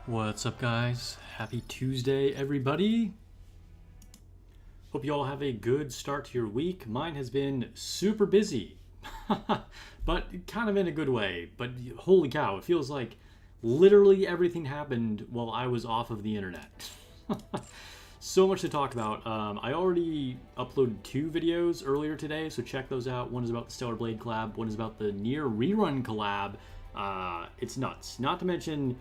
What's up, guys? Happy Tuesday, everybody. Hope you all have a good start to your week. Mine has been super busy, but kind of in a good way. But holy cow, it feels like literally everything happened while I was off of the internet. So much to talk about. I already uploaded 2 videos earlier today, so check those out. One is about the Stellar Blade collab, one is about the Nier rerun collab. It's nuts. Not to mention,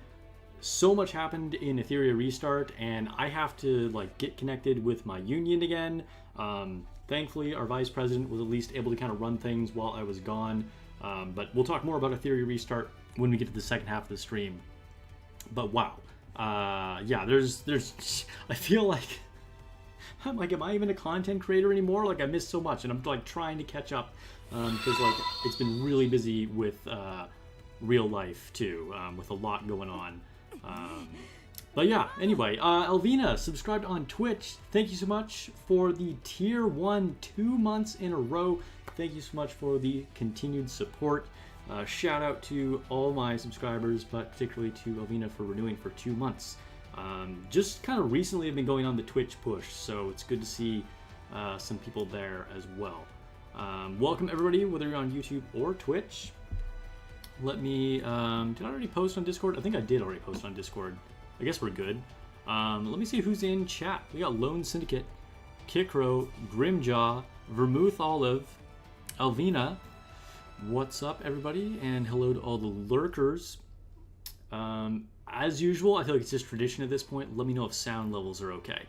so much happened in Etheria Restart, and I have to get connected with my union again. Thankfully, our vice president was at least able to kind of run things while I was gone. But we'll talk more about Etheria Restart when we get to the second half of the stream. But wow, yeah, there's. I feel like I'm like, am I even a content creator anymore? Like, I missed so much, and I'm trying to catch up because it's been really busy with real life too, with a lot going on. But yeah, anyway, Elvina subscribed on Twitch. Thank you so much for the tier 1 2 months in a row. Thank you so much for the continued support. Shout out to all my subscribers, but particularly to Elvina for renewing for 2 months. Just kind of recently I've been going on the Twitch push, so it's good to see some people there as well. Welcome everybody, whether you're on YouTube or Twitch. Let me, did I already post on Discord? I think I did already post on Discord. I guess we're good. Let me see who's in chat. We got Lone Syndicate, Kikro, Grimjaw, Vermouth Olive, Elvina. What's up, everybody? And hello to all the lurkers. As usual, I feel like it's just tradition at this point. Let me know if sound levels are okay.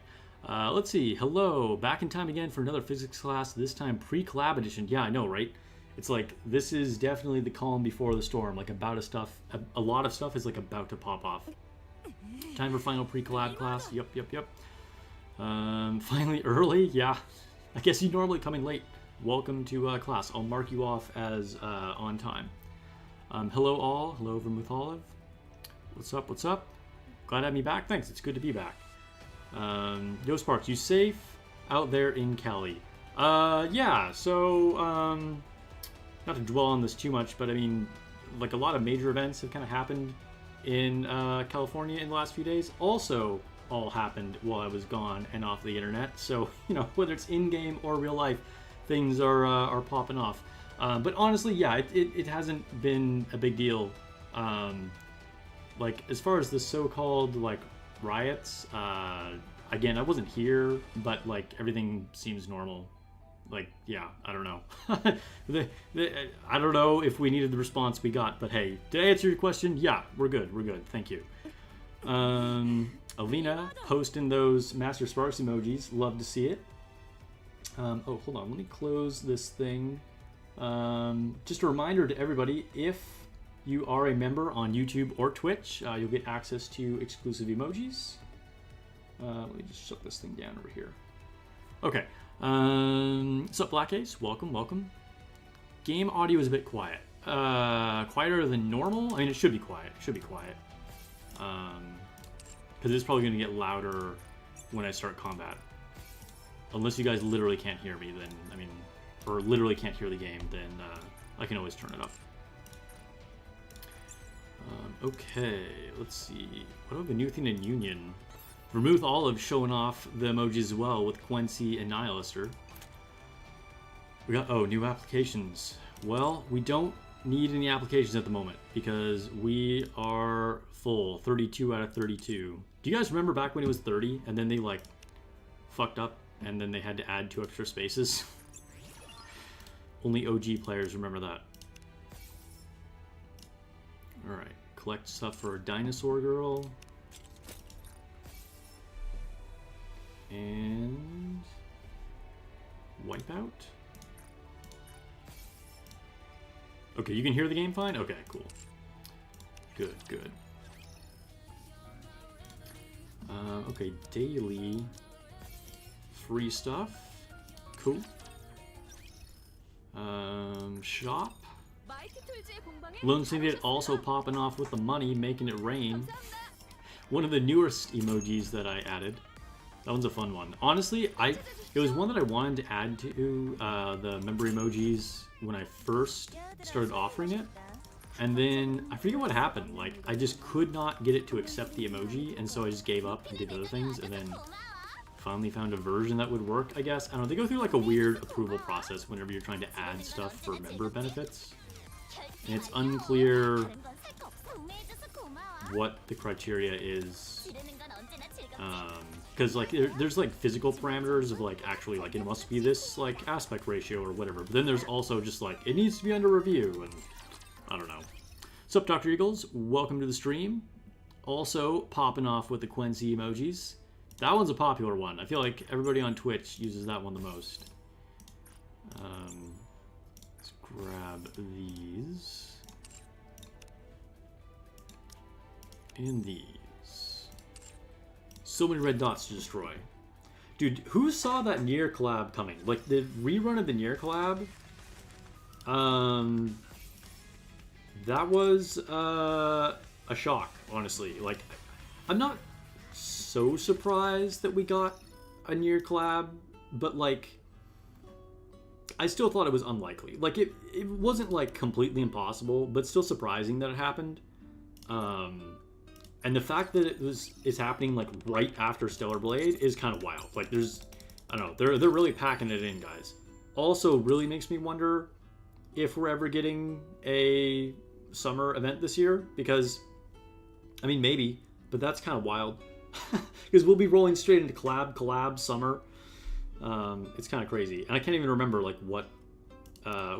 Let's see. Hello. Back in time again for another physics class, this time pre-collab edition. Yeah, I know, right? It's like, this is definitely the calm before the storm. Like, a lot of stuff is about to pop off. Time for final pre-collab class. Yep. Finally early? Yeah. I guess you normally come in late. Welcome to class. I'll mark you off as on time. Hello all. Hello Vermouth Olive. What's up? Glad to have me back. Thanks. It's good to be back. Yo Sparks, you safe out there in Cali? Yeah, so, not to dwell on this too much, but I mean, a lot of major events have kind of happened in California in the last few days. Also, all happened while I was gone and off the internet. So, whether it's in-game or real life, things are popping off. But honestly, yeah, it hasn't been a big deal. As far as the so-called, riots, again, I wasn't here, but, everything seems normal. Yeah, I don't know. I don't know if we needed the response we got, but hey, to answer your question, yeah, we're good, thank you. Alina posting those Master Sparks emojis, love to see it. Oh, hold on, let me close this thing. Just a reminder to everybody, if you are a member on YouTube or Twitch, you'll get access to exclusive emojis. Let me just shut this thing down over here. Okay. What's up, Black Ace? Welcome. Game audio is a bit quiet. Quieter than normal? I mean, it should be quiet. Because it's probably going to get louder when I start combat. Unless you guys literally can't hear me, then, I mean, or literally can't hear the game, then I can always turn it up. Okay, let's see. What about the new thing in Union? Vermouth Olive showing off the emojis as well with Quincy and Nihilister. We got, new applications. Well, we don't need any applications at the moment because we are full, 32 out of 32. Do you guys remember back when it was 30 and then they fucked up and then they had to add 2 extra spaces? Only OG players remember that. Alright, collect stuff for Dinosaur Girl. And Wipeout. Okay, you can hear the game fine? Okay, cool. Good. Okay, daily free stuff. Cool. Shop. Lone Syndicate also popping off with the money, making it rain. One of the newest emojis that I added. That one's a fun one. Honestly, it was one that I wanted to add to the member emojis when I first started offering it. And then I forget what happened. Like, I just could not get it to accept the emoji, and so I just gave up and did other things, and then finally found a version that would work, I guess. I don't know, they go through like a weird approval process whenever you're trying to add stuff for member benefits. And it's unclear what the criteria is. Because like there's like physical parameters of like actually like it must be this like aspect ratio or whatever. But then there's also just like it needs to be under review, and I don't know. Sup, Dr. Eagles? Welcome to the stream. Also popping off with the Quincy emojis. That one's a popular one. I feel like everybody on Twitch uses that one the most. Let's grab these. And these. So many red dots to destroy. Dude, who saw that Nier collab coming? Like, the rerun of the Nier collab? That was a shock, honestly. Like, I'm not so surprised that we got a Nier collab, but like I still thought it was unlikely. Like it wasn't like completely impossible, but still surprising that it happened. And the fact that it's happening like right after Stellar Blade is kind of wild. Like there's, I don't know, they're really packing it in, guys. Also really makes me wonder if we're ever getting a summer event this year, because I mean maybe, but that's kind of wild. Because we'll be rolling straight into collab summer. It's kind of crazy, and I can't even remember like what.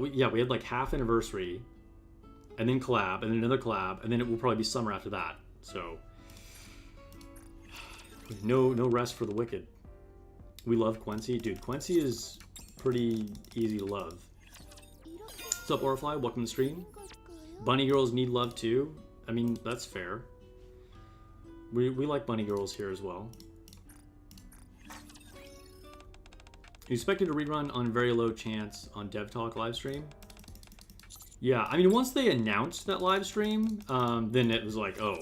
We had like half anniversary, and then collab, and then another collab, and then it will probably be summer after that. So no rest for the wicked. We love Quincy, dude. Quincy is pretty easy to love. What's up, Orifly? Welcome to the stream. Bunny girls need love too. I mean, that's fair. We like bunny girls here as well. You expected a rerun on very low chance on Dev Talk livestream? Yeah, I mean, once they announced that livestream, then it was like, oh.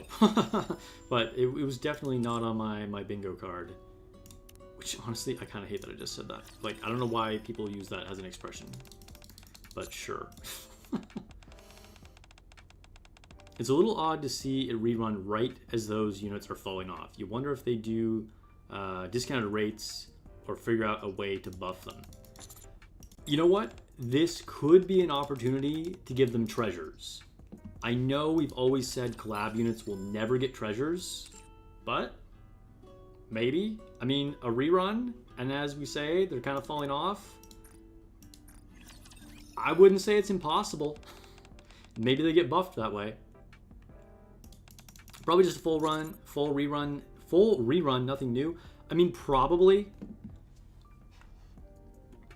But it was definitely not on my bingo card. Which, honestly, I kind of hate that I just said that. Like, I don't know why people use that as an expression. But sure. It's a little odd to see it rerun right as those units are falling off. You wonder if they do discounted rates or figure out a way to buff them. You know what? This could be an opportunity to give them treasures. I know we've always said collab units will never get treasures, but maybe. I mean, a rerun, and as we say, they're kind of falling off. I wouldn't say it's impossible. Maybe they get buffed that way. Probably just a full rerun, nothing new. I mean, probably.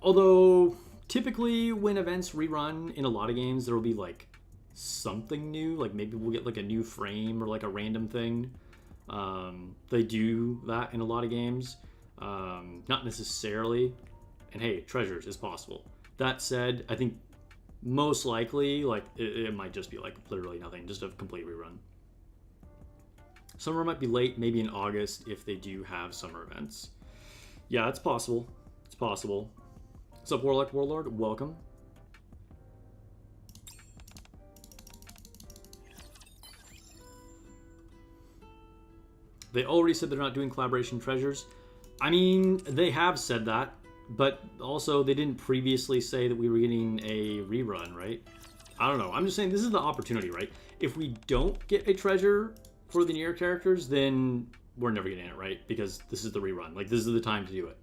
Although, typically when events rerun in a lot of games, there will be like something new. Like maybe we'll get like a new frame or like a random thing. They do that in a lot of games. Not necessarily. And hey, treasures is possible. That said, I think most likely like it might just be like literally nothing, just a complete rerun. Summer might be late, maybe in August if they do have summer events. Yeah, it's possible. It's possible. What's up, Warlock Warlord? Welcome. They already said they're not doing collaboration treasures. I mean, they have said that, but also they didn't previously say that we were getting a rerun, right? I don't know. I'm just saying this is the opportunity, right? If we don't get a treasure for the Nier characters, then we're never getting it, right? Because this is the rerun. Like, this is the time to do it.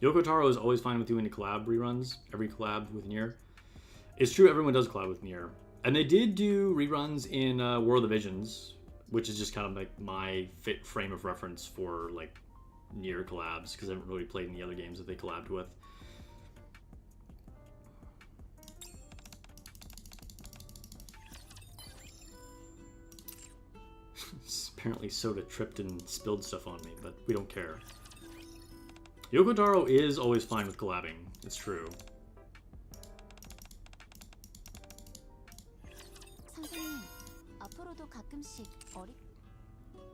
Yoko Taro is always fine with doing the collab reruns. Every collab with Nier. It's true, everyone does collab with Nier. And they did do reruns in War of the Visions, which is just kind of like my frame of reference for like Nier collabs, because I haven't really played any other games that they collabed with. Apparently Soda tripped and spilled stuff on me, but we don't care. Yoko Taro is always fine with collabing. It's true.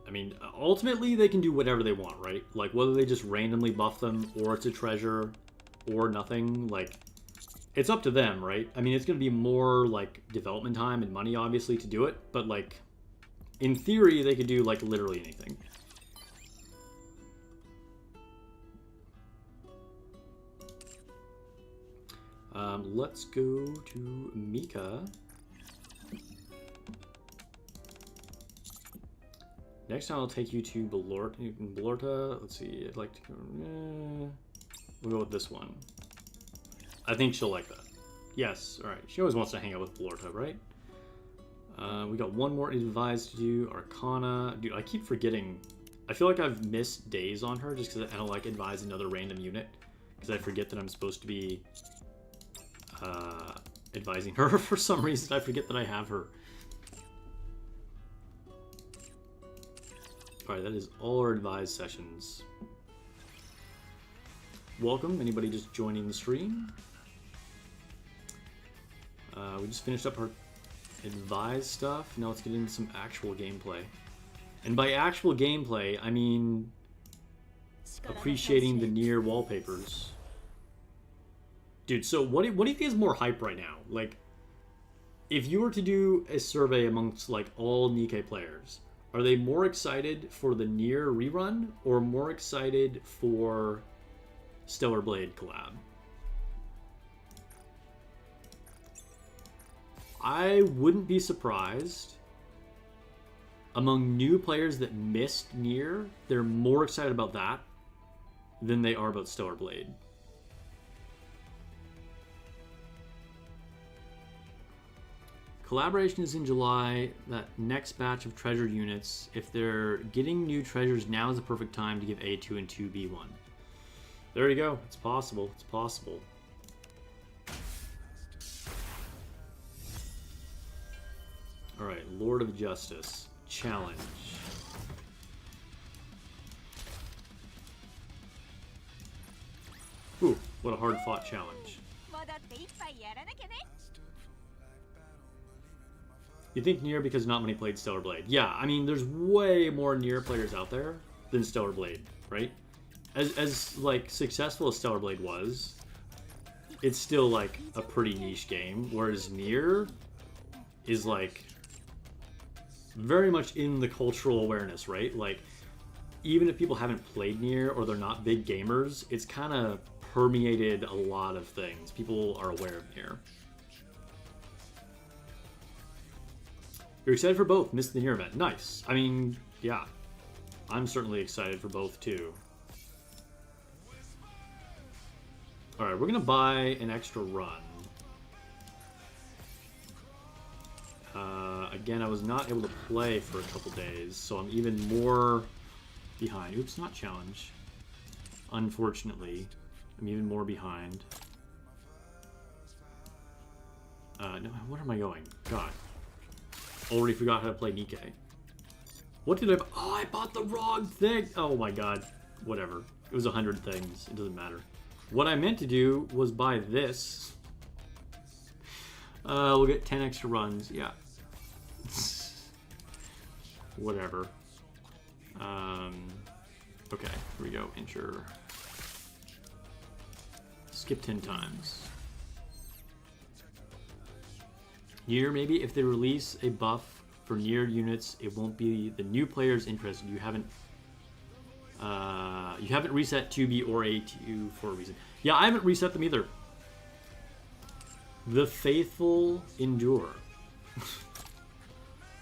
I mean, ultimately they can do whatever they want, right? Like, whether they just randomly buff them, or it's a treasure, or nothing, like, it's up to them, right? I mean, it's going to be more like development time and money, obviously, to do it. But like, in theory, they could do like literally anything. Let's go to Mika. Next time I'll take you to Belorta. Let's see, I'd like to go... we'll go with this one. I think she'll like that. Yes, alright. She always wants to hang out with Belorta, right? We got one more advice to do. Arcana. Dude, I keep forgetting. I feel like I've missed days on her just because I don't like advise another random unit. Because I forget that I'm supposed to be advising her for some reason. I forget that I have her. Alright, that is all our advised sessions. Welcome, anybody just joining the stream. We just finished up our advised stuff. Now let's get into some actual gameplay. And by actual gameplay, I mean appreciating the Nier wallpapers. Dude, so what do you think is more hype right now? Like, if you were to do a survey amongst like all Nikke players, are they more excited for the Nier rerun or more excited for Stellar Blade collab? I wouldn't be surprised. Among new players that missed Nier, they're more excited about that than they are about Stellar Blade. Collaboration is in July. That next batch of treasure units, if they're getting new treasures, now is the perfect time to give A2 and 2B1. There you go. It's possible. It's possible. Alright, Lord of Justice. Challenge. Ooh, what a hard-fought challenge. You think Nier because not many played Stellar Blade. Yeah, I mean, there's way more Nier players out there than Stellar Blade, right? As like, successful as Stellar Blade was, it's still, like, a pretty niche game, whereas Nier is, like, very much in the cultural awareness, right? Like, even if people haven't played Nier or they're not big gamers, it's kind of permeated a lot of things. People are aware of Nier. You're excited for both. Missed the Nier event. Nice. I mean, yeah. I'm certainly excited for both, too. Alright, we're going to buy an extra run. Again, I was not able to play for a couple days, so I'm even more behind. Oops, not challenge. Unfortunately, I'm even more behind. No, where am I going? God. Already forgot how to play Nikke. What did I buy? Oh, I bought the wrong thing! Oh my god. Whatever. It was 100 things. It doesn't matter. What I meant to do was buy this. We'll get 10 extra runs. Yeah. Whatever. Okay, here we go. Enter. Skip 10 times. Nier, maybe if they release a buff for Nier units, it won't be the new players interested. You haven't reset 2B or A2 for a reason. Yeah, I haven't reset them either. The faithful endure.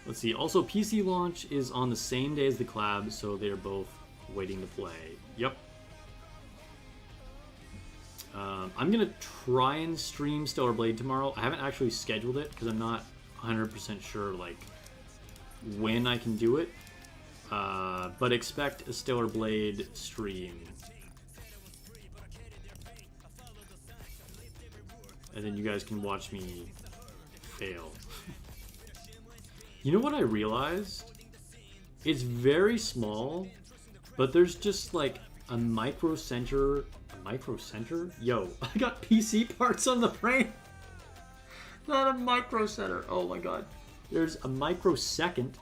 Let's see. Also, PC launch is on the same day as the collab, so they're both waiting to play. Yep. I'm going to try and stream Stellar Blade tomorrow. I haven't actually scheduled it because I'm not 100% sure like when I can do it. But expect a Stellar Blade stream. And then you guys can watch me fail. You know what I realized? It's very small, but there's just like a micro center. A micro center? Yo, I got PC parts on the frame. Not a micro center. Oh my god. There's a microsecond,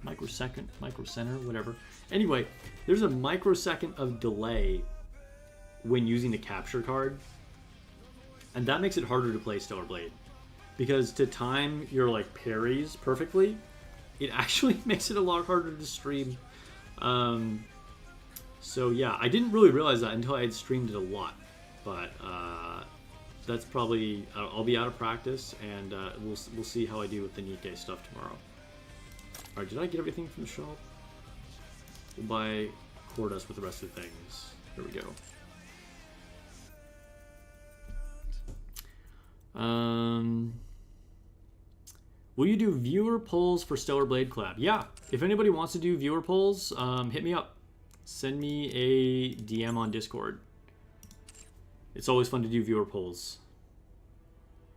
micro center, whatever. Anyway, there's a microsecond of delay when using the capture card. And that makes it harder to play Stellar Blade. Because to time your like parries perfectly, it actually makes it a lot harder to stream. So yeah, I didn't really realize that until I had streamed it a lot. But that's probably, I'll be out of practice, and we'll see how I do with the nikke stuff tomorrow. Alright, did I get everything from the shop? We'll buy core dust with the rest of the things. There we go. Will you do viewer polls for Stellar Blade collab? Yeah, if anybody wants to do viewer polls, hit me up. Send me a DM on Discord. It's always fun to do viewer polls.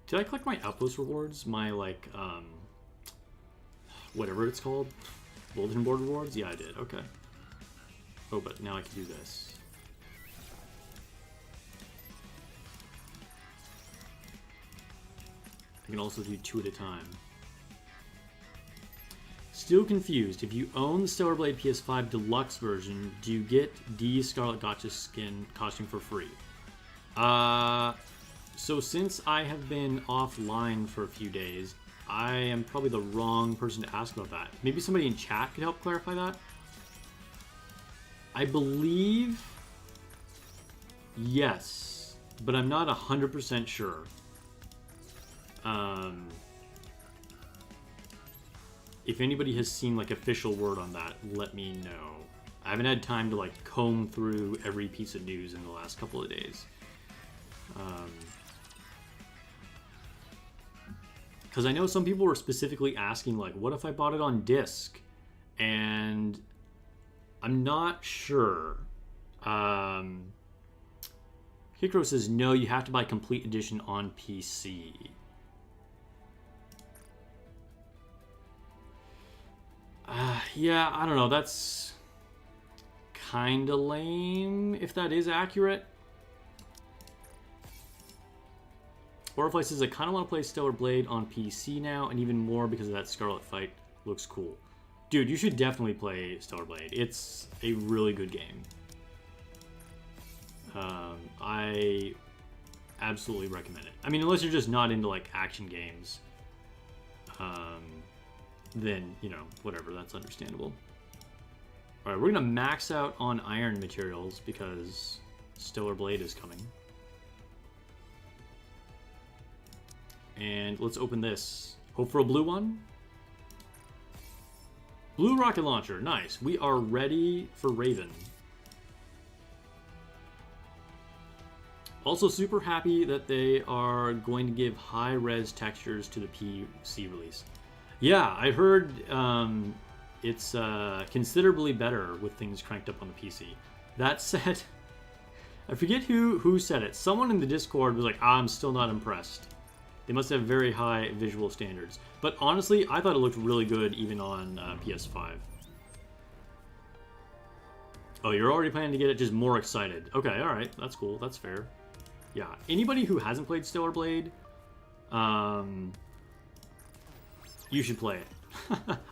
Did I collect my Outpost rewards? My, like, whatever it's called? Bulletin board rewards? Yeah, I did. Okay. Oh, but now I can do this. I can also do 2 at a time. Still confused. If you own the Stellar Blade PS5 Deluxe version, do you get the Scarlet Gotcha skin costume for free? So since I have been offline for a few days, I am probably the wrong person to ask about that. Maybe somebody in chat could help clarify that? I believe yes, but I'm not 100% sure. If anybody has seen like official word on that, let me know. I haven't had time to like comb through every piece of news in the last couple of days. Because I know some people were specifically asking like, what if I bought it on disc? And I'm not sure. Hikro says, no, you have to buy complete edition on PC. Yeah, I don't know. That's kind of lame, if that is accurate. Orify says, I kind of want to play Stellar Blade on PC now, and even more because of that Scarlet fight. Looks cool. Dude, you should definitely play Stellar Blade. It's a really good game. I absolutely recommend it. I mean, unless you're just not into, like, action games. Then, you know, whatever, that's understandable. Alright, we're going to max out on iron materials because Stellar Blade is coming. And let's open this. Hope for a blue one. Blue rocket launcher, nice. We are ready for Raven. Also super happy that they are going to give high-res textures to the PC release. Yeah, I heard it's considerably better with things cranked up on the PC. That said, I forget who said it. Someone in the Discord was like, I'm still not impressed. They must have very high visual standards. But honestly, I thought it looked really good even on PS5. Oh, you're already planning to get it, just more excited. Okay, alright, that's cool, that's fair. Yeah, anybody who hasn't played Stellar Blade, you should play it.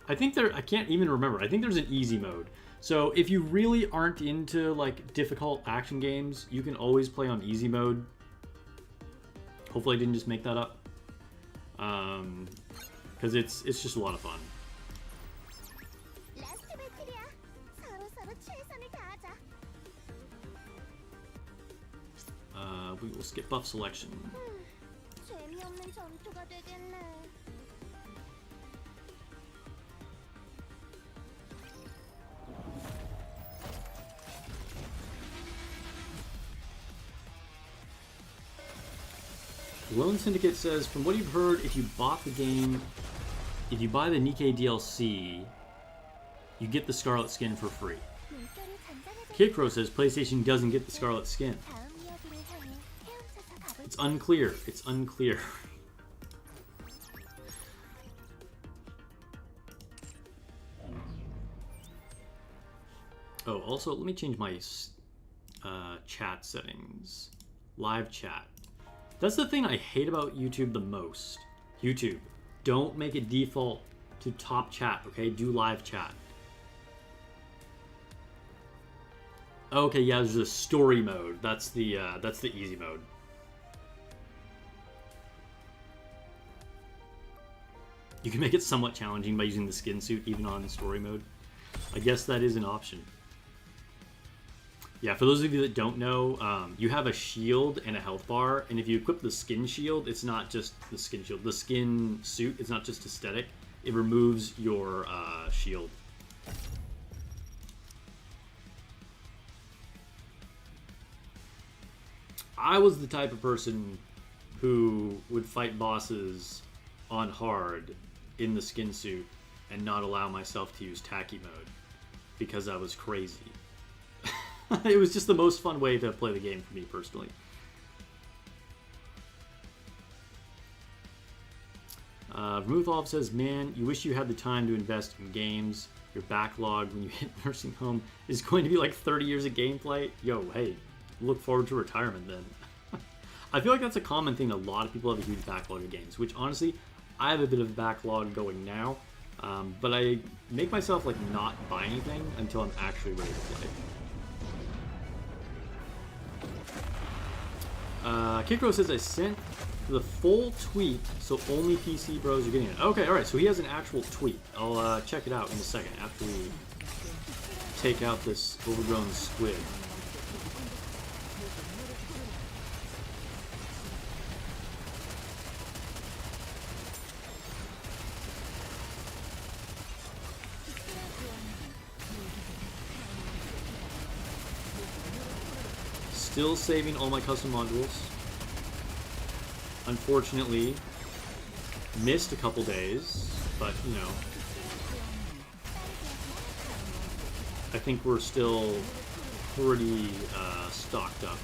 I think I can't even remember. I think there's an easy mode. So if you really aren't into like difficult action games, you can always play on easy mode. Hopefully I didn't just make that up. Because it's just a lot of fun. We will skip buff selection. Lone Syndicate says, from what you've heard, if you bought the game, if you buy the Nikke DLC, you get the Scarlet skin for free. Kikro says, PlayStation doesn't get the Scarlet skin. It's unclear. It's unclear. Oh, also, let me change my chat settings. Live chat. That's the thing I hate about YouTube the most. YouTube, don't make it default to top chat, okay? Do live chat. Okay, yeah, there's a story mode. That's the easy mode. You can make it somewhat challenging by using the skin suit even on story mode. I guess that is an option. Yeah, for those of you that don't know, you have a shield and a health bar, and if you equip the skin shield, it's not just the skin shield. The skin suit is not just aesthetic. It removes your shield. I was the type of person who would fight bosses on hard in the skin suit and not allow myself to use tacky mode because I was crazy. It was just the most fun way to play the game for me personally. Removal says, man, you wish you had the time to invest in games. Your backlog when you hit nursing home is going to be like 30 years of gameplay. Yo, hey, look forward to retirement then. I feel like that's a common thing. A lot of people have a huge backlog of games, which honestly, I have a bit of a backlog going now. But I make myself like not buy anything until I'm actually ready to play. Kikro says I sent the full tweet, so only PC bros are getting it. Okay, alright, so he has an actual tweet. I'll check it out in a second after we take out this overgrown squid. Still saving all my custom modules. Unfortunately, missed a couple days, but you know, I think we're still pretty stocked up.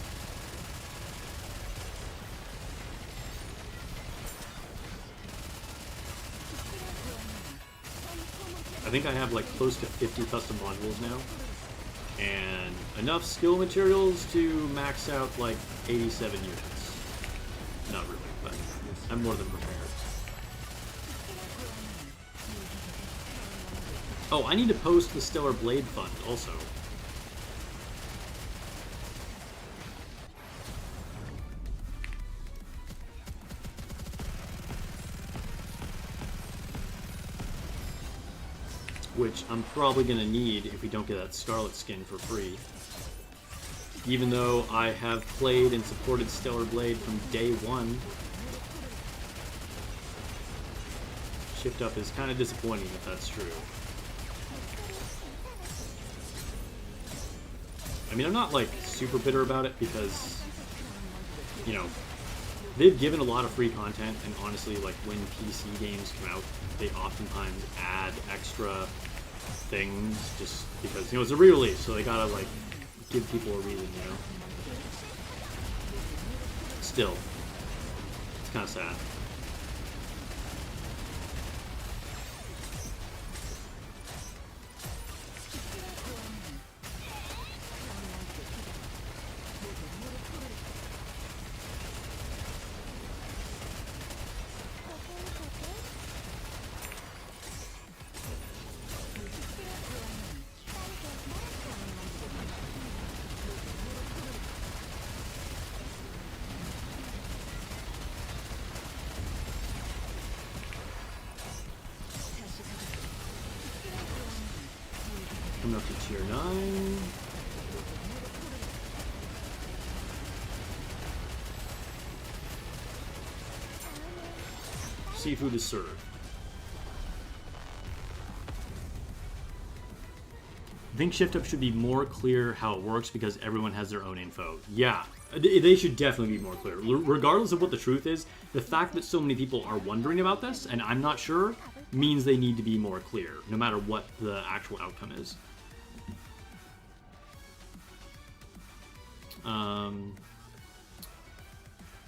I think I have like close to 50 custom modules now, and enough skill materials to max out like 87 units. Not really, but I'm more than prepared. Oh, I need to post the Stellar Blade Fund also. Which I'm probably going to need if we don't get that Scarlet skin for free. Even though I have played and supported Stellar Blade from day one. Shift up is kind of disappointing if that's true. I mean, I'm not like super bitter about it because, you know, they've given a lot of free content, and honestly, like when PC games come out, they oftentimes add extra things just because, you know, it's a re-release, so they gotta like give people a reason, you know. Still, it's kind of sad. Coming up to tier 9. Seafood is served. I think Shift Up should be more clear how it works because everyone has their own info. Yeah, they should definitely be more clear. Regardless of what the truth is, the fact that so many people are wondering about this, and I'm not sure, means they need to be more clear, no matter what the actual outcome is.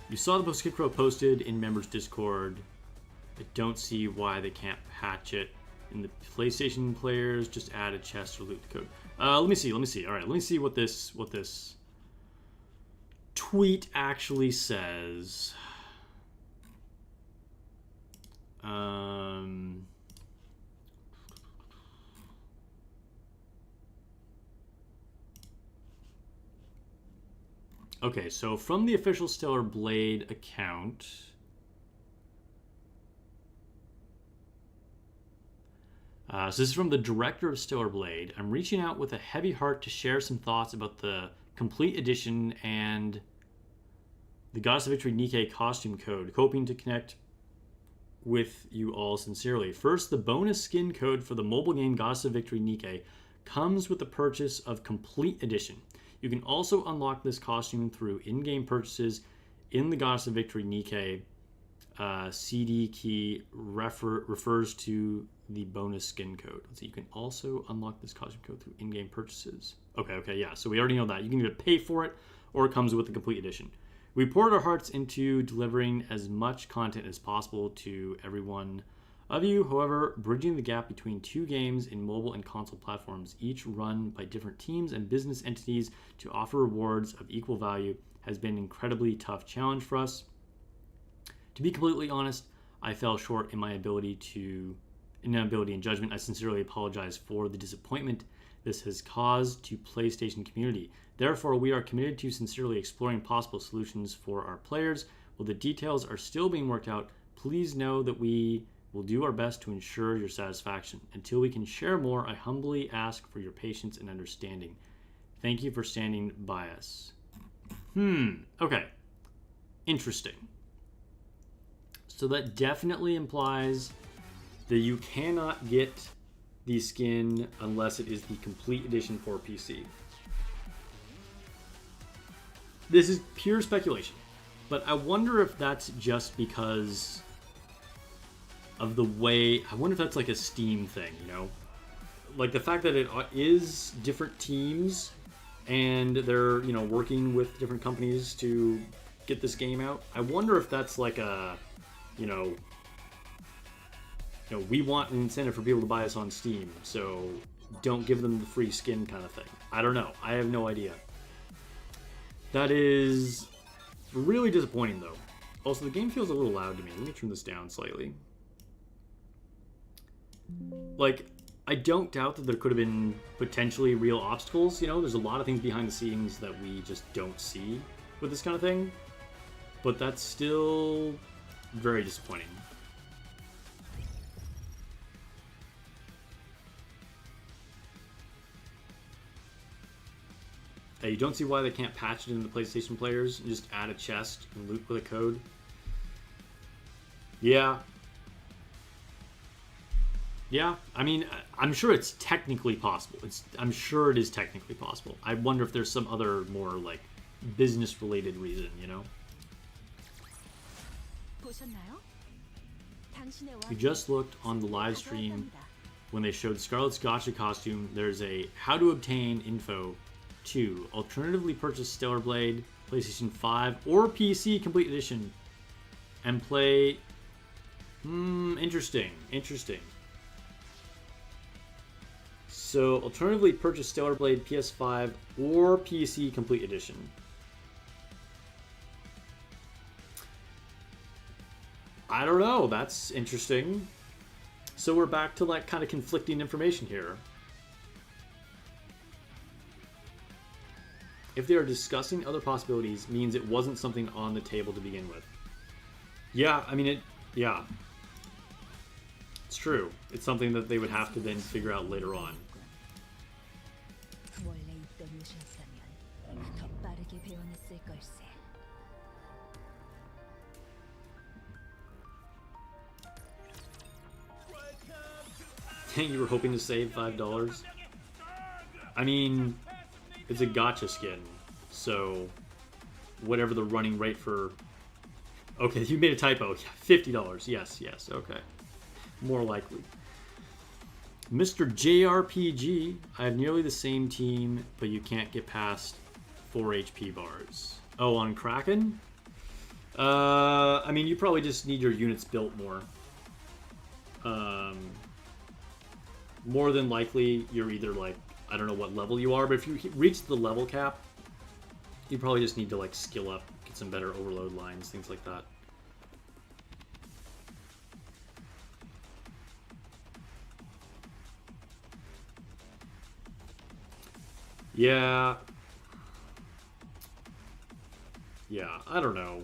You saw the post Kikro posted in members Discord. I don't see why they can't patch it. In the PlayStation players, just add a chest or loot the code. Let me see. All right, let me see what this tweet actually says. Okay, so from the official Stellar Blade account, So this is from the director of Stellar Blade. I'm reaching out with a heavy heart to share some thoughts about the complete edition and the Goddess of Victory Nikke costume code, hoping to connect with you all sincerely. First, the bonus skin code for the mobile game Goddess of Victory Nikke comes with the purchase of complete edition. You can also unlock this costume through in-game purchases in the Goddess of Victory Nikke. CD key refers to the bonus skin code. So you can also unlock this costume code through in-game purchases. Okay, yeah. So we already know that. You can either pay for it or it comes with the complete edition. We poured our hearts into delivering as much content as possible to every one of you. However, bridging the gap between two games in mobile and console platforms, each run by different teams and business entities to offer rewards of equal value, has been an incredibly tough challenge for us. To be completely honest, I fell short in my ability and judgment. I sincerely apologize for the disappointment this has caused to PlayStation community. Therefore, we are committed to sincerely exploring possible solutions for our players. While the details are still being worked out, please know that we will do our best to ensure your satisfaction. Until we can share more, I humbly ask for your patience and understanding. Thank you for standing by us. Okay. Interesting. So that definitely implies that you cannot get the skin unless it is the complete edition for PC. This is pure speculation, but I wonder if that's just because of the way... I wonder if that's like a Steam thing, you know? Like the fact that it is different teams and they're, you know, working with different companies to get this game out. I wonder if that's like a... You know, we want an incentive for people to buy us on Steam, so don't give them the free skin kind of thing. I don't know. I have no idea. That is really disappointing, though. Also, the game feels a little loud to me. Let me turn this down slightly. Like, I don't doubt that there could have been potentially real obstacles. You know, there's a lot of things behind the scenes that we just don't see with this kind of thing. But that's still... very disappointing. Hey, you don't see why they can't patch it into the PlayStation players and just add a chest and loot with a code? Yeah. Yeah, I mean, I'm sure it's technically possible. I'm sure it is technically possible. I wonder if there's some other more, like, business-related reason, you know? We just looked on the live stream when they showed Scarlet's Gotcha costume. There's a how to obtain info to alternatively purchase Stellar Blade, PlayStation 5 or PC Complete Edition and play. Interesting. So alternatively purchase Stellar Blade PS5 or PC Complete Edition. I don't know. That's interesting. So we're back to like kind of conflicting information here. If they are discussing other possibilities, means it wasn't something on the table to begin with. Yeah, I mean yeah. It's true. It's something that they would have to then figure out later on. You were hoping to save $5? I mean, it's a gotcha skin, so whatever the running rate for... Okay, you made a typo. $50. Yes, okay. More likely. Mr. JRPG, I have nearly the same team, but you can't get past 4 HP bars. Oh, on Kraken? I mean, you probably just need your units built more. More than likely, you're either like, I don't know what level you are, but if you reach the level cap, you probably just need to like skill up, get some better overload lines, things like that. Yeah, I don't know.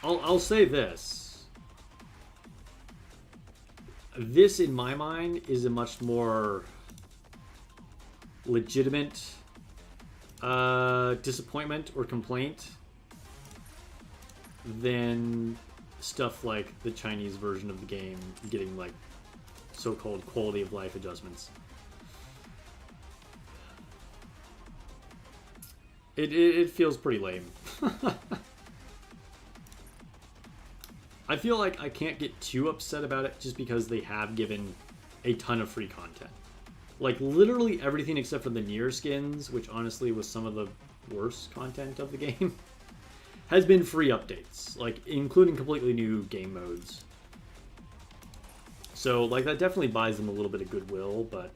I'll say this. This, in my mind, is a much more legitimate disappointment or complaint than stuff like the Chinese version of the game getting like so-called quality of life adjustments. It feels pretty lame. I feel like I can't get too upset about it just because they have given a ton of free content. Like, literally everything except for the Nier skins, which honestly was some of the worst content of the game, has been free updates, like, including completely new game modes. So, like, that definitely buys them a little bit of goodwill, but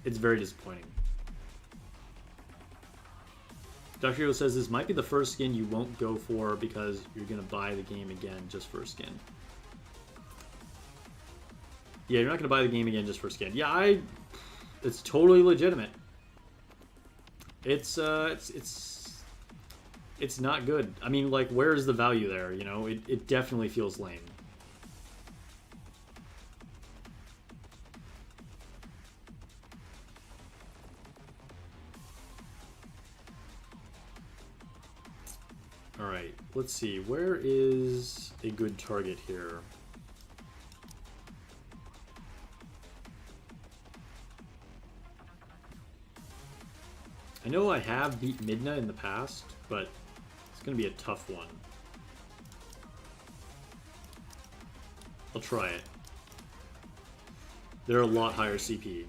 it's very disappointing. Dr. Hero says this might be the first skin you won't go for because you're going to buy the game again just for a skin. Yeah, you're not going to buy the game again just for a skin. Yeah, it's totally legitimate. It's not good. I mean, like, where's the value there, you know? It definitely feels lame. Alright, let's see. Where is a good target here? I know I have beat Midna in the past, but it's going to be a tough one. I'll try it. They're a lot higher CP.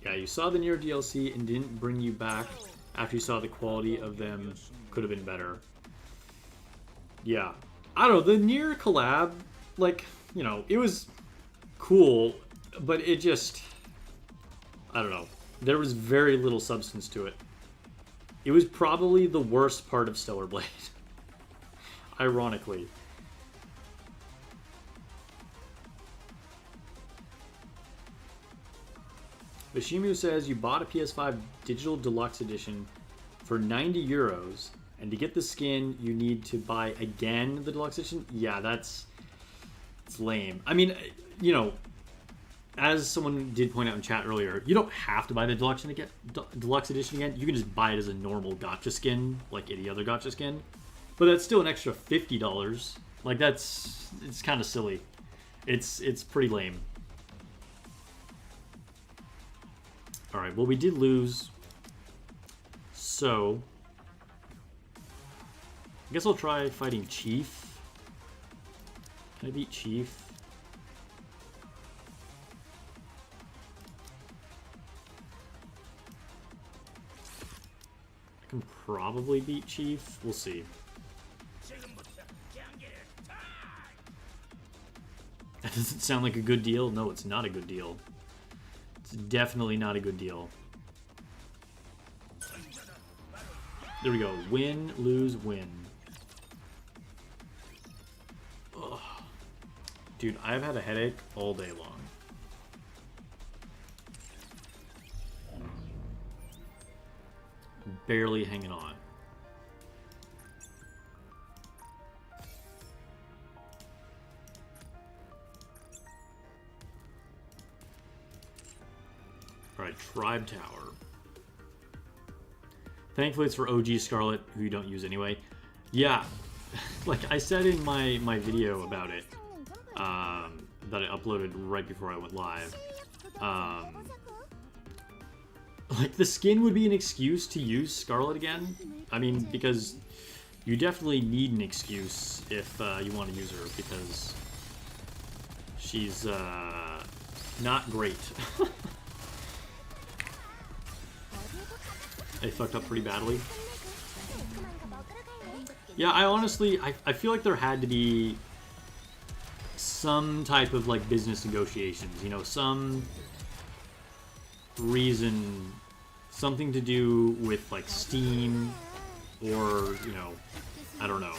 Yeah, you saw the Nier DLC and didn't bring you back after you saw the quality of them could have been better. Yeah. I don't know, the Nier collab, like, you know, it was cool, but it just, I don't know. There was very little substance to it. It was probably the worst part of Stellar Blade. Ironically. Bashimu says you bought a PS5 Digital Deluxe Edition for 90 euros, and to get the skin, you need to buy again the Deluxe Edition? Yeah, it's lame. I mean, you know, as someone did point out in chat earlier, you don't have to buy the Deluxe Edition again. You can just buy it as a normal gacha skin, like any other gacha skin. But that's still an extra $50. Like, it's kind of silly. It's pretty lame. Alright, well, we did lose. So, I guess I'll try fighting Chief. Can I beat Chief? I can probably beat Chief. We'll see. That doesn't sound like a good deal. No, it's not a good deal. It's definitely not a good deal. There we go. Win, lose, win. Ugh. Dude, I've had a headache all day long. Barely hanging on. Alright, Tribe Tower. Thankfully it's for OG Scarlet, who you don't use anyway. Yeah, like I said in my video about it, that I uploaded right before I went live, like the skin would be an excuse to use Scarlet again. I mean, because you definitely need an excuse if you want to use her, because she's not great. They fucked up pretty badly. Yeah, I honestly, I feel like there had to be some type of like business negotiations, you know, some reason, something to do with like Steam or, you know, I don't know.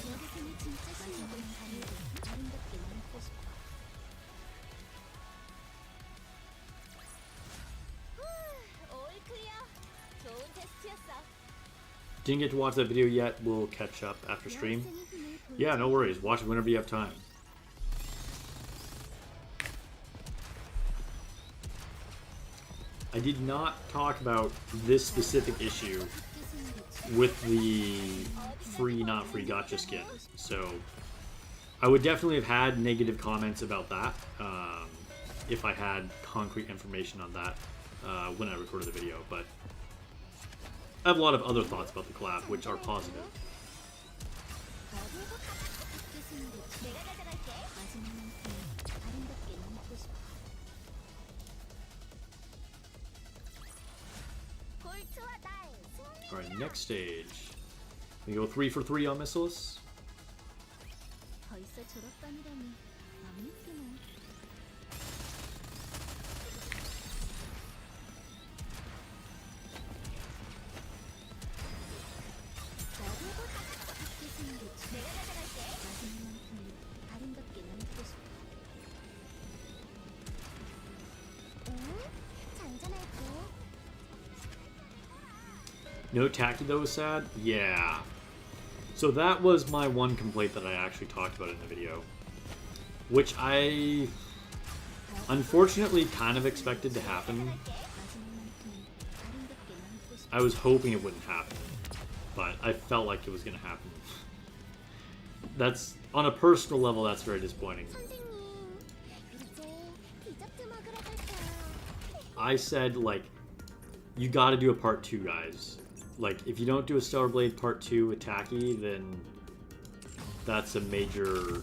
didn't get to watch that video yet, we'll catch up after stream. Yeah, no worries. Watch it whenever you have time. I did not talk about this specific issue with the free, not free gotcha skin. So I would definitely have had negative comments about that if I had concrete information on that when I recorded the video. But I have a lot of other thoughts about the collab, which are positive. Alright, next stage. We go 3 for 3 on Missilus. No tacky though was sad? Yeah. So that was my one complaint that I actually talked about in the video. Which I unfortunately kind of expected to happen. I was hoping it wouldn't happen. But I felt like it was going to happen. That's, on a personal level, that's very disappointing. I said, like, you gotta do a part 2, guys. Like, if you don't do a Stellar Blade Part 2 with Tacky, then that's a major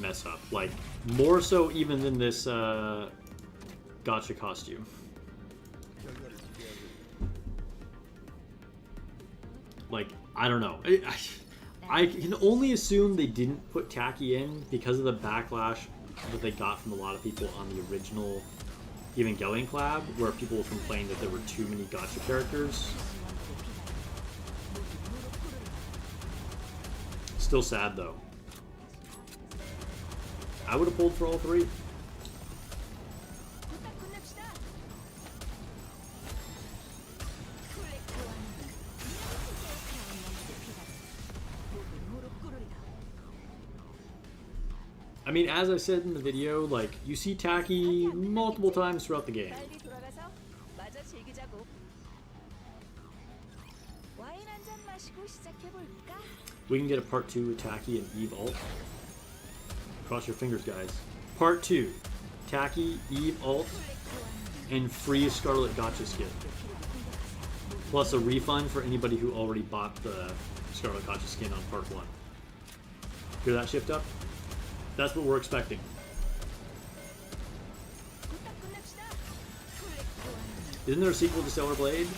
mess up. Like, more so even than this gotcha costume. Like, I don't know. I can only assume they didn't put Tacky in because of the backlash that they got from a lot of people on the original Evangelion collab, where people complained that there were too many gotcha characters. Still sad though. I would have pulled for all 3. I mean, as I said in the video, like, you see Tacky multiple times throughout the game. We can get a part 2 with Tacky and Eve ult. Cross your fingers, guys. Part 2. Tacky, Eve ult, and free Scarlet Gotcha skin. Plus a refund for anybody who already bought the Scarlet Gotcha skin on part 1. Hear that shift up? That's what we're expecting. Isn't there a sequel to Stellar Blade?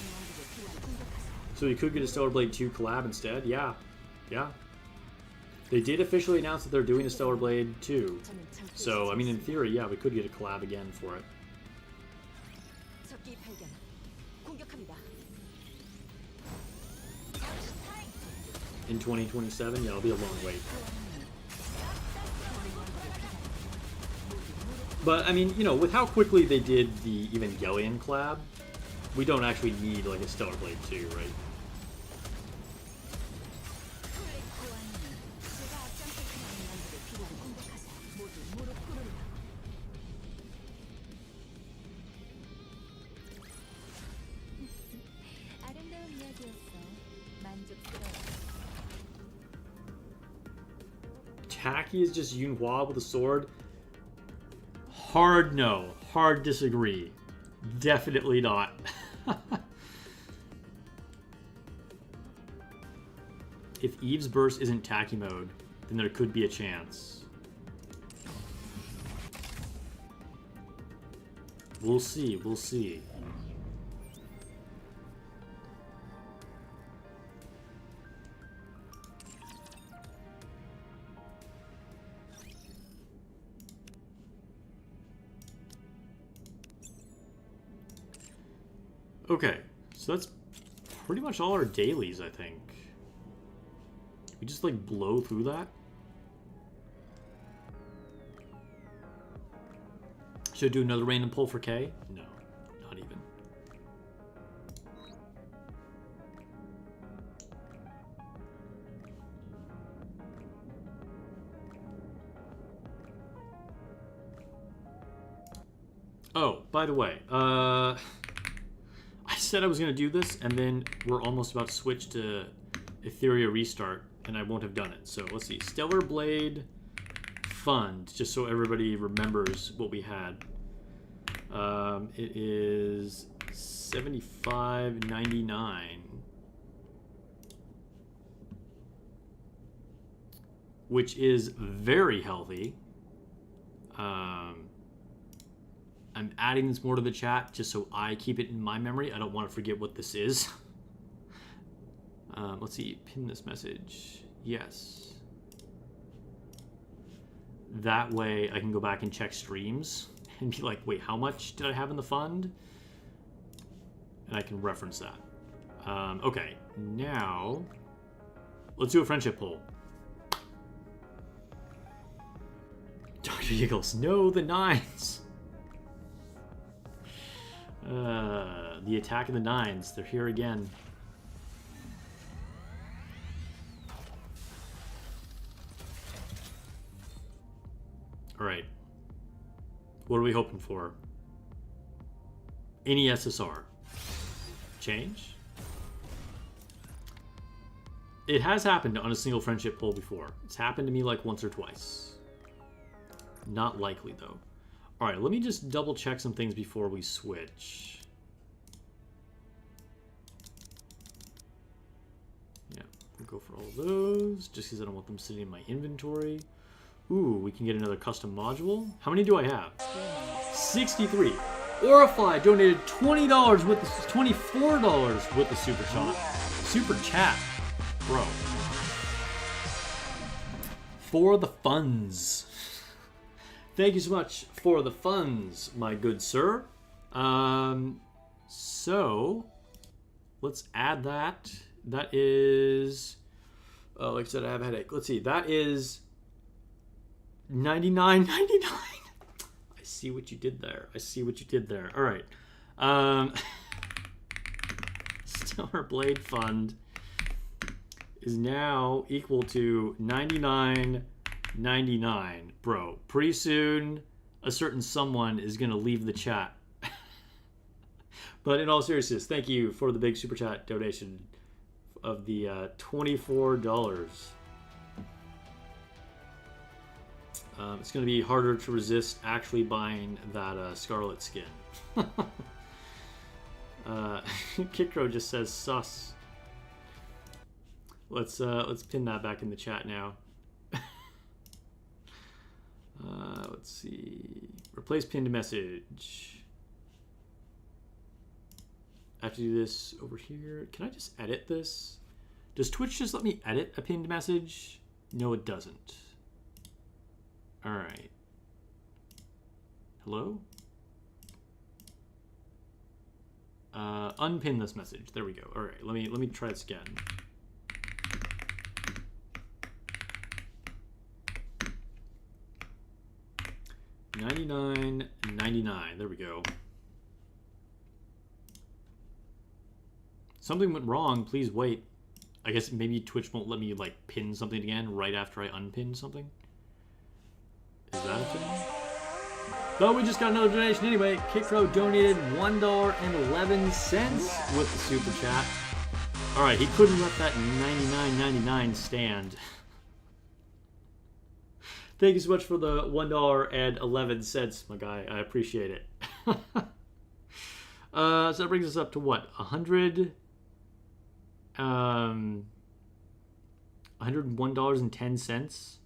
So you could get a Stellar Blade 2 collab instead? Yeah. Yeah. They did officially announce that they're doing a Stellar Blade 2. So, I mean, in theory, yeah, we could get a collab again for it. In 2027? Yeah, it'll be a long wait. But, I mean, you know, with how quickly they did the Evangelion collab, we don't actually need, like, a Stellar Blade 2, right? Tacky is just Yunhua with a sword? Hard no. Hard disagree. Definitely not. If Eve's burst isn't Tacky mode, then there could be a chance. We'll see, we'll see. Okay, so that's pretty much all our dailies, I think. We just, like, blow through that? Should I do another random pull for K? No, not even. Oh, by the way, I said I was going to do this, and then we're almost about to switch to Etheria Restart, and I won't have done it. So let's see. Stellar Blade Fund, just so everybody remembers what we had. It is $75.99. Which is very healthy. I'm adding this more to the chat just so I keep it in my memory. I don't want to forget what this is. Let's see, pin this message. Yes. That way I can go back and check streams and be like, wait, how much did I have in the fund? And I can reference that. Okay, now let's do a friendship poll. Dr. Eagles, no, the nines. The attack of the nines. They're here again. All right. What are we hoping for? Any SSR? Change? It has happened on a single friendship poll before. It's happened to me like once or twice. Not likely, though. All right, let me just double check some things before we switch. Yeah, we'll go for all those, just because I don't want them sitting in my inventory. Ooh, we can get another custom module. How many do I have? 63. Orify donated $20 with the $24 with the super shot. Super chat, bro. For the funds. Thank you so much for the funds, my good sir. So let's add that. That is, like I said, I have a headache. Let's see. That is $99.99. I see what you did there. I see what you did there. All right. Stellar Blade Fund is now equal to $99.99. Bro, pretty soon a certain someone is going to leave the chat. But in all seriousness, thank you for the big super chat donation of the $24. It's going to be harder to resist actually buying that Scarlet skin. Kikro just says sus. Let's pin that back in the chat now. Let's see. Replace pinned message. I have to do this over here. Can I just edit this? Does Twitch just let me edit a pinned message? No, it doesn't. All right. Hello? Unpin this message. There we go. All right. Let me try this again. $99.99. There we go. Something went wrong. Please wait. I guess maybe Twitch won't let me like pin something again right after I unpin something. Is that a thing? But we just got another donation anyway. Kikro donated $1.11 with the super chat. All right, he couldn't let that $99.99 stand. Thank you so much for the $1.11, my guy. I appreciate it. So that brings us up to what? $101.10.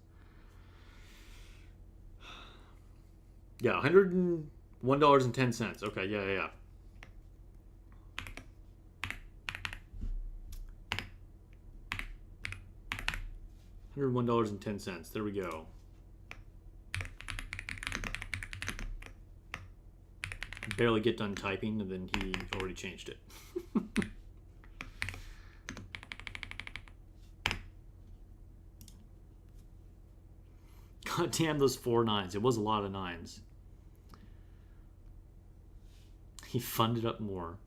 Yeah, $101.10. Okay, yeah. $101.10. There we go. Barely get done typing, and then he already changed it. God damn those 4 nines. It was a lot of 9s. He funded up more.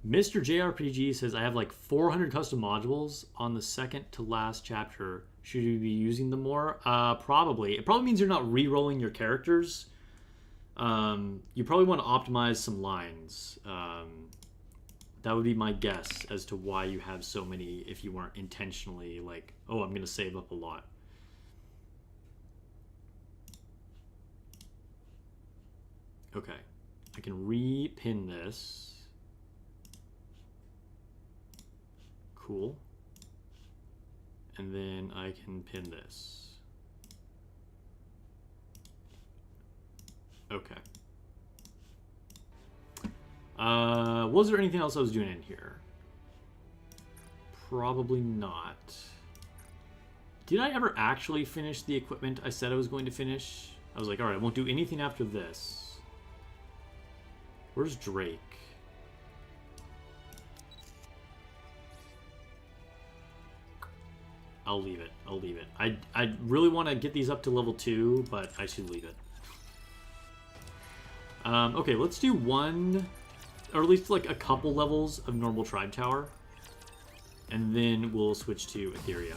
Mr. JRPG says, I have like 400 custom modules on the second to last chapter. Should you be using them more? Probably. It probably means you're not re-rolling your characters. You probably want to optimize some lines. That would be my guess as to why you have so many if you weren't intentionally like, oh, I'm going to save up a lot. Okay, I can re-pin this. Cool. And then I can pin this. Okay. Was there anything else I was doing in here? Probably not. Did I ever actually finish the equipment I said I was going to finish? I was like, alright, I won't do anything after this. Where's Drake? I'll leave it. I'll leave it. I really want to get these up to level 2, but I should leave it. Okay, let's do one, or at least like a couple levels of normal Tribe Tower. And then we'll switch to Etheria.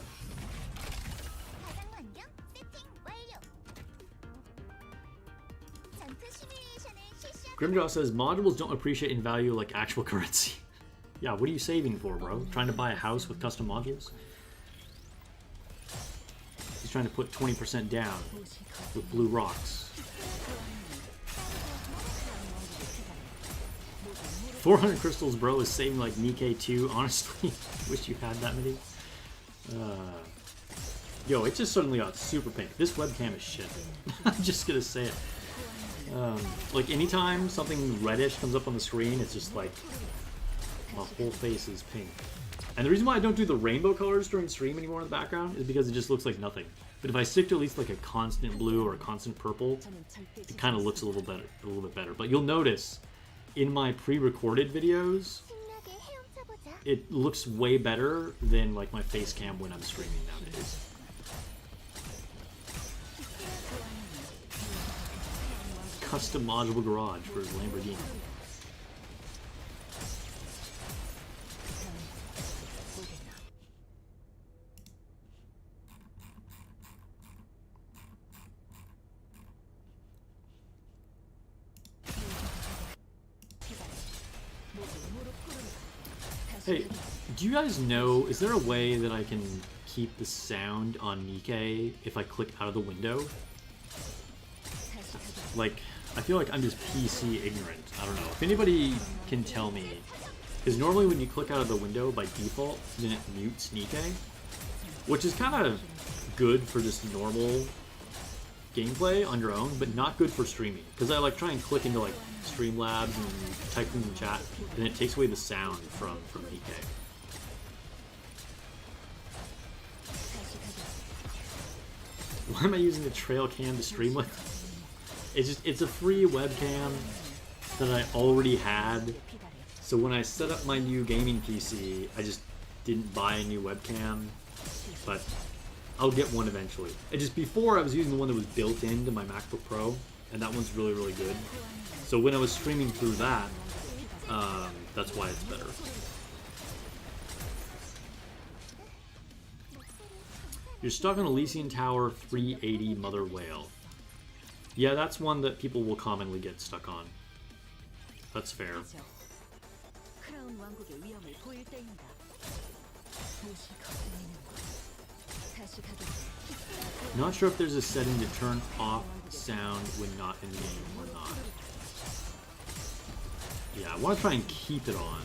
Grimjaw says, modules don't appreciate in value like actual currency. Yeah, what are you saving for, bro? Trying to buy a house with custom modules? He's trying to put 20% down with blue rocks. 400 crystals, bro, is saving like nikke too. Honestly, wish you had that many. Yo, it just suddenly got super pink. This webcam is shit. I'm just gonna say it. Like anytime something reddish comes up on the screen, it's just like my whole face is pink. And the reason why I don't do the rainbow colors during stream anymore in the background is because it just looks like nothing. But if I stick to at least like a constant blue or a constant purple, it kind of looks a little bit better. But you'll notice in my pre-recorded videos, it looks way better than like my face cam when I'm streaming nowadays. Custom modular garage for his Lamborghini. Hey, do you guys know, is there a way that I can keep the sound on nikke if I click out of the window? Like, I feel like I'm just PC ignorant. I don't know. If anybody can tell me, because normally when you click out of the window by default, then it mutes nikke, which is kind of good for just normal gameplay on your own, but not good for streaming. Because I like try and click into like Streamlabs and type things in chat, and it takes away the sound from nikke. Why am I using the trail cam to stream with? It's a free webcam that I already had. So when I set up my new gaming PC, I just didn't buy a new webcam, but I'll get one eventually. And just before, I was using the one that was built into my MacBook Pro, and that one's really, really good. So when I was streaming through that, that's why it's better. You're stuck on Elysian Tower 380 Mother Whale. Yeah, that's one that people will commonly get stuck on. That's fair. Not sure if there's a setting to turn off sound when not in the game or not. Yeah, I want to try and keep it on.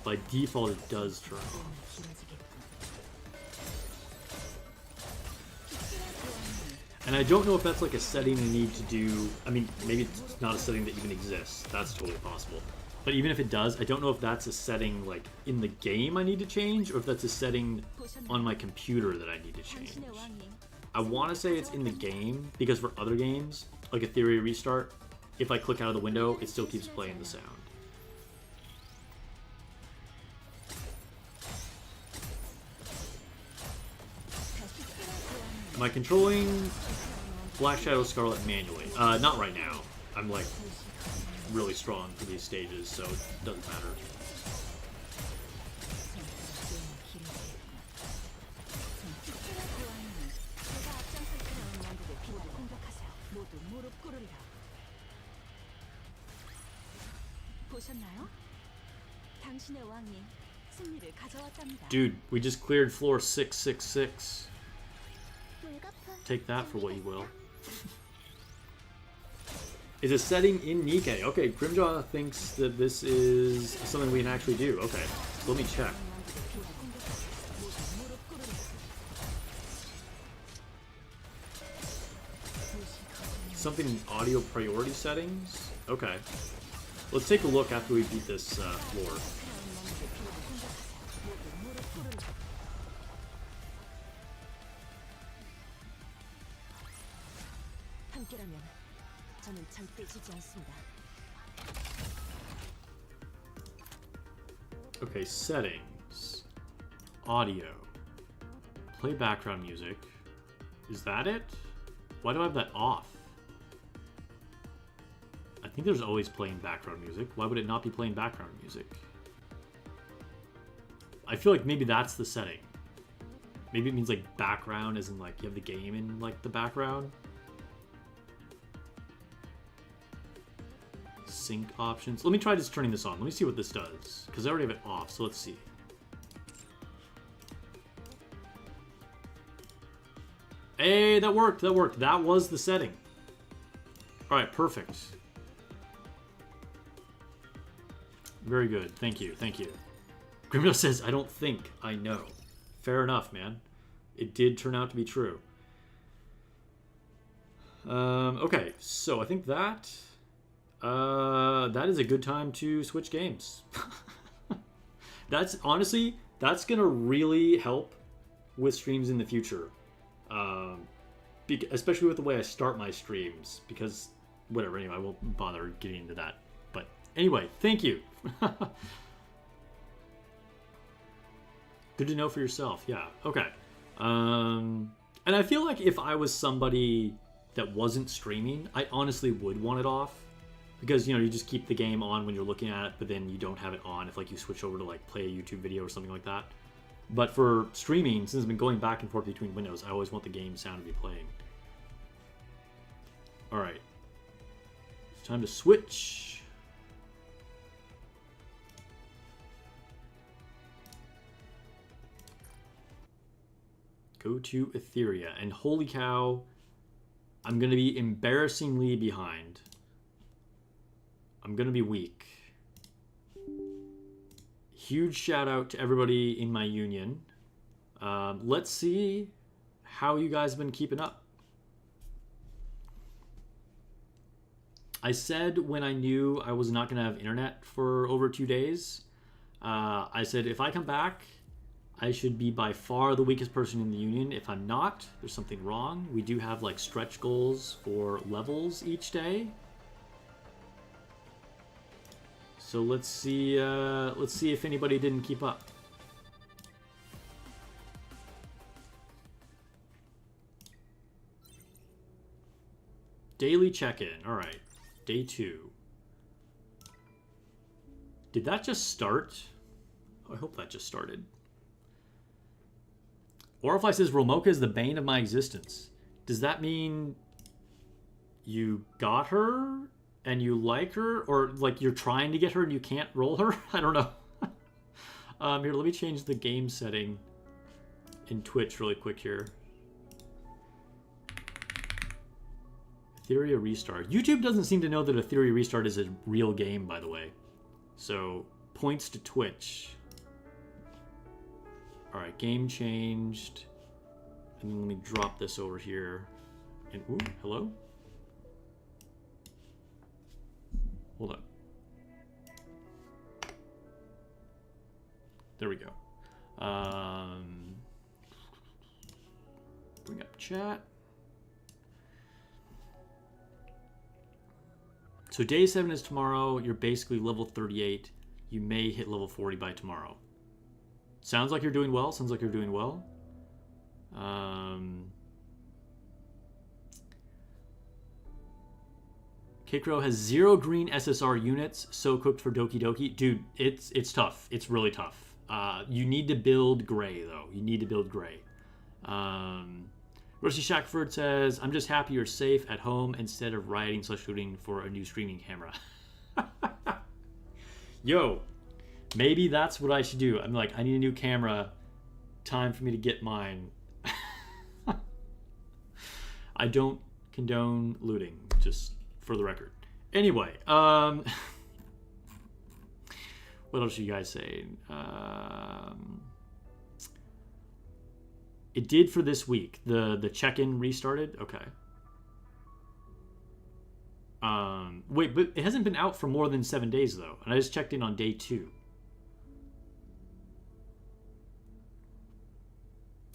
By default, it does turn off. And I don't know if that's like a setting you need to do. I mean, maybe it's not a setting that even exists. That's totally possible. But even if it does, I don't know if that's a setting like in the game I need to change, or if that's a setting on my computer that I need to change. I want to say it's in the game, because for other games, like Etheria Restart, if I click out of the window, it still keeps playing the sound. Am I controlling Black Shadow Scarlet manually? Not right now. I'm like really strong for these stages, so it doesn't matter. Dude, we just cleared floor 666. Take that for what you will. Is a setting in Nikke. Okay, Grimjaw thinks that this is something we can actually do. Okay, so let me check. Something in audio priority settings? Okay. Let's take a look after we beat this floor. Okay, settings. Audio. Play background music. Is that it? Why do I have that off? I think there's always playing background music. Why would it not be playing background music? I feel like maybe that's the setting. Maybe it means like background as in like you have the game in like the background. Sync options. Let me try just turning this on. Let me see what this does. Because I already have it off, so let's see. Hey, that worked. That worked. That was the setting. Alright, perfect. Very good. Thank you. Thank you. Grimdo says, I don't think I know. Fair enough, man. It did turn out to be true. Okay, so I think that is a good time to switch games. That's honestly, that's gonna really help with streams in the future. Especially with the way I start my streams, because whatever, anyway, I won't bother getting into that. But anyway, thank you. Good to know for yourself. Yeah, okay. And I feel like if I was somebody that wasn't streaming, I honestly would want it off. Because, you know, you just keep the game on when you're looking at it, but then you don't have it on if, like, you switch over to, like, play a YouTube video or something like that. But for streaming, since I've been going back and forth between windows, I always want the game sound to be playing. Alright. It's time to switch. Go to Etheria. And holy cow, I'm going to be embarrassingly behind. I'm going to be weak. Huge shout out to everybody in my union. Let's see how you guys have been keeping up. I said when I knew I was not going to have internet for over 2 days, I said if I come back, I should be by far the weakest person in the union. If I'm not, there's something wrong. We do have like stretch goals for levels each day. So let's see if anybody didn't keep up. Daily check-in. All right, day 2. Did that just start? Oh, I hope that just started. Orify says Romoka is the bane of my existence. Does that mean you got her? And you like her, or like you're trying to get her and you can't roll her? I don't know. Here, let me change the game setting in Twitch really quick here. Etheria Restart. YouTube doesn't seem to know that Etheria Restart is a real game, by the way. So, points to Twitch. Alright, game changed. And then let me drop this over here. And, ooh, hello? Hold up. There we go. Bring up chat. So day 7 is tomorrow. You're basically level 38. You may hit level 40 by tomorrow. Sounds like you're doing well. Sounds like you're doing well. Kikro has 0 green SSR units, so cooked for Doki Doki. Dude, it's tough. It's really tough. You need to build gray, though. You need to build gray. Rosie Shackford says, I'm just happy you're safe at home instead of rioting/shooting for a new streaming camera. Yo, maybe that's what I should do. I'm like, I need a new camera. Time for me to get mine. I don't condone looting, just for the record. Anyway, what else are you guys saying? It did for this week. The check-in restarted. Okay. Wait, but it hasn't been out for more than 7 days though, and I just checked in on day 2.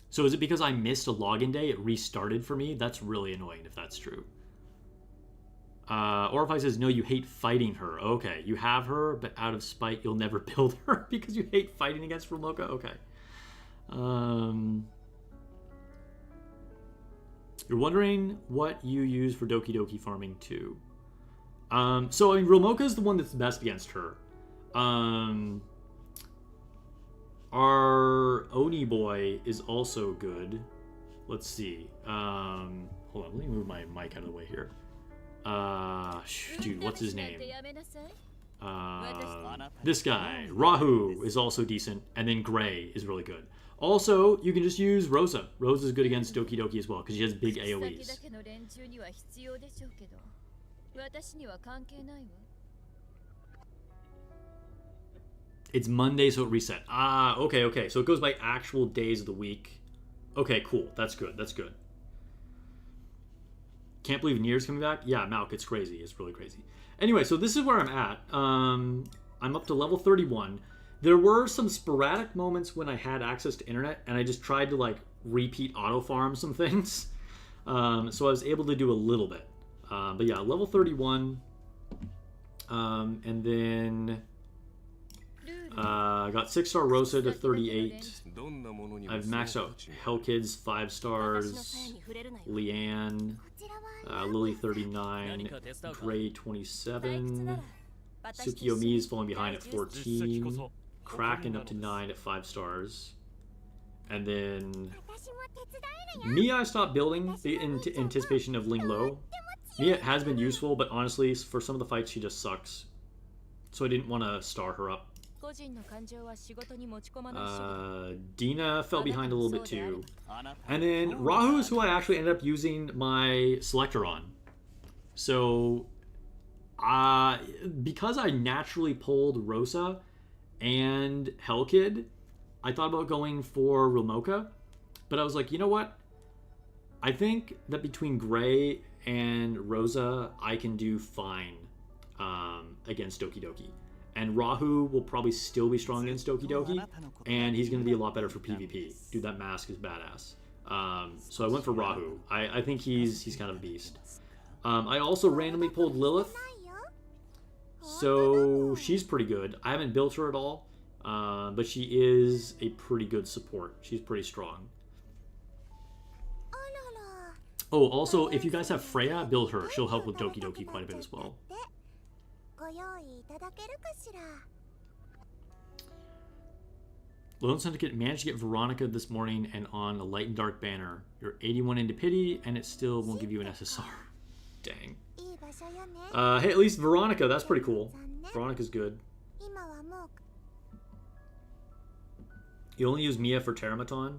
So is it because I missed a login day? It restarted for me? That's really annoying if that's true. Orify says, no, you hate fighting her. Okay, you have her, but out of spite, you'll never build her because you hate fighting against Ramoka? Okay. You're wondering what you use for Doki Doki farming too. So, I mean, Ramoka is the one that's best against her. Our Oni boy is also good. Let's see. Hold on, let me move my mic out of the way here. Dude, what's his name? This guy, Rahu, is also decent, and then Gray is really good. Also, you can just use Rosa. Rosa's good against Doki Doki as well, because she has big AoEs. It's Monday, so it reset. Ah, okay. So it goes by actual days of the week. Okay, cool. That's good. Can't believe Nier's coming back. Yeah, Malk, it's crazy. It's really crazy. Anyway, so this is where I'm at. I'm up to level 31. There were some sporadic moments when I had access to internet, and I just tried to, like, repeat auto farm some things. So I was able to do a little bit. But yeah, level 31. And then... I got 6-star Rosa to 38. I've maxed out Hellkids 5 stars. Leanne, Lily 39, Gray 27. Tsukiyomi is falling behind at 14. Kraken up to 9 at 5 stars. And then Mia I stopped building in anticipation of Ling Lo. Mia has been useful, but honestly, for some of the fights, she just sucks. So I didn't want to star her up. Dina fell behind a little bit too. And then Rahu is who I actually ended up using my selector on. So, because I naturally pulled Rosa and Hellkid, I thought about going for Ramoka. But I was like, you know what? I think that between Gray and Rosa, I can do fine against Doki Doki. And Rahu will probably still be strong against Doki Doki, and he's going to be a lot better for PvP. Dude, that mask is badass. So I went for Rahu. I think he's kind of a beast. I also randomly pulled Lilith, so she's pretty good. I haven't built her at all, but she is a pretty good support. She's pretty strong. Oh, also, if you guys have Freya, build her. She'll help with Doki Doki quite a bit as well. Lone Syndicate managed to get Veronica this morning and on a light and dark banner. You're 81 into pity, and it still won't give you an SSR. Dang. Hey, at least Veronica, that's pretty cool. Veronica's good. You only use Mia for Teramaton?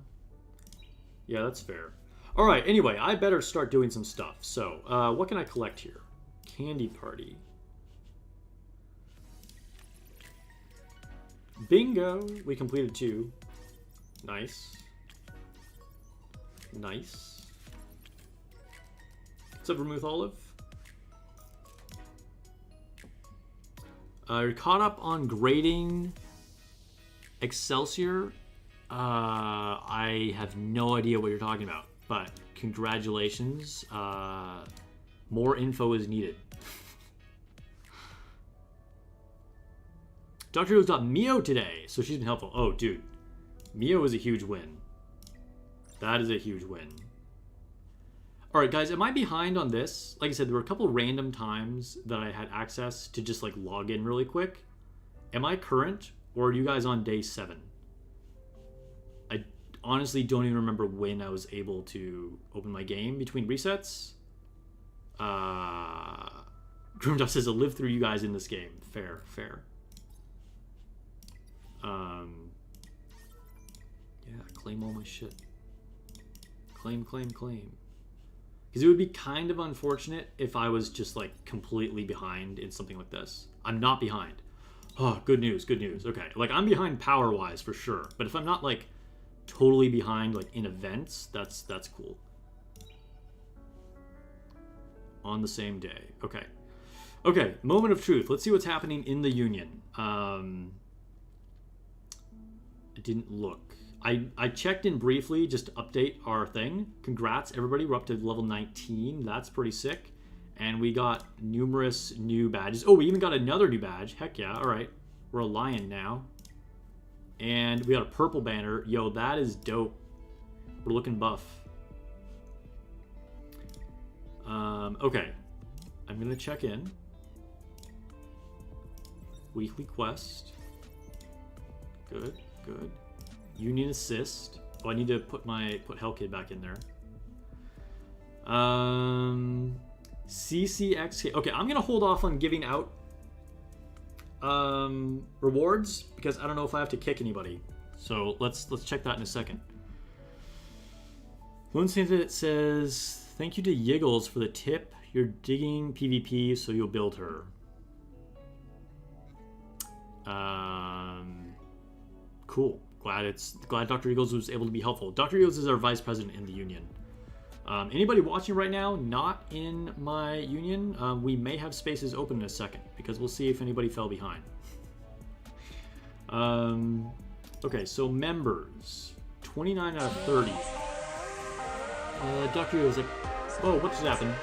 Yeah, that's fair. Alright, anyway, I better start doing some stuff. So, what can I collect here? Candy Party. Bingo! We completed 2. Nice. Nice. What's up, Vermouth Olive? You're caught up on grading Excelsior. I have no idea what you're talking about, but congratulations. More info is needed. Dr. Who's got Mio today, so she's been helpful. Oh, dude. Mio is a huge win. That is a huge win. Alright, guys, am I behind on this? Like I said, there were a couple random times that I had access to just, like, log in really quick. Am I current, or are you guys on day 7? I honestly don't even remember when I was able to open my game between resets. Grimdust says, I lived through you guys in this game. Fair, fair. Yeah, claim all my shit. Claim, claim, claim. Because it would be kind of unfortunate if I was just like completely behind in something like this. I'm not behind. Oh, good news, good news. Okay, like I'm behind power-wise for sure. But if I'm not like totally behind like in events, that's cool. On the same day. Okay. Okay, moment of truth. Let's see what's happening in the Union. I didn't look. I checked in briefly just to update our thing. Congrats, everybody. We're up to level 19. That's pretty sick. And we got numerous new badges. Oh, we even got another new badge. Heck yeah. All right. We're a lion now. And we got a purple banner. Yo, that is dope. We're looking buff. Okay. I'm going to check in. Weekly quest. Good, good. Union assist. Oh, I need to put Hellkid back in there. CCXK. Okay, I'm gonna hold off on giving out rewards because I don't know if I have to kick anybody. So let's check that in a second. Lone Santa says, "Thank you to Yiggles for the tip. You're digging PvP, so you'll build her." Cool. Glad Dr. Eagles was able to be helpful. Dr. Eagles is our vice president in the Union. Anybody watching right now not in my Union, we may have spaces open in a second because we'll see if anybody fell behind. Okay, so members. 29 out of 30. Dr. Eagles, oh, what just happened?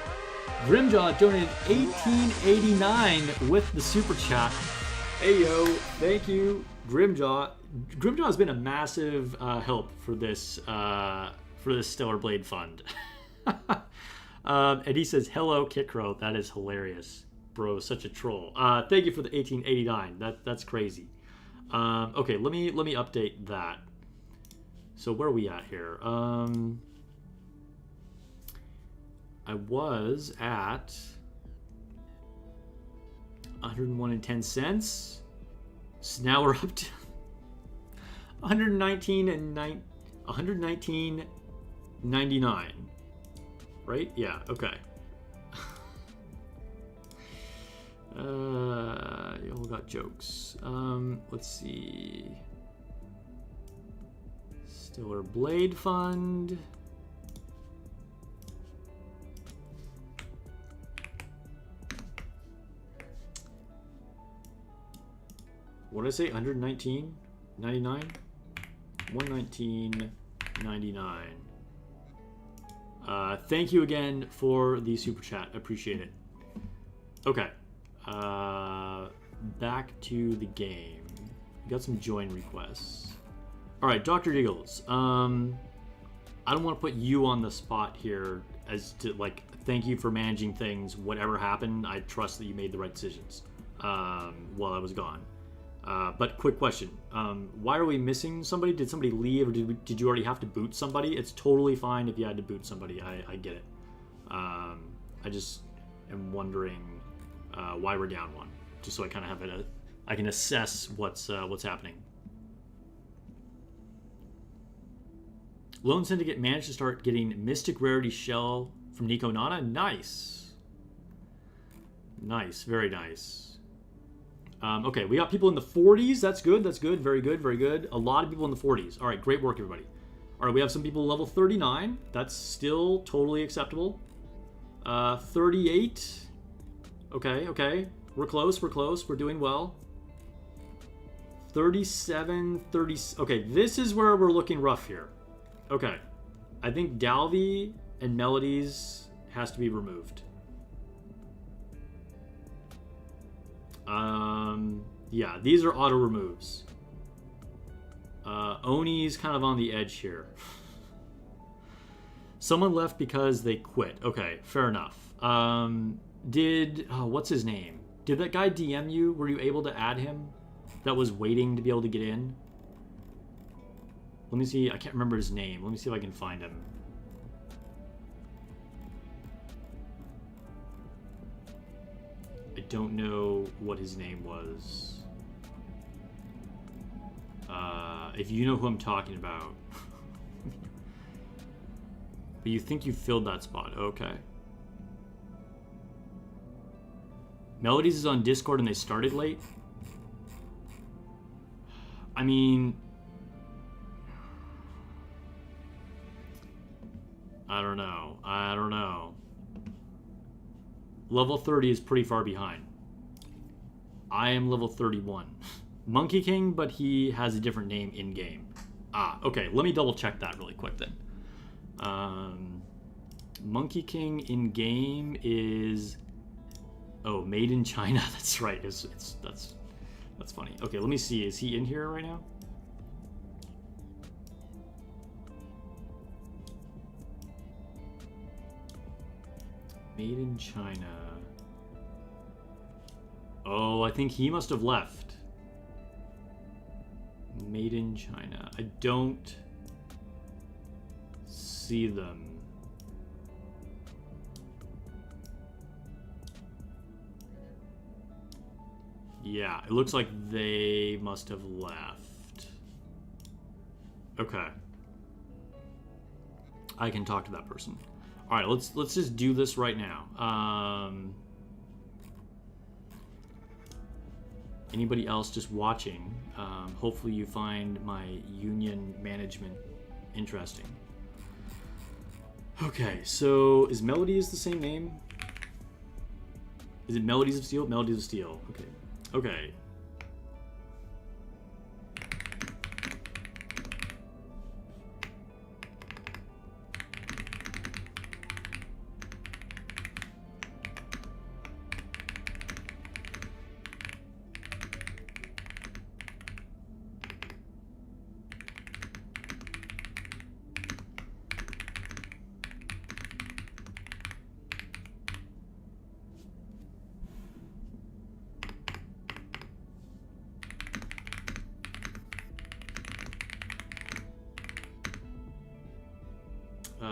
Grimjaw donated $18.89 with the super chat. Hey yo, thank you, Grimjaw. Grimjaw has been a massive help for this Stellar Blade Fund. And he says, "Hello, Kikro." That is hilarious, bro. Such a troll. Thank you for the 1889. That's crazy. Okay, let me update that. So where are we at here? I was at 101.10. So now we're up to 119.99. Right? Yeah, okay. We got jokes. Let's see. Stellar Blade Fund. What did I say? 119.99? 119.99. Thank you again for the super chat. Appreciate it. Okay. Back to the game. We got some join requests. All right, Dr. Eagles. I don't want to put you on the spot here as to like thank you for managing things. Whatever happened, I trust that you made the right decisions while I was gone. But quick question. Why are we missing somebody? Did somebody leave or did you already have to boot somebody? It's totally fine if you had to boot somebody. I get it. I just am wondering why we're down one. Just so I kind of have I can assess what's happening. Lone Syndicate managed to start getting Mystic Rarity Shell from Nico Nana. Nice. Nice. Very nice. Okay, we got people in the 40s. That's good. That's good. Very good. Very good. A lot of people in the 40s. All right, great work, everybody. All right, we have some people level 39. That's still totally acceptable. 38. Okay, okay. We're close. We're close. We're doing well. 37, 30. Okay, this is where we're looking rough here. Okay. I think Dalvy and Melodies has to be removed. Yeah, these are auto removes. Oni's kind of on the edge here. Someone left because they quit. Okay, fair enough. What's his name? Did that guy DM you? Were you able to add him? That was waiting to be able to get in? Let me see. I can't remember his name. Let me see if I can find him. I don't know what his name was. If you know who I'm talking about. But you think you filled that spot. Okay. Melodies is on Discord and they started late? I mean... I don't know. Level 30 is pretty far behind. I am level 31. Monkey King, but he has a different name in-game. Ah, okay. Let me double check that really quick then. Monkey King in-game is... Oh, made in China. That's right. That's funny. Okay, let me see. Is he in here right now? Made in China. Oh, I think he must have left. Made in China. I don't see them. Yeah, it looks like they must have left. Okay. I can talk to that person. All right, let's just do this right now. Anybody else just watching? Hopefully you find my union management interesting. Okay, so is Melodies the same name? Is it Melodies of Steel? Melodies of Steel. Okay. Okay.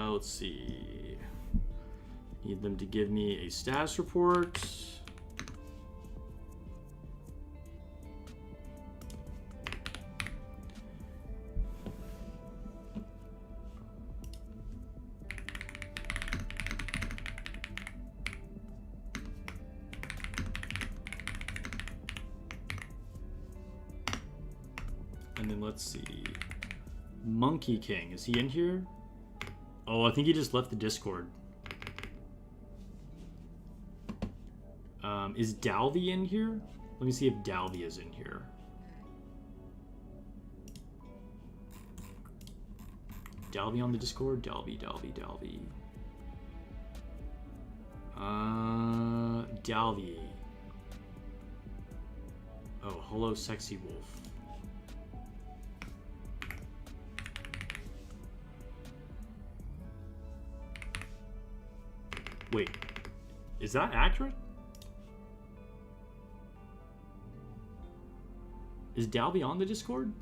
Let's see. Need them to give me a status report. And then let's see. Monkey King, is he in here? Oh, I think he just left the Discord. Is Dalvy in here? Let me see if Dalvy is in here. Dalvy on the Discord? Dalvy. Dalvy. Oh, hello, sexy wolf. Wait, is that accurate? Is Dalby on the Discord?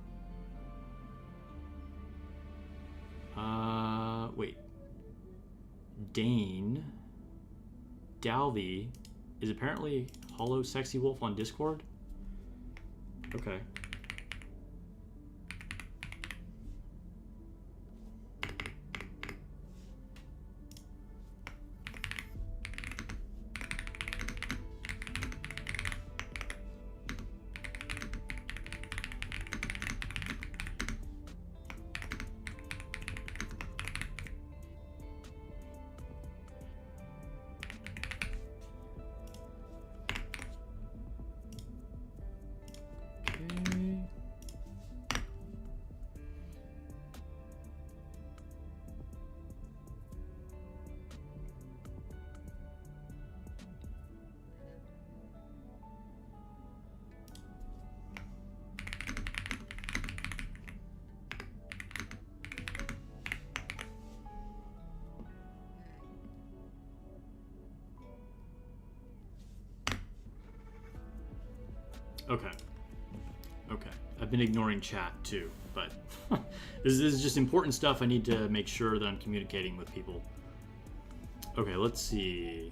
Wait. Dane. Dalby is apparently Hollow Sexy Wolf on Discord? Okay. Okay. Okay. I've been ignoring chat too, but this is just important stuff. I need to make sure that I'm communicating with people. Okay, let's see.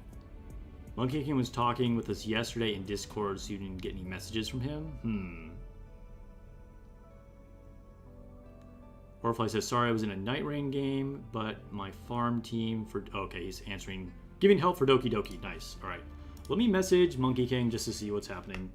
Monkey King was talking with us yesterday in Discord, so you didn't get any messages from him? Orfly says, sorry, I was in a Night Rain game, but my farm team for... Okay, he's answering, giving help for Doki Doki. Nice. All right. Let me message Monkey King just to see what's happening.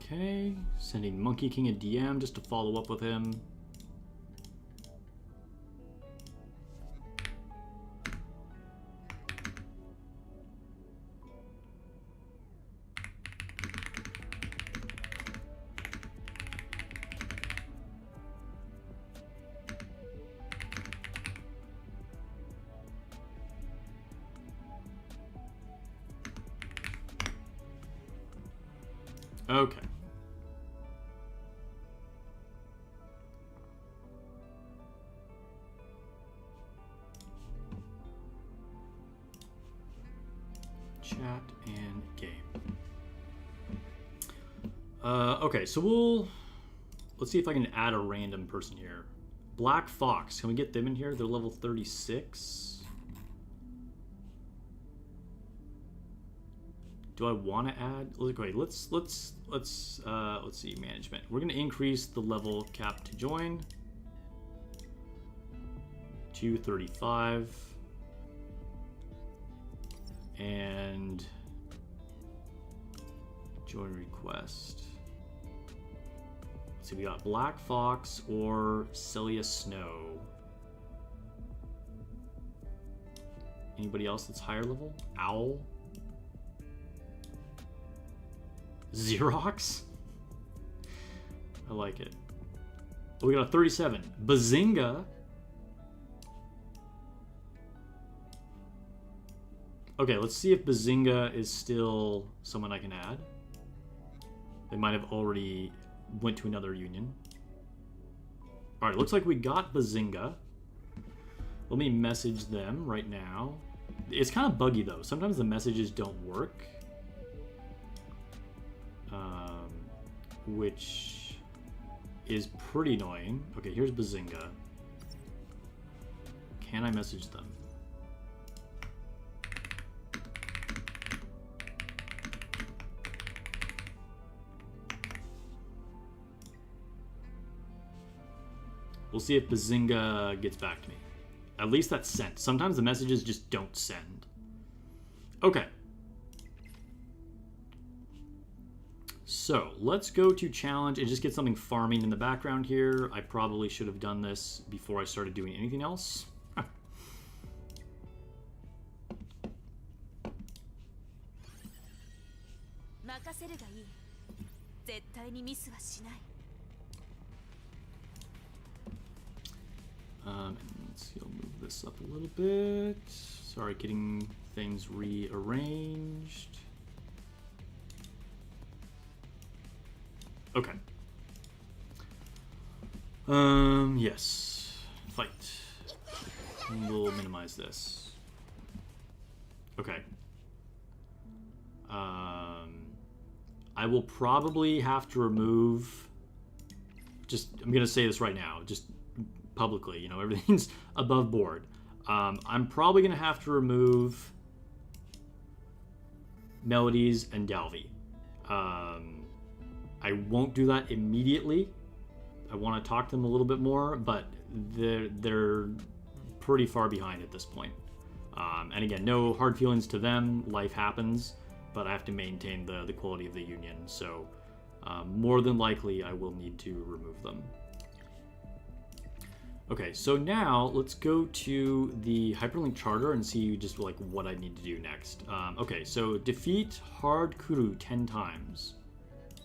Okay, sending Monkey King a DM just to follow up with him. Okay. Chat and game. Okay, so let's see if I can add a random person here. Black Fox, can we get them in here? They're level 36. Do I want to add? Okay, let's see, management. We're gonna increase the level cap to join to 35. And join request. Let's see, we got Black Fox or Celia Snow. Anybody else that's higher level? Owl? Xerox? I like it. Oh, we got a 37. Bazinga. Okay, let's see if Bazinga is still someone I can add. They might have already went to another union. All right, looks like we got Bazinga. Let me message them right now. It's kind of buggy though. Sometimes the messages don't work. Which is pretty annoying. Okay, here's Bazinga. Can I message them? We'll see if Bazinga gets back to me. At least that's sent. Sometimes the messages just don't send. Okay. So, let's go to challenge and just get something farming in the background here. I probably should have done this before I started doing anything else. Let's see, I'll move this up a little bit. Sorry, getting things rearranged. Okay. Yes. Fight. And we'll minimize this. Okay. I will probably have to remove... I'm gonna say this right now, just publicly, you know, everything's above board. I'm probably gonna have to remove Melodies and Dalvi. I won't do that immediately. I want to talk to them a little bit more, but they're pretty far behind at this point. And again, no hard feelings to them. Life happens, but I have to maintain the quality of the union. So more than likely, I will need to remove them. Okay, so now let's go to the hyperlink charter and see just like what I need to do next. Okay, so defeat hard Kuru 10 times.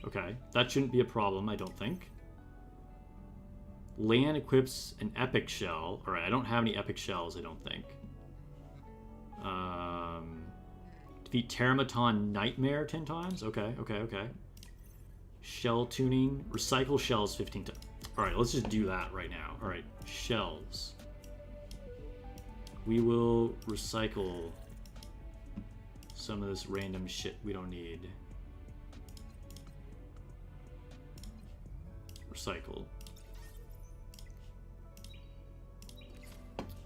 Okay, that shouldn't be a problem, I don't think. Lan equips an epic shell. Alright, I don't have any epic shells, I don't think. Defeat Teramaton Nightmare 10 times. Okay. Shell tuning. Recycle shells 15 times. Alright, let's just do that right now. Alright, shells. We will recycle some of this random shit we don't need. Recycle.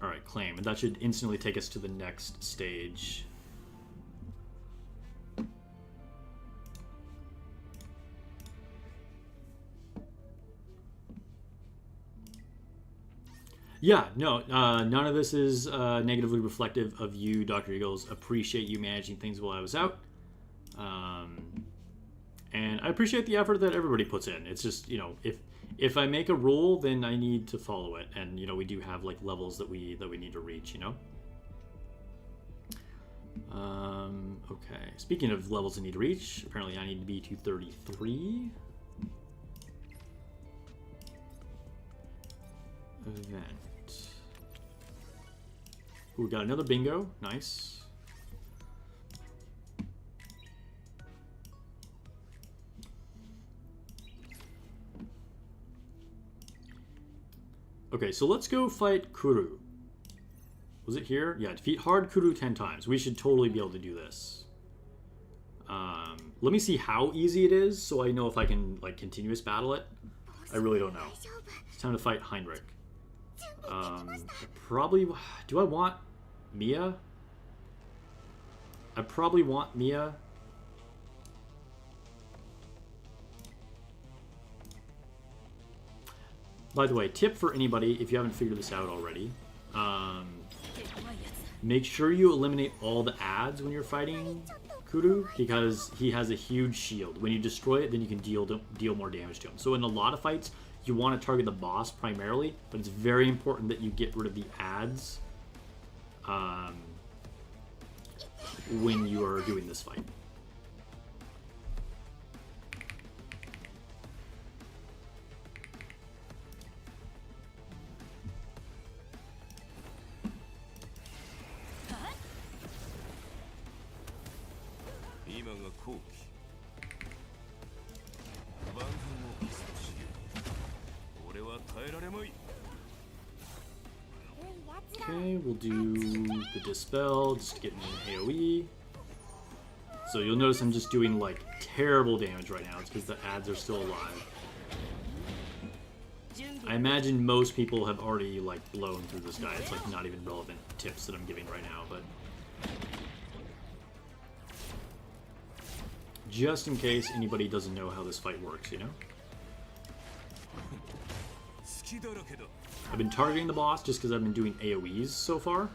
Alright, claim. And that should instantly take us to the next stage. Yeah, no, none of this is negatively reflective of you, Dr. Eagles. Appreciate you managing things while I was out. And I appreciate the effort that everybody puts in. It's just, you know, if I make a rule, then I need to follow it. And, you know, we do have, like, levels that we need to reach, you know? Okay. Speaking of levels I need to reach, apparently I need to be to 33. Event. Ooh, we got another bingo. Nice. Okay, so let's go fight Kuru. Was it here? Yeah, defeat hard Kuru 10 times. We should totally be able to do this. Let me see how easy it is so I know if I can, like, continuous battle it. I really don't know. It's time to fight Heinrich. Probably... Do I want Mia? I probably want Mia. By the way, tip for anybody, if you haven't figured this out already, make sure you eliminate all the ads when you're fighting Kuru, because he has a huge shield. When you destroy it, then you can deal more damage to him. So in a lot of fights, you want to target the boss primarily, but it's very important that you get rid of the ads when you are doing this fight. Okay, we'll do the Dispel just to get an AoE. So you'll notice I'm just doing like terrible damage right now. It's because the ads are still alive. I imagine most people have already like blown through this guy. It's like not even relevant tips that I'm giving right now, but just in case anybody doesn't know how this fight works, you know? I've been targeting the boss just because I've been doing AoEs so far.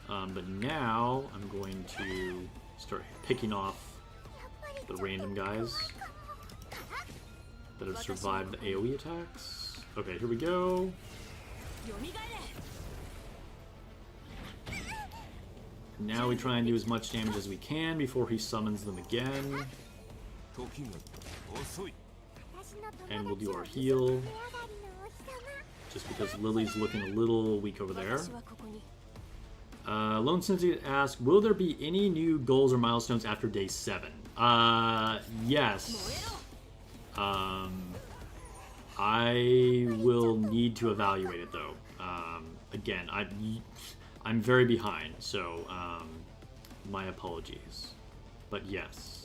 But now I'm going to start picking off the random guys that have survived the AoE attacks. Okay, here we go. Now we try and do as much damage as we can before he summons them again. And we'll do our heal. Just because Lily's looking a little weak over there. Lone Sensei asked, will there be any new goals or milestones after day 7? Yes. I will need to evaluate it though. Again, I'm very behind, so my apologies. But yes.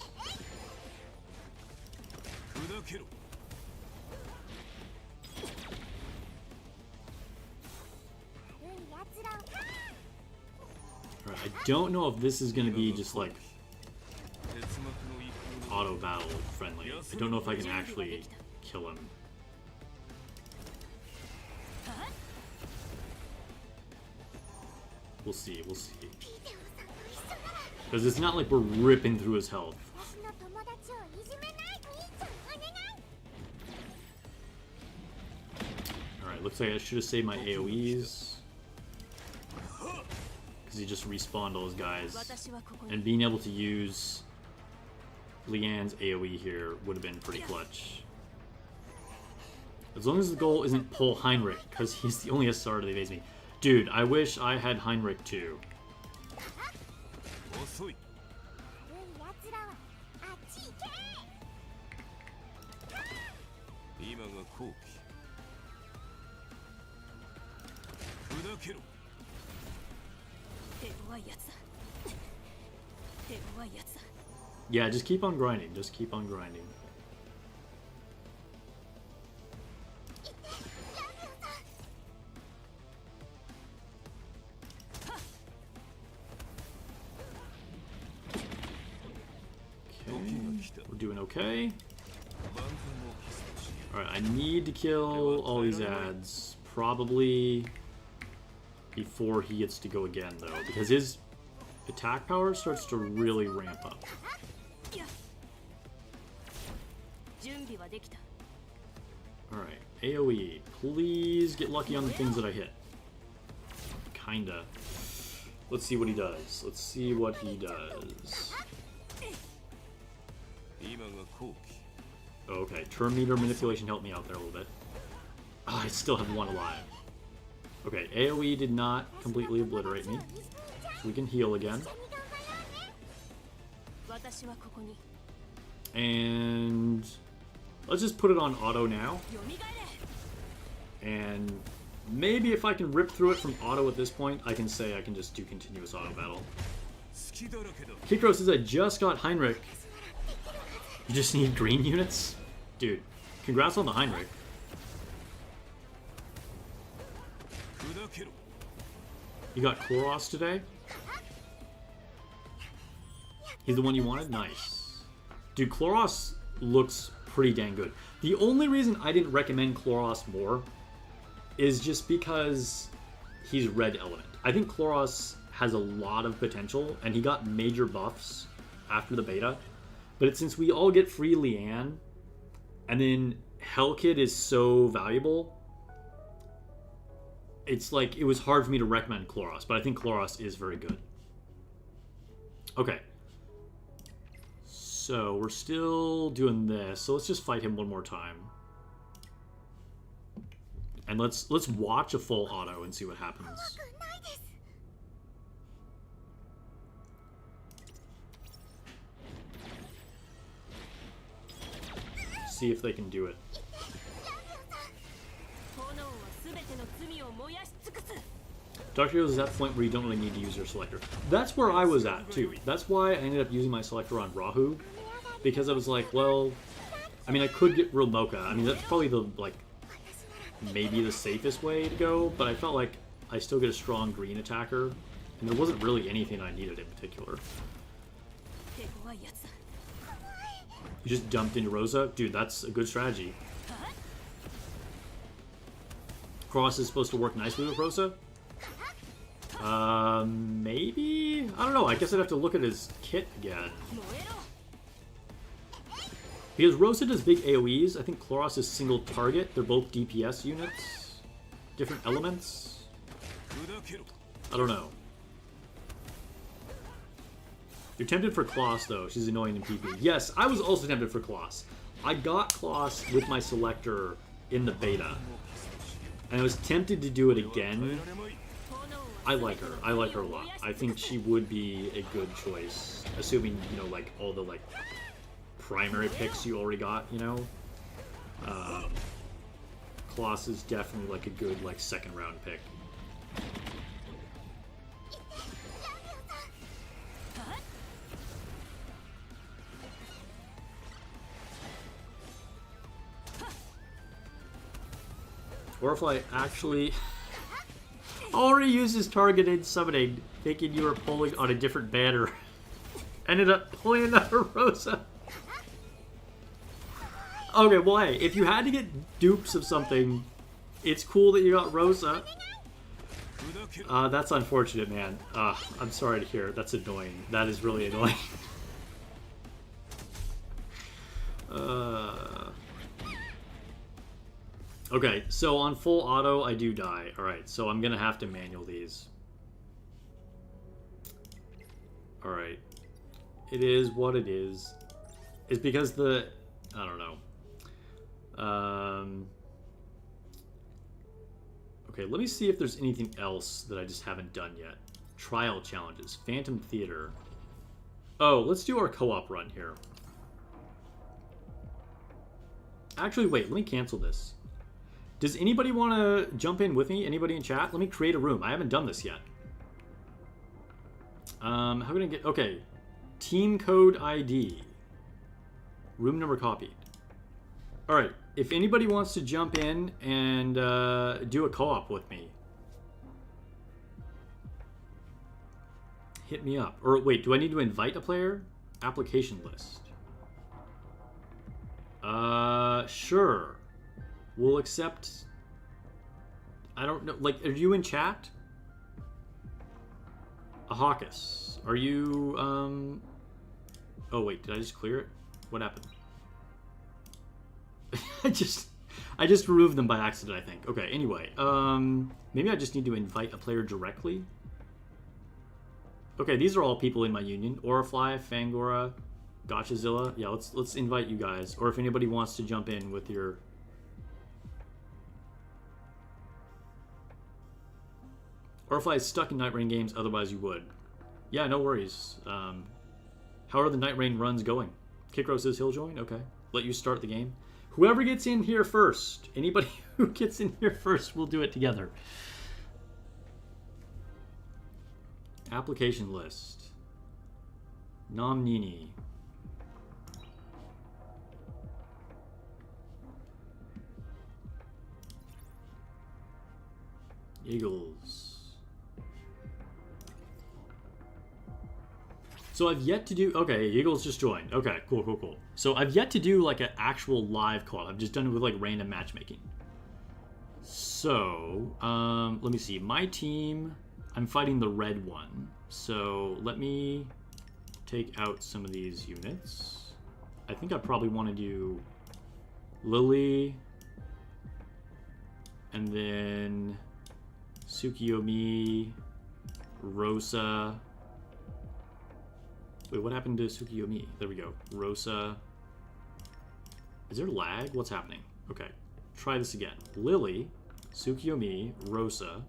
Alright, I don't know if this is going to be just like auto battle friendly. I don't know if I can actually kill him. We'll see, we'll see. Because it's not like we're ripping through his health. looks like I should have saved my AoEs. Because he just respawned all his guys. And being able to use Leanne's AoE here would have been pretty clutch. As long as the goal isn't pull Heinrich, because he's the only SR that evades me. Dude, I wish I had Heinrich too. Yeah, just keep on grinding. Just keep on grinding. We're doing okay. Alright, I need to kill all these ads. Probably before he gets to go again, though. Because his attack power starts to really ramp up. Alright, AoE. Please get lucky on the things that I hit. Kinda. Let's see what he does. Let's see what he does. Okay, turn meter manipulation helped me out there a little bit. Oh, I still have one alive. Okay, AoE did not completely obliterate me. So we can heal again. And let's just put it on auto now. And maybe if I can rip through it from auto at this point, I can say I can just do continuous auto battle. Kikro says I just got Heinrich. You just need green units? Dude, congrats on the Heinrich. You got Kloros today? He's the one you wanted? Nice. Dude, Kloros looks pretty dang good. The only reason I didn't recommend Kloros more is just because he's red element. I think Kloros has a lot of potential, and he got major buffs after the beta. But since we all get free Leanne, and then Hellkid is so valuable, it's like, it was hard for me to recommend Kloros, but I think Kloros is very good. Okay. So, we're still doing this, so let's just fight him one more time. And let's watch a full auto and see what happens. See if they can do it. Dr. Heroes is at the point where you don't really need to use your selector. That's where I was at, too. That's why I ended up using my selector on Rahu. Because I was like, well, I mean, I could get real Mocha. I mean, that's probably the, like, maybe the safest way to go. But I felt like I still get a strong green attacker. And there wasn't really anything I needed in particular. You just dumped into Rosa? Dude, that's a good strategy. Cross is supposed to work nicely with Rosa? Maybe? I don't know. I guess I'd have to look at his kit again. Because Rosa does big AoEs. I think Kloros is single target. They're both DPS units. Different elements. I don't know. You're tempted for Kloss, though. She's annoying in PP. Yes, I was also tempted for Kloss. I got Kloss with my selector in the beta. And I was tempted to do it again. I like her. I like her a lot. I think she would be a good choice. Assuming, you know, like, all the, like, primary picks you already got, you know? Kloss is definitely, like, a good, like, second round pick. Or if I actually already used his targeted summoning, thinking you were pulling on a different banner. Ended up pulling another Rosa. Okay, well, hey, if you had to get dupes of something, it's cool that you got Rosa. That's unfortunate, man. I'm sorry to hear. That's annoying. That is really annoying. Okay, so on full auto, I do die. Alright, so I'm gonna have to manual these. Alright. It is what it is. It's because the... I don't know. Okay, let me see if there's anything else that I just haven't done yet. Trial challenges. Phantom Theater. Oh, let's do our co-op run here. Actually, wait, let me cancel this. Does anybody want to jump in with me? Anybody in chat? Let me create a room. I haven't done this yet. How can I get... Okay. Team code ID. Room number copied. Alright. If anybody wants to jump in and do a co-op with me, hit me up. Or wait, do I need to invite a player? Application list. Sure. We'll accept... I don't know. Like, are you in chat? Ahawkus. Are you, Oh, wait. Did I just clear it? What happened? I just removed them by accident, I think. Okay, anyway. Maybe I just need to invite a player directly. Okay, these are all people in my union. Orifly, Fangora, Gotchazilla. Yeah, let's invite you guys. Or if anybody wants to jump in with your... Orifly is stuck in Night Rain games, otherwise you would. Yeah, no worries. How are the Night Rain runs going? Kikro says he'll join? Okay. Let you start the game. Whoever gets in here first, anybody who gets in here first, we'll do it together. Application list. Nomnini. Eagles. So I've yet to do... Okay, Eagles just joined. Okay, cool. So I've yet to do, like, an actual live co-op. I've just done it with, like, random matchmaking. So, let me see. My team, I'm fighting the red one. So let me take out some of these units. I think I probably want to do Lily. And then Tsukiyomi, Rosa... Wait, what happened to Tsukiyomi? There we go. Rosa. Is there lag? What's happening? Okay. Try this again. Lily, Tsukiyomi, Rosa.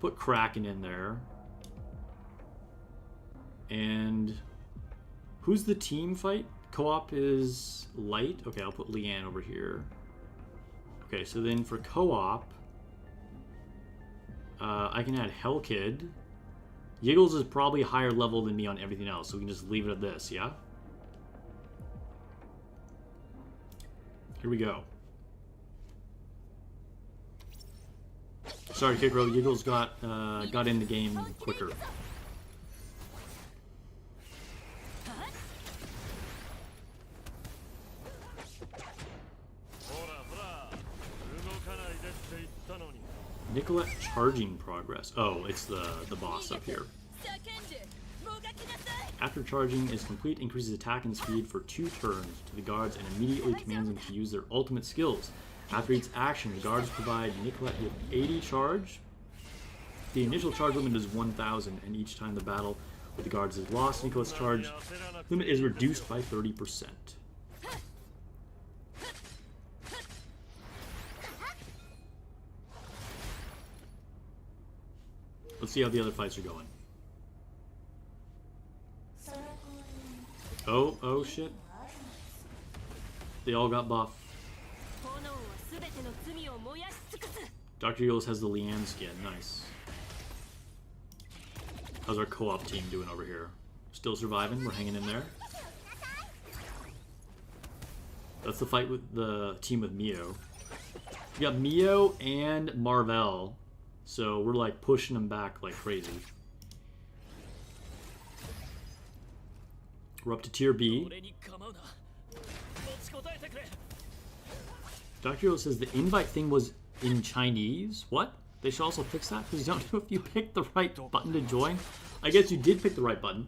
Put Kraken in there. And who's the team fight? Co-op is Light. Okay, I'll put Leanne over here. Okay, so then for co-op, I can add Hellkid. Yiggles is probably higher level than me on everything else, so we can just leave it at this, yeah? Here we go. Sorry, Kikro, Yiggles got in the game quicker. Nicolette charging progress. Oh, it's the boss up here. After charging is complete, increases attack and speed for 2 turns to the guards and immediately commands them to use their ultimate skills. After each action, the guards provide Nicolette with 80 charge. The initial charge limit is 1,000, and each time the battle with the guards is lost, Nicolette's charge limit is reduced by 30%. Let's see how the other fights are going. Oh shit. They all got buff. Dr. Eagles has the Leanne skin. Nice. How's our co-op team doing over here? Still surviving. We're hanging in there. That's the fight with the team with Mio. We got Mio and Marvell. So we're like pushing them back like crazy. We're up to tier B. Dr. Yo says the invite thing was in Chinese. What? They should also fix that because you don't know if you picked the right button to join. I guess you did pick the right button.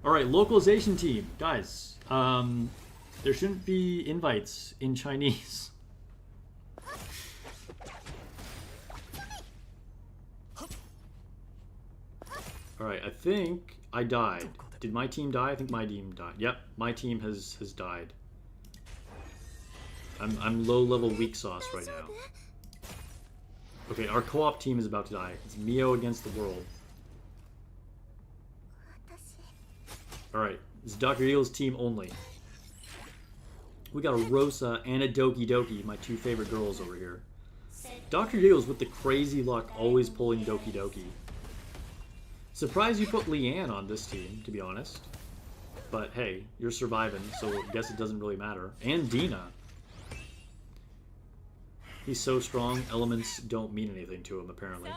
Alright, localization team. Guys, there shouldn't be invites in Chinese. Alright, I think I died. Did my team die? I think my team died. Yep, my team has died. I'm low level weak sauce right now. Okay, our co-op team is about to die. It's Mio against the world. Alright, it's Dr. Eagle's team only. We got a Rosa and a Doki Doki, my two favorite girls over here. Dr. Eagle's with the crazy luck always pulling Doki Doki. Surprised you put Leanne on this team, to be honest. But hey, you're surviving, so I guess it doesn't really matter. And Dina. He's so strong, elements don't mean anything to him, apparently.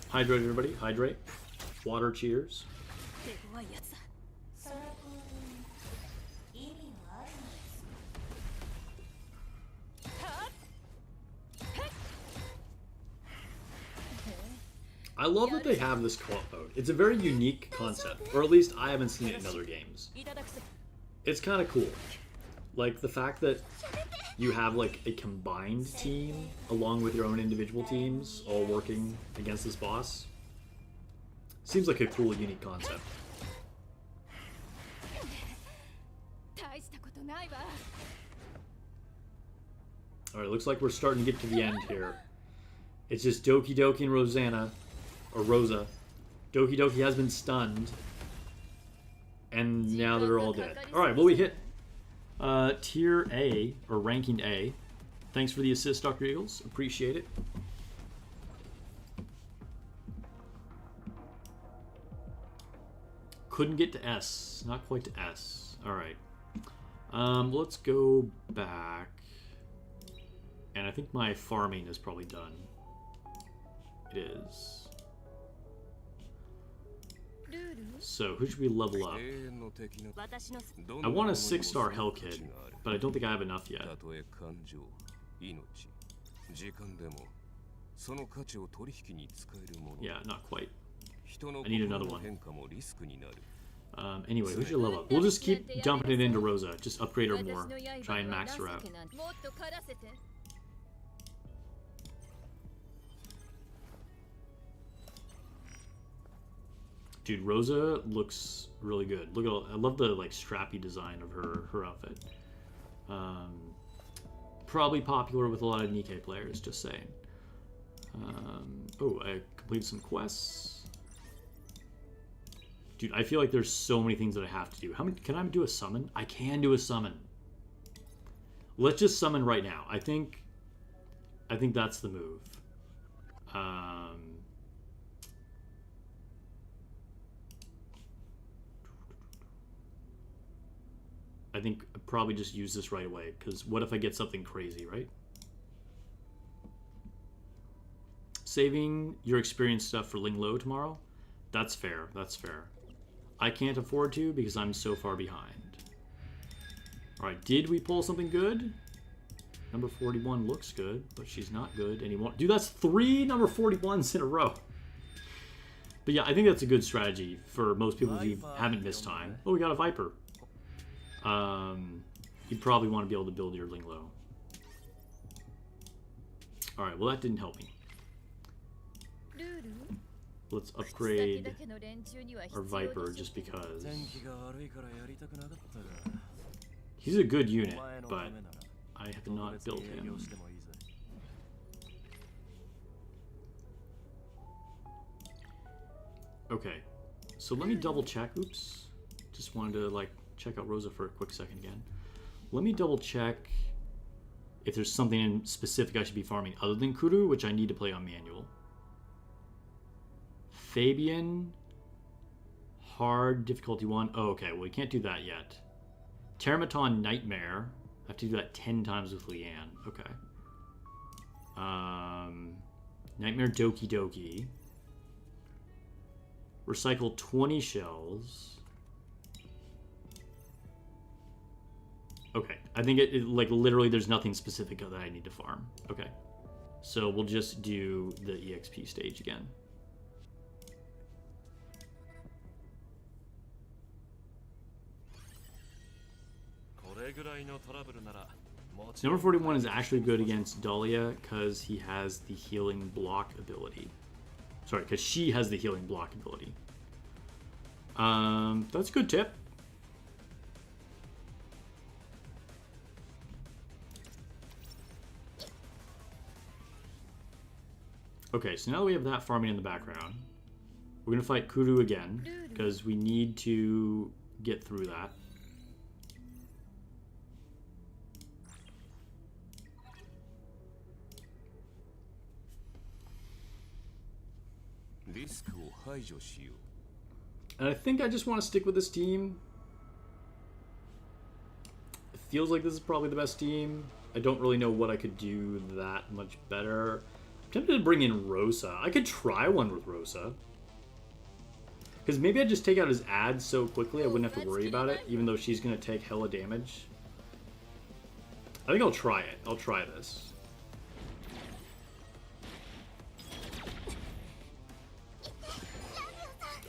Hydrate, everybody. Hydrate. Water cheers. I love that they have this co-op mode. It's a very unique concept, or at least I haven't seen it in other games. It's kind of cool. Like, the fact that you have, like, a combined team along with your own individual teams all working against this boss. Seems like a cool, unique concept. Alright, looks like we're starting to get to the end here. It's just Doki Doki and Rosanna. Or Rosa. Doki Doki has been stunned. And now they're all dead. Alright, well we hit tier A, or ranking A. Thanks for the assist, Dr. Eagles. Appreciate it. Couldn't get to S. Not quite to S. Alright. Let's go back. And I think my farming is probably done. It is. So, who should we level up? I want a 6-star Hell Kid, but I don't think I have enough yet. Yeah, not quite. I need another one. Anyway, who should level up? We'll just keep dumping it into Rosa. Just upgrade her more. Try and max her out. Dude, Rosa looks really good. Look at all, I love the like strappy design of her outfit. Probably popular with a lot of Nikke players, just saying. Oh, I completed some quests. Dude, I feel like there's so many things that I have to do. How many can I do a summon? I can do a summon. Let's just summon right now. I think that's the move. I think I'd probably just use this right away, because what if I get something crazy, right? Saving your experience stuff for Ling Lo tomorrow? That's fair, that's fair. I can't afford to because I'm so far behind. Alright, did we pull something good? Number 41 looks good, but she's not good anymore. Dude, that's 3 number 41s in a row. But yeah, I think that's a good strategy for most people who haven't missed time. Oh, we got a Viper. You'd probably want to be able to build your Ling Lo. Alright, well that didn't help me. Let's upgrade our Viper just because. He's a good unit, but I have not built him. Okay, so let me double check. Oops. Just wanted to like check out Rosa for a quick second again. Let me double check if there's something in specific I should be farming other than Kuru, which I need to play on manual. Fabian, hard, difficulty 1. Oh, okay, well we can't do that yet. Termaton Nightmare. I have to do that 10 times with Leanne. Okay. Nightmare Doki Doki. Recycle 20 shells. Okay, I think it like literally there's nothing specific that I need to farm. Okay, so we'll just do the EXP stage again. Number 41 is actually good against Dahlia because he has the healing block ability. Sorry, because she has the healing block ability. That's a good tip. Okay, so now that we have that farming in the background, we're going to fight Kuru again, because we need to get through that. And I think I just want to stick with this team. It feels like this is probably the best team. I don't really know what I could do that much better. I'm tempted to bring in Rosa. I could try one with Rosa. Because maybe I'd just take out his ads so quickly I wouldn't have to worry about it, even though she's going to take hella damage. I think I'll try it. I'll try this.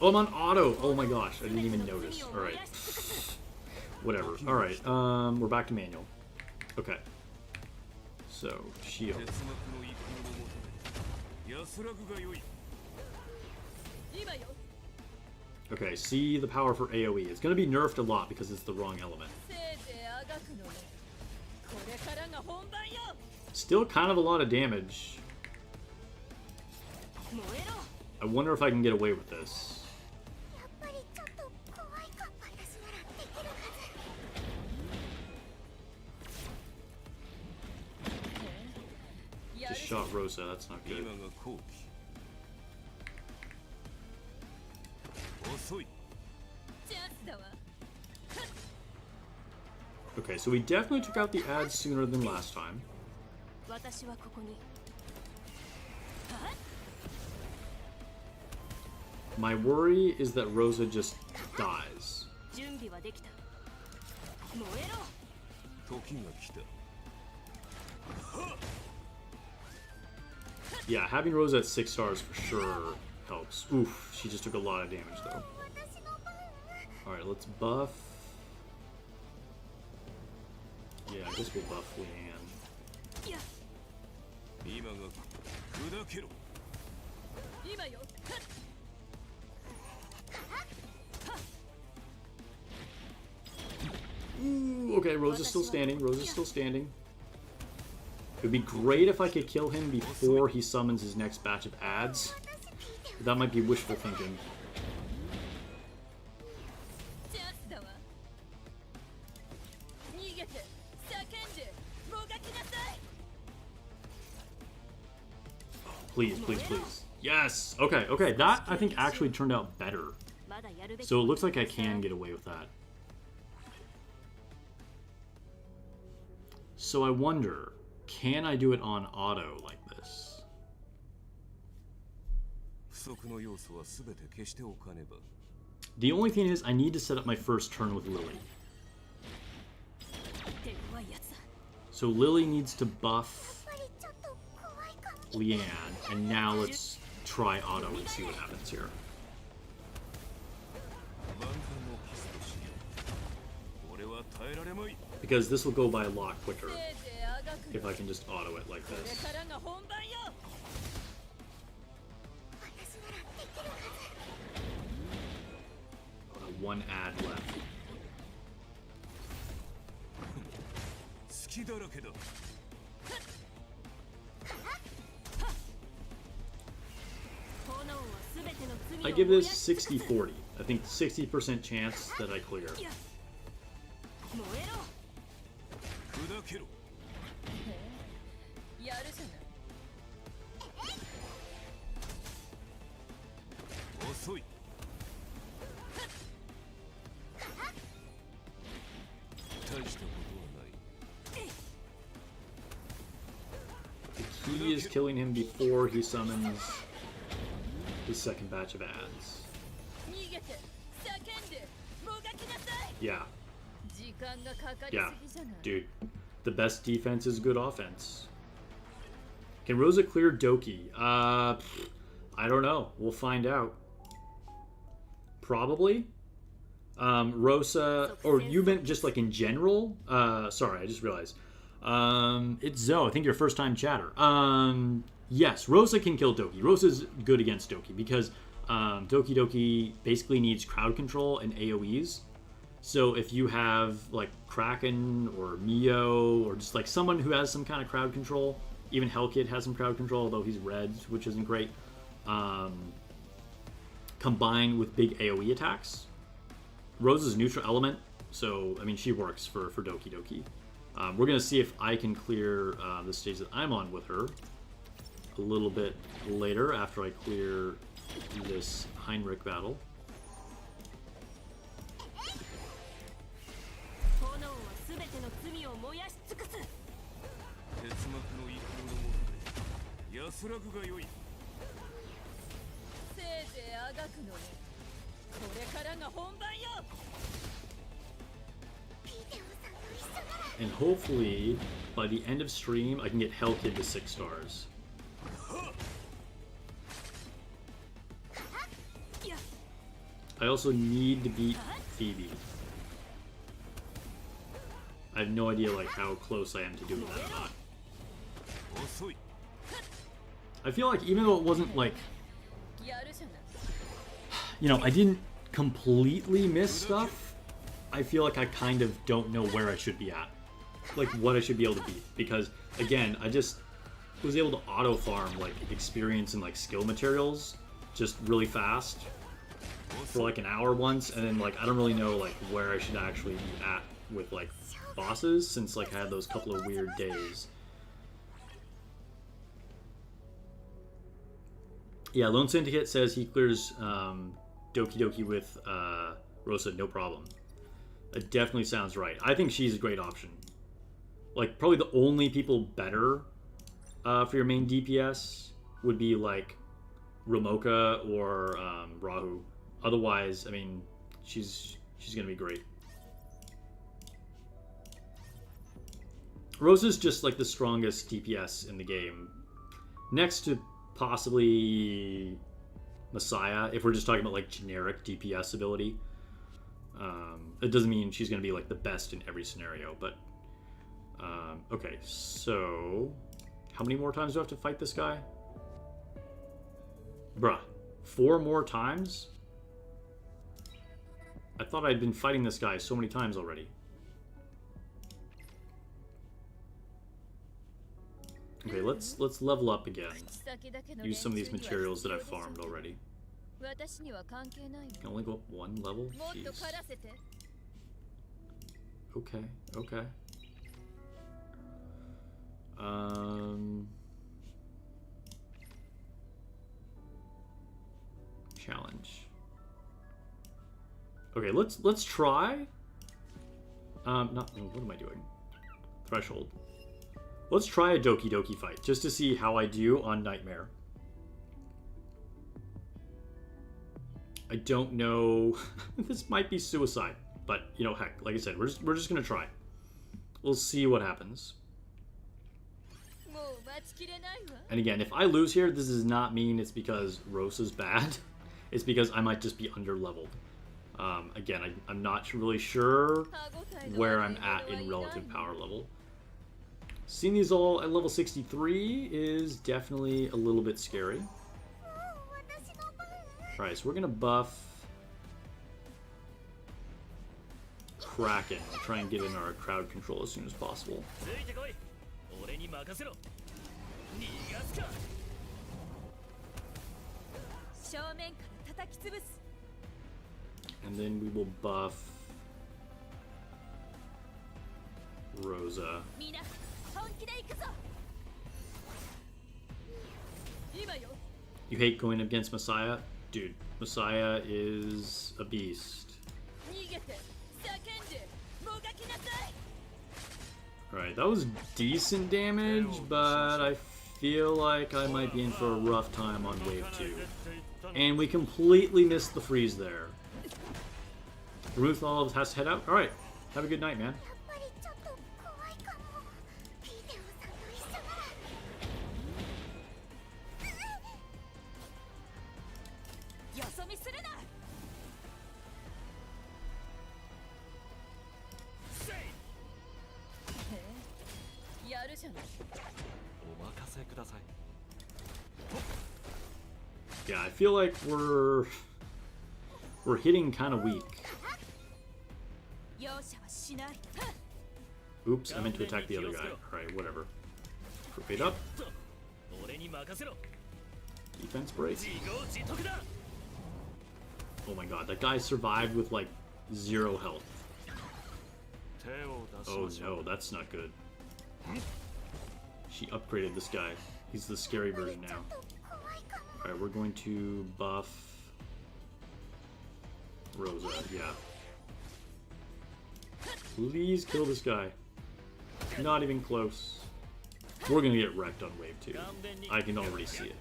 Oh, I'm on auto. Oh my gosh, I didn't even notice. Alright. Whatever. Alright, we're back to manual. Okay. So, shield. Okay, see the power for AoE. It's going to be nerfed a lot because it's the wrong element. Still kind of a lot of damage. I wonder if I can get away with this. Just shot Rosa, that's not good. Okay, so we definitely took out the ads sooner than last time. My worry is that Rosa just dies. Yeah, having Rosa at 6 stars for sure helps. Oof, she just took a lot of damage though. Alright, let's buff. Yeah, I guess we'll buff Leanne. Ooh, okay, Rosa's still standing. Rosa's still standing. It would be great if I could kill him before he summons his next batch of ads. But that might be wishful thinking. Please, please, please. Yes! Okay, okay. That, I think, actually turned out better. So it looks like I can get away with that. So I wonder, can I do it on auto like this? The only thing is, I need to set up my first turn with Lily. So Lily needs to buff Leanne, and now let's try auto and see what happens here. Because this will go by a lot quicker if I can just auto it like this. One ad left. I give this 60-40. I think 60% chance that I clear. The key is killing him before he summons his second batch of ads. Yeah. Yeah. Dude, the best defense is good offense. Can Rosa clear Doki? I don't know. We'll find out. Probably. Rosa, or you meant just like in general? Sorry, I just realized. It's Zoe. I think your first time chatter. Yes, Rosa can kill Doki. Rosa's good against Doki because Doki Doki basically needs crowd control and AoEs. So if you have like Kraken or Mio or just like someone who has some kind of crowd control, even Hellkid has some crowd control, although he's red, which isn't great. Combined with big AoE attacks, Rosa's neutral element, so I mean she works for Doki Doki. We're gonna see if I can clear the stage that I'm on with her a little bit later after I clear this Heinrich battle. And hopefully, by the end of stream, I can get Hellkid to 6 stars. I also need to beat Phoebe. I have no idea like how close I am to doing that or not. I feel like even though it wasn't like, you know, I didn't completely miss stuff, I feel like I kind of don't know where I should be at. Like what I should be able to beat. Because again, I just was able to auto farm like experience and like skill materials just really fast for like an hour once, and then like I don't really know like where I should actually be at with like bosses since like I had those couple of weird days. Yeah, Lone Syndicate says he clears Doki Doki with Rosa, no problem. It definitely sounds right. I think she's a great option. Like, probably the only people better for your main DPS would be, like, Ramoka or Rahu. Otherwise, I mean, she's going to be great. Rosa's just, like, the strongest DPS in the game. Next to possibly Messiah, if we're just talking about, like, generic DPS ability. It doesn't mean she's going to be, like, the best in every scenario, but... okay, so... How many more times do I have to fight this guy? Bruh. 4 more times? I thought I'd been fighting this guy so many times already. Okay, let's level up again. Use some of these materials that I've farmed already. Can only go up 1 level? Jeez. Okay, okay. Challenge. Okay, let's try. Not what am I doing? Threshold. Let's try a Doki Doki fight just to see how I do on Nightmare. I don't know. This might be suicide, but you know, heck, like I said, we're just gonna try. We'll see what happens. And again, if I lose here, this does not mean it's because Rosa's bad. It's because I might just be under-leveled. Again, I'm not really sure where I'm at in relative power level. Seeing these all at level 63 is definitely a little bit scary. Alright, so we're going to buff Kraken. Try and get in our crowd control as soon as possible. And then we will buff Rosa. You hate going against Messiah? Dude, Messiah is a beast. Alright, that was decent damage, but I feel like I might be in for a rough time on wave 2. And we completely missed the freeze there. Ruth Olive has to head out? Alright, have a good night, man. Yeah, I feel like we're hitting kind of weak. Oops, I meant to attack the other guy. Alright, whatever. Wait up. Defense break. Oh my god, that guy survived with like 0 health. Oh no, that's not good. She upgraded this guy. He's the scary version now. Alright, we're going to buff Rosa, yeah. Please kill this guy. Not even close. We're gonna get wrecked on wave 2. I can already see it.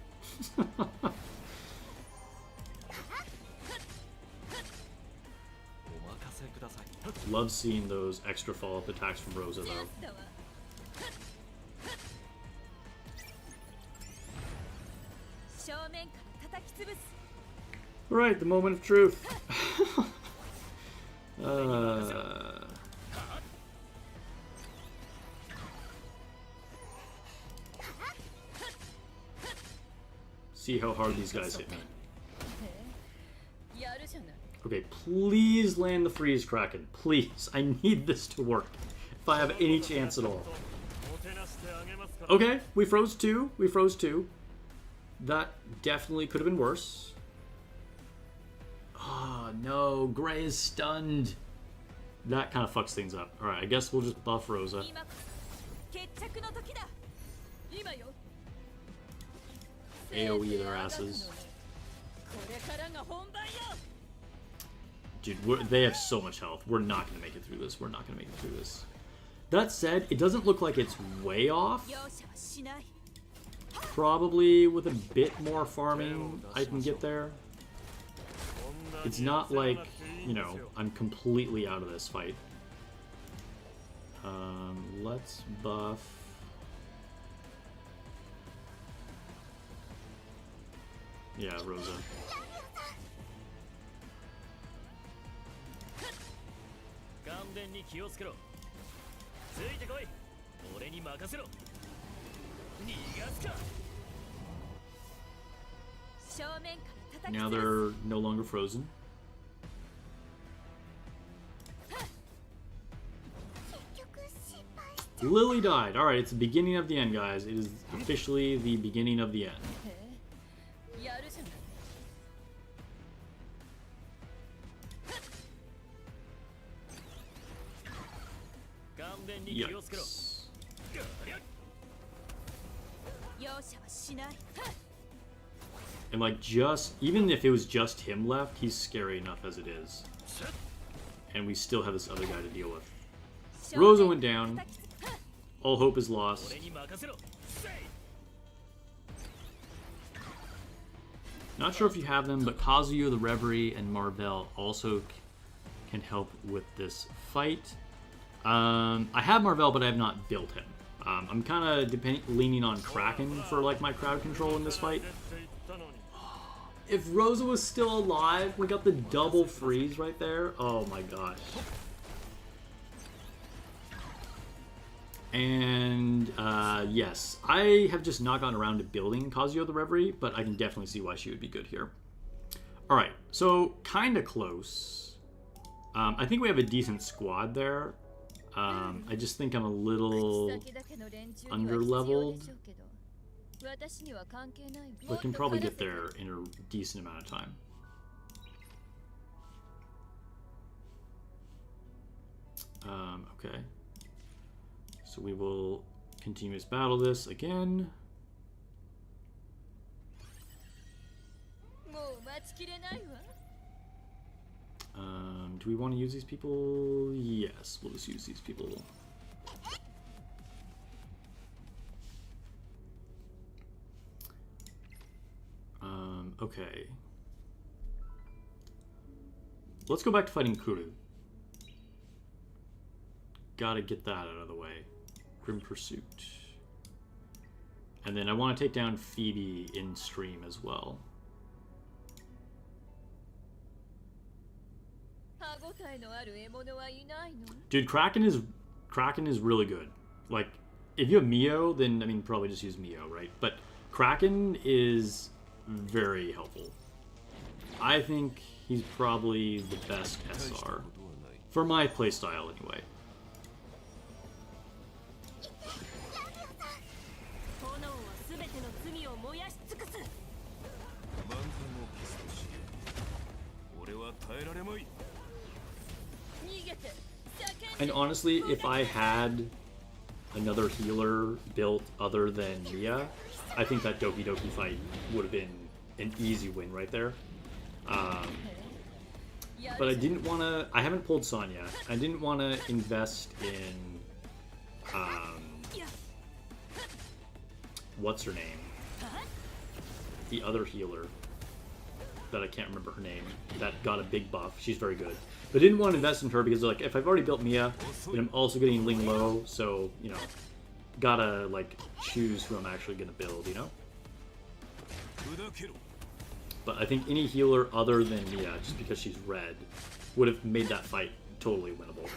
Love seeing those extra follow-up attacks from Rosa though. Alright, the moment of truth. See how hard these guys hit me. Okay, please land the freeze Kraken. Please. I need this to work. If I have any chance at all. Okay, we froze 2. We froze 2. That definitely could have been worse. Oh, no. Gray is stunned. That kind of fucks things up. Alright, I guess we'll just buff Rosa. AoE their asses. Dude, they have so much health. We're not going to make it through this. We're not going to make it through this. That said, it doesn't look like it's way off. Probably with a bit more farming, I can get there. It's not like, you know, I'm completely out of this fight. Let's buff... Yeah, Rosa. Now they're no longer frozen. Lily died. Alright, it's the beginning of the end, guys. It is officially the beginning of the end. Yikes. And like even if it was just him left, he's scary enough as it is. And we still have this other guy to deal with. Rosa went down. All hope is lost. Not sure if you have them, but Kazuya the Reverie and Marvell also can help with this fight. I have Marvell, but I have not built him. I'm kind of leaning on Kraken for like my crowd control in this fight. If Rosa was still alive, we got the double freeze right there. Oh my gosh. And yes, I have just not gotten around to building Kazuya the Reverie, but I can definitely see why she would be good here. Alright, so kind of close. I think we have a decent squad there. I just think I'm a little under-leveled. But can probably get there in a decent amount of time. Okay. So we will continuous battle this again. Do we want to use these people? Yes, we'll just use these people. Okay. Let's go back to fighting Kuru. Gotta get that out of the way. Grim Pursuit. And then I want to take down Phoebe in stream as well. Dude, Kraken is really good. Like, if you have Mio, then, I mean, probably just use Mio, right? But Kraken is very helpful. I think he's probably the best SR. For my playstyle, anyway. And honestly, if I had another healer built other than Mia, I think that Doki Doki fight would have been an easy win right there. But I didn't want to... I haven't pulled Sonya. I didn't want to invest in... what's her name? The other healer. That I can't remember her name. That got a big buff. She's very good. But I didn't want to invest in her because, like, if I've already built Mia, then I'm also getting Ling Lo, so, you know, gotta, like, choose who I'm actually gonna build, you know? But I think any healer other than Mia, just because she's red, would have made that fight totally winnable.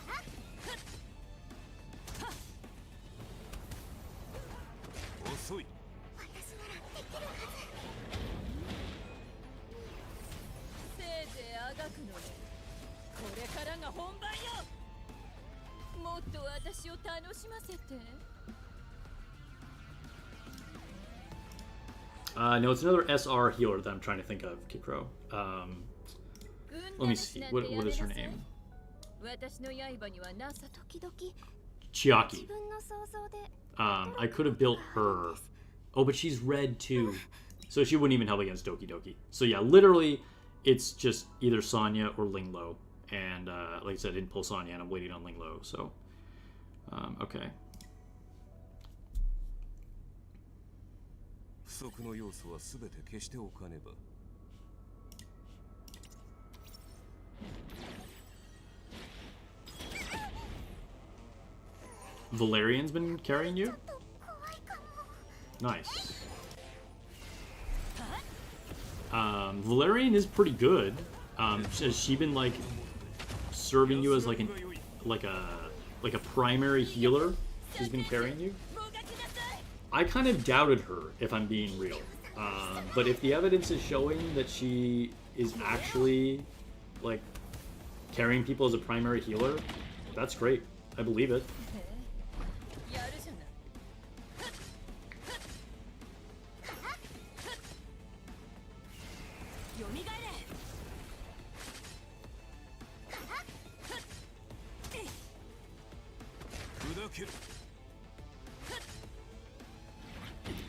No, it's another SR healer that I'm trying to think of, Kikro. Let me see. What is her name? Chiaki. I could have built her. Oh, but she's red too. So she wouldn't even help against Doki Doki. So yeah, literally, it's just either Sonya or Ling Lo. And like I said, I didn't pull Sonya, and I'm waiting on Ling Lo. So, okay. Valerian's been carrying you? Nice. Valerian is pretty good. Has she been like serving you as like a primary healer? She's been carrying you? I kind of doubted her, if I'm being real. But if the evidence is showing that she is actually like carrying people as a primary healer, that's great. I believe it.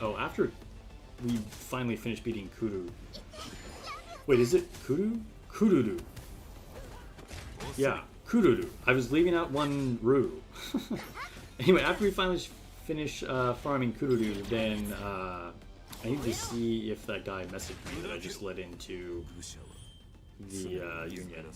Oh, after we finally finished beating Kudu. Wait, is it Kudu? Kududu. Yeah, Kududu. I was leaving out one Ru. Anyway, after we finally finish farming Kududu, then I need to see if that guy messaged me that I just let into the union.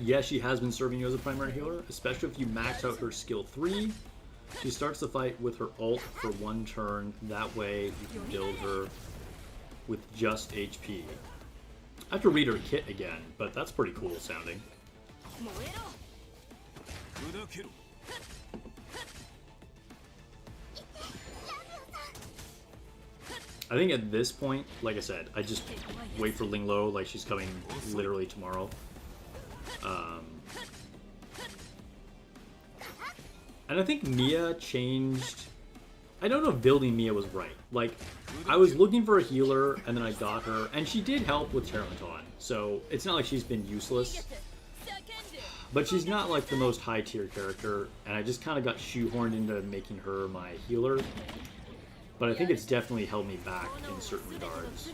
Yeah, she has been serving you as a primary healer, especially if you max out her skill 3. She starts the fight with her ult for 1 turn. That way you can build her with just HP. I have to read her kit again, but that's pretty cool sounding. I think at this point, like I said, I just wait for Ling Lo, like she's coming literally tomorrow. And I think Mia changed... I don't know if building Mia was right. Like, I was looking for a healer, and then I got her, and she did help with Terranton, so it's not like she's been useless. But she's not like the most high-tier character, and I just kind of got shoehorned into making her my healer. But I think it's definitely held me back in certain regards.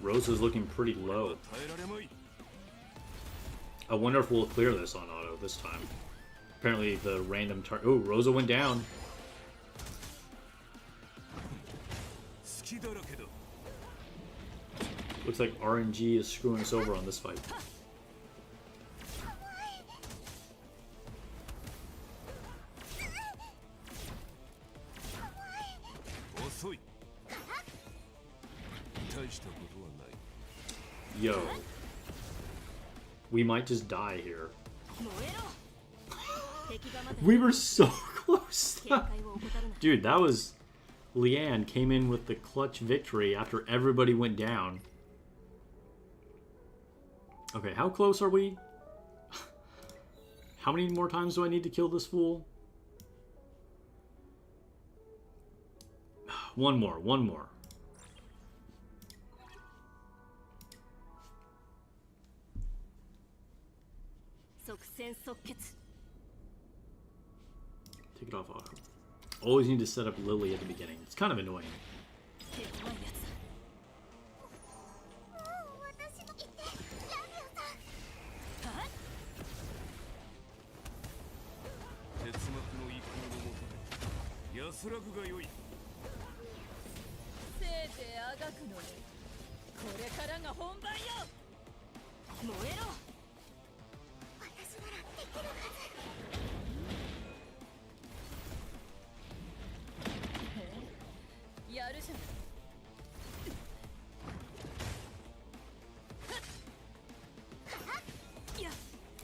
Rosa's looking pretty low. I wonder if we'll clear this on auto this time. Apparently the random target... Oh, Rosa went down. Looks like RNG is screwing us over on this fight. Yo. We might just die here. We were so close. Dude, that was... Leanne came in with the clutch victory after everybody went down. Okay, how close are we? How many more times do I need to kill this fool? One more, one more. Take it off auto. Always need to set up Lily at the beginning. It's kind of annoying.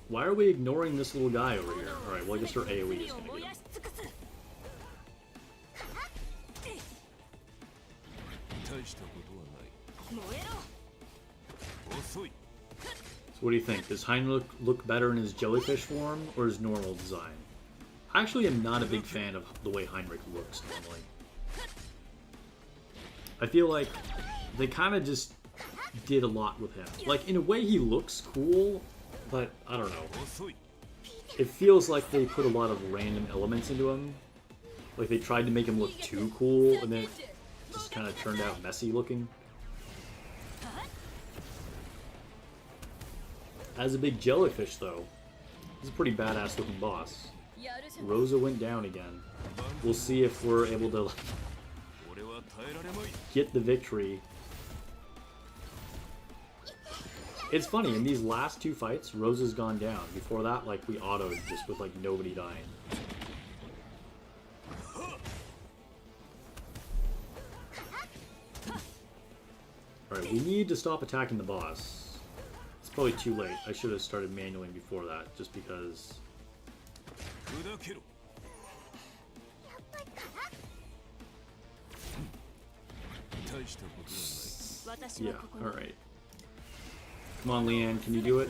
Why are we ignoring this little guy over here? Alright, well I guess her AoE is gonna get him. So what do you think? Does Heinrich look better in his jellyfish form or his normal design? I actually am not a big fan of the way Heinrich looks normally. I feel like they kind of just did a lot with him. Like, in a way he looks cool, but I don't know. It feels like they put a lot of random elements into him. Like they tried to make him look too cool, and then it just kind of turned out messy looking. As a big jellyfish, though, he's a pretty badass looking boss. Rosa went down again. We'll see if we're able to get the victory. It's funny, in these last two fights, Rosa's gone down. Before that, like, we autoed just with, like, nobody dying. Alright, we need to stop attacking the boss. It's probably too late. I should have started manually before that, just because... Yeah, alright. Come on, Leanne, can you do it?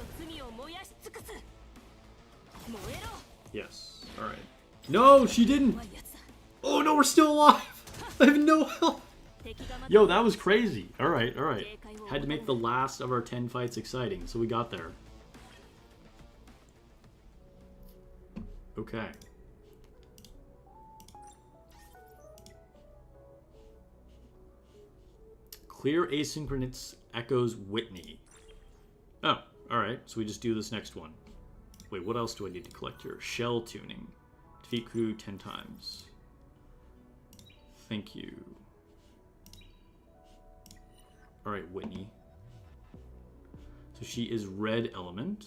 Yes, alright. No, she didn't! Oh no, we're still alive! I have no health! Yo, that was crazy. Alright, alright. Had to make the last of our 10 fights exciting, so we got there. Okay. Clear asynchronous echoes Whitney. Oh, alright, so we just do this next one. Wait, what else do I need to collect here? Shell tuning. Defeat crew 10 times. Thank you. Alright, Whitney. So she is red element.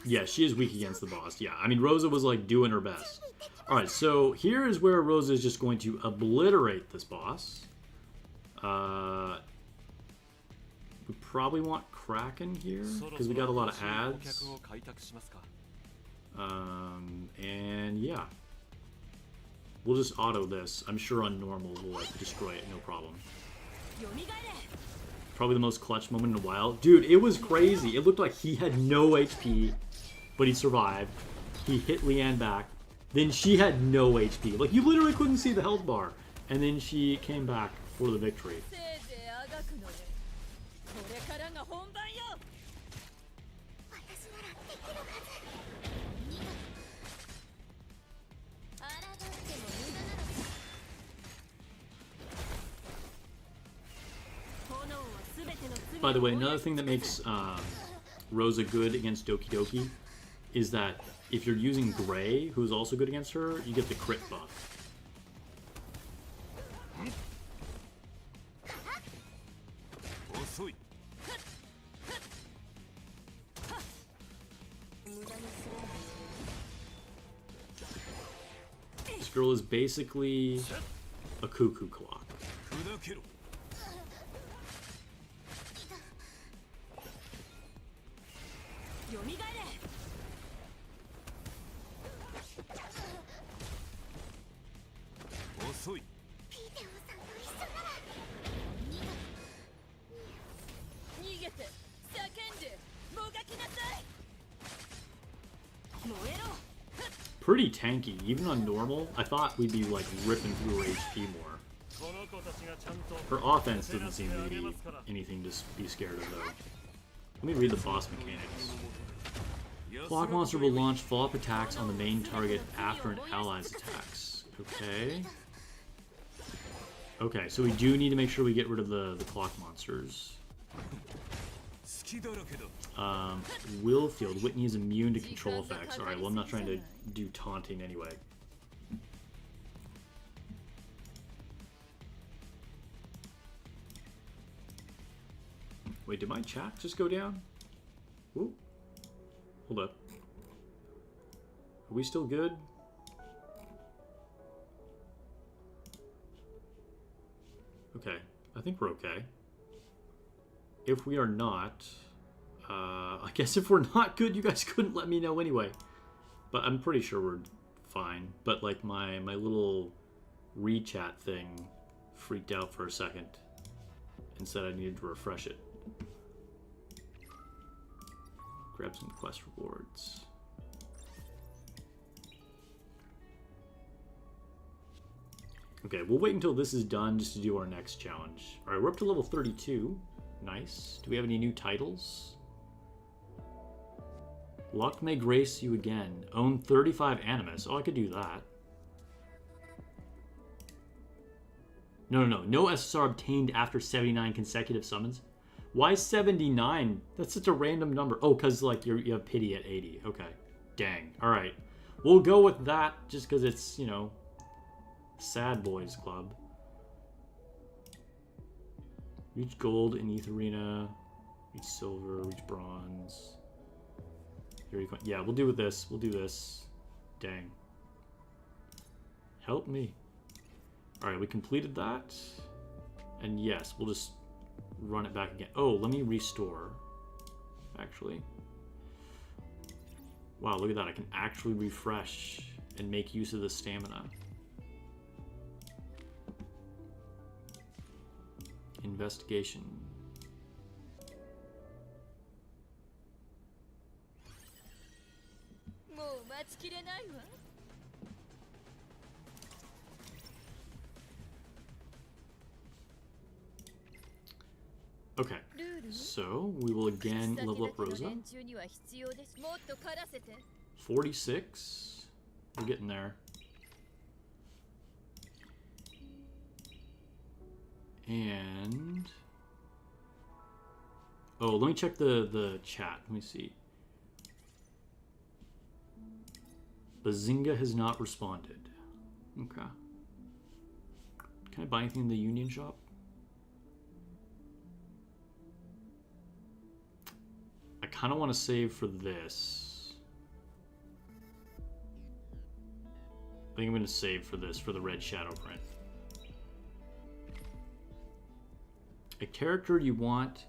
Yeah, she is weak against the boss. Yeah, I mean, Rosa was like doing her best. Alright, so here is where Rosa is just going to obliterate this boss. We probably want Kraken here, because we got a lot of ads. And yeah. We'll just auto this. I'm sure on normal we'll like destroy it, no problem. Probably the most clutch moment in a while. Dude, it was crazy. It looked like he had no HP, but he survived. He hit Leanne back. Then she had no HP. Like, you literally couldn't see the health bar. And then she came back for the victory. By the way, another thing that makes Rosa good against Doki Doki is that if you're using Gray, who's also good against her, you get the crit buff. This girl is basically a cuckoo clock. Pretty tanky, even on normal. I thought we'd be like ripping through her HP more. Her offense doesn't seem to be anything to be scared of though. Let me read the boss mechanics. Clock monster will launch follow-up attacks on the main target after an ally's attacks. Okay. Okay, so we do need to make sure we get rid of the clock monsters. Willfield. Whitney is immune to control effects. Alright, well I'm not trying to do taunting anyway. Wait, did my chat just go down? Ooh. Hold up. Are we still good? Okay, I think we're okay. If we are not, I guess if we're not good, you guys couldn't let me know anyway. But I'm pretty sure we're fine. But like my little rechat thing freaked out for a second and said I needed to refresh it. Grab some quest rewards. Okay, we'll wait until this is done just to do our next challenge. Alright, we're up to level 32. Nice. Do we have any new titles? Luck may grace you again. Own 35 animus. Oh, I could do that. No. No SSR obtained after 79 consecutive summons. Why 79? That's such a random number. Oh, because like you have pity at 80. Okay. Dang. Alright. We'll go with that just because it's, you know, Sad Boys Club. Reach gold in etheria. Reach silver. Reach bronze. Here you go. Yeah, we'll do with this. We'll do this. Dang. Help me. Alright, we completed that. And yes, we'll just run it back again. Oh, let me restore. Actually. Wow, look at that. I can actually refresh and make use of the stamina. Investigation. Okay, so we will again level up Rosa. 46. We're getting there. And oh, let me check the chat. Let me see. Bazinga has not responded. Okay. Can I buy anything in the Union shop? I kind of want to save for this. I think I'm going to save for this, for the red shadow print. A character you want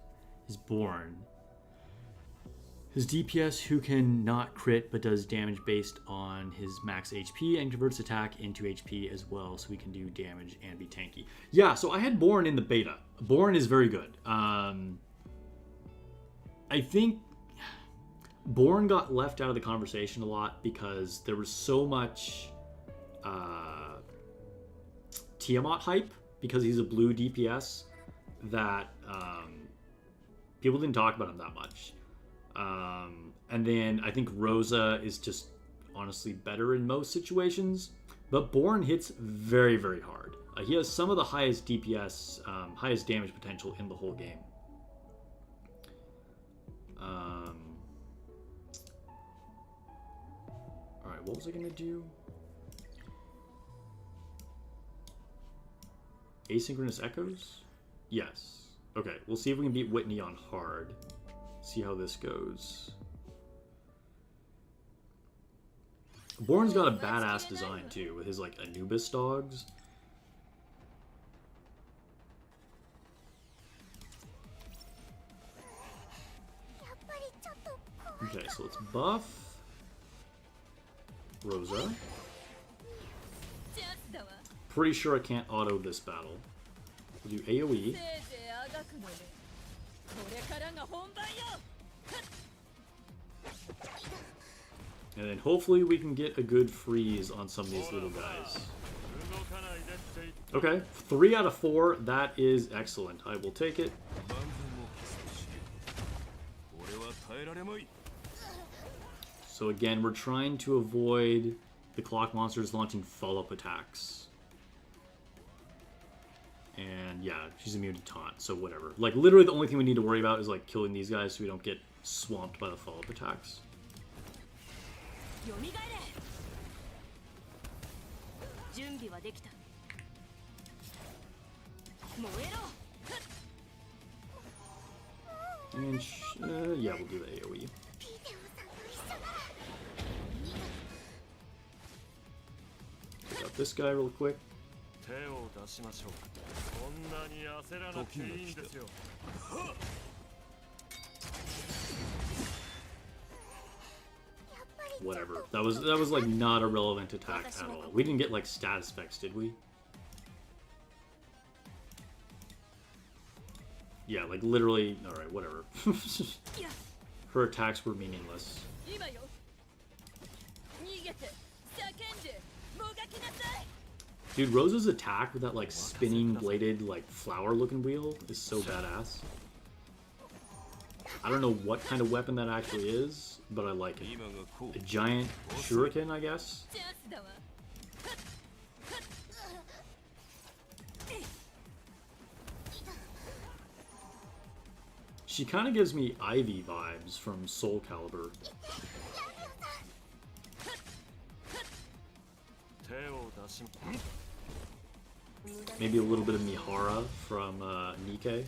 is born. His DPS who can not crit but does damage based on his max HP and converts attack into HP as well, so he can do damage and be tanky. Yeah, so I had Born in the beta. Born is very good. I think Born got left out of the conversation a lot because there was so much Tiamat hype because he's a blue DPS that people didn't talk about him that much. And then I think Rosa is just honestly better in most situations, but Born hits very, very hard. He has some of the highest DPS, highest damage potential in the whole game. Alright, what was I going to do? Asynchronous echoes? Yes. Okay, we'll see if we can beat Whitney on hard. See how this goes. Born's got a badass design too, with his like Anubis dogs. Okay, so let's buff Rosa. Pretty sure I can't auto this battle. We'll do AoE. And then hopefully we can get a good freeze on some of these little guys. Okay, 3 out of 4. That is excellent. I will take it. So again, we're trying to avoid the clock monsters launching follow-up attacks. And yeah, she's immune to taunt, so whatever. Like, literally the only thing we need to worry about is, like, killing these guys so we don't get swamped by the follow-up attacks. And yeah, we'll do the AoE. Pick up this guy real quick. Whatever. That was like not a relevant attack at all. We didn't get like status effects, did we? Yeah, like literally. All right, whatever. Her attacks were meaningless. Dude, Rosa's attack with that like spinning bladed like flower looking wheel is so badass. I don't know what kind of weapon that actually is, but I like it. A giant shuriken, I guess. She kind of gives me Ivy vibes from Soul Calibur. Maybe a little bit of Mihara from Nikke.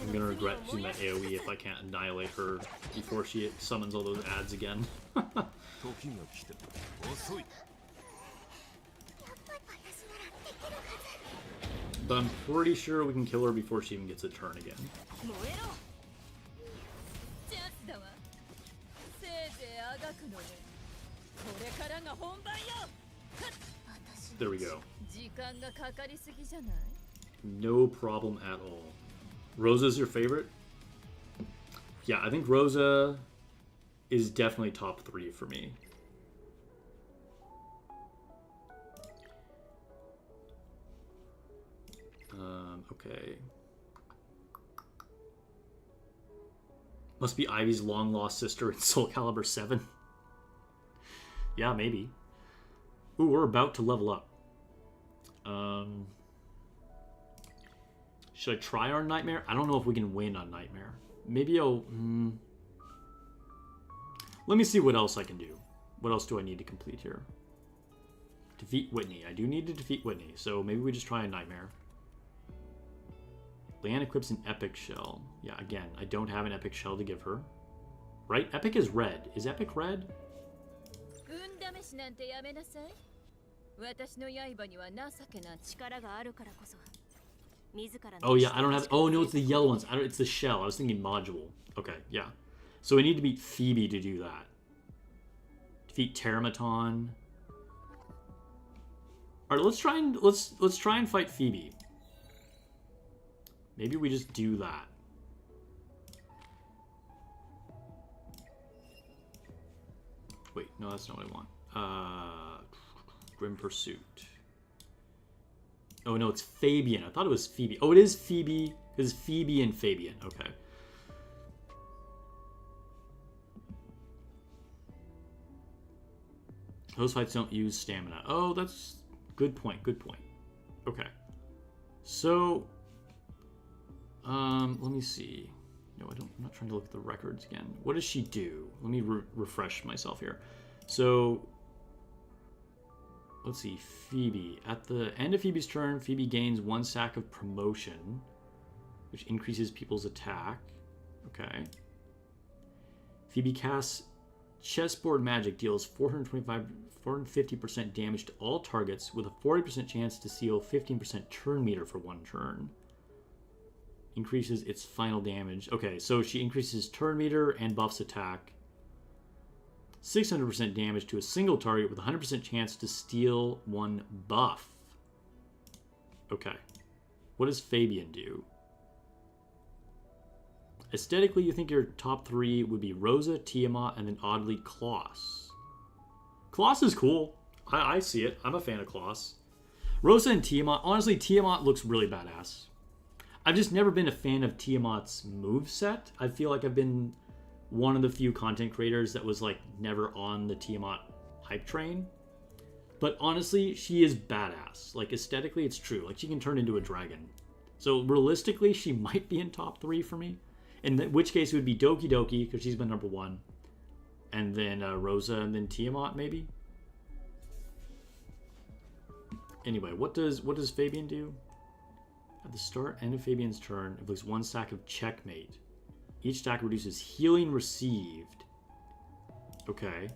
I'm gonna regret using that AoE if I can't annihilate her before she summons all those ads again. But I'm pretty sure we can kill her before she even gets a turn again. There we go. No problem at all. Rosa's your favorite? Yeah, I think Rosa is definitely top 3 for me. Okay. Must be Ivy's long-lost sister in Soul Calibur 7. Yeah, maybe. Ooh, we're about to level up. Should I try our Nightmare? I don't know if we can win on Nightmare. Maybe I'll... Let me see what else I can do. What else do I need to complete here? Defeat Whitney. I do need to defeat Whitney, so maybe we just try a Nightmare. Leanne equips an Epic Shell. Yeah, again, I don't have an Epic Shell to give her. Right? Epic is red. Is Epic red? Oh yeah, I don't have... Oh no, it's the yellow ones. It's the shell. I was thinking module. Okay, yeah. So we need to beat Phoebe to do that. Defeat Teramaton. All right, let's try and fight Phoebe. Maybe we just do that. Wait, no, that's not what I want. Grim Pursuit. Oh no, it's Fabian. I thought it was Phoebe. Oh, it is Phoebe. It's Phoebe and Fabian. Okay. Those fights don't use stamina. Oh, that's good point. Good point. Okay. So, let me see. No, I'm not trying to look at the records again. What does she do? Let me refresh myself here. So, let's see. Phoebe. At the end of Phoebe's turn, Phoebe gains 1 stack of promotion, which increases people's attack. Okay. Phoebe casts Chessboard Magic, deals 450% damage to all targets with a 40% chance to seal 15% turn meter for 1 turn. Increases its final damage. Okay, so she increases turn meter and buffs attack. 600% damage to a single target with 100% chance to steal 1 buff. Okay. What does Fabian do? Aesthetically, you think your top 3 would be Rosa, Tiamat, and then oddly Kloss. Kloss is cool. I see it. I'm a fan of Kloss. Rosa and Tiamat. Honestly, Tiamat looks really badass. I've just never been a fan of Tiamat's moveset. I feel like I've been one of the few content creators that was like never on the Tiamat hype train. But honestly, she is badass. Like aesthetically, it's true. Like she can turn into a dragon. So realistically, she might be in top 3 for me. In which case it would be Doki Doki, because she's been number 1. And then Rosa, and then Tiamat, maybe? Anyway, what does Fabian do? At the start end of Fabian's turn, it looks 1 stack of Checkmate. Each stack reduces healing received. Okay.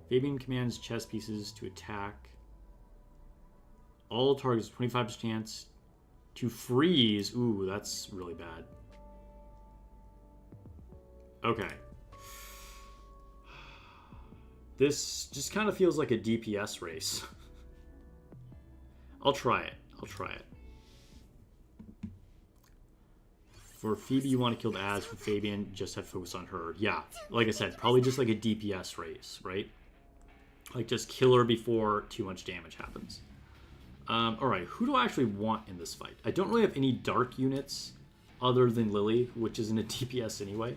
Fabian commands chess pieces to attack. All targets, 25% chance to freeze. Ooh, that's really bad. Okay. This just kind of feels like a DPS race. I'll try it. For Phoebe, you want to kill the Az. For Fabian, just have focus on her. Yeah, like I said, probably just like a DPS race, right? Like just kill her before too much damage happens. Alright, who do I actually want in this fight? I don't really have any dark units other than Lily, which isn't a DPS anyway.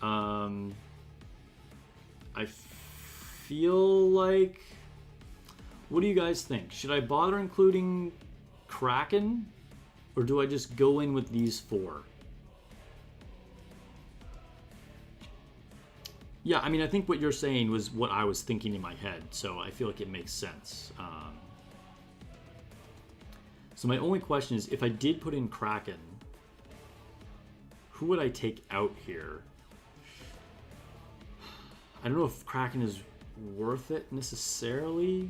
I feel like... What do you guys think? Should I bother including Kraken? Or do I just go in with these 4? Yeah, I mean, I think what you're saying was what I was thinking in my head, so I feel like it makes sense. So my only question is, if I did put in Kraken, who would I take out here? I don't know if Kraken is worth it necessarily.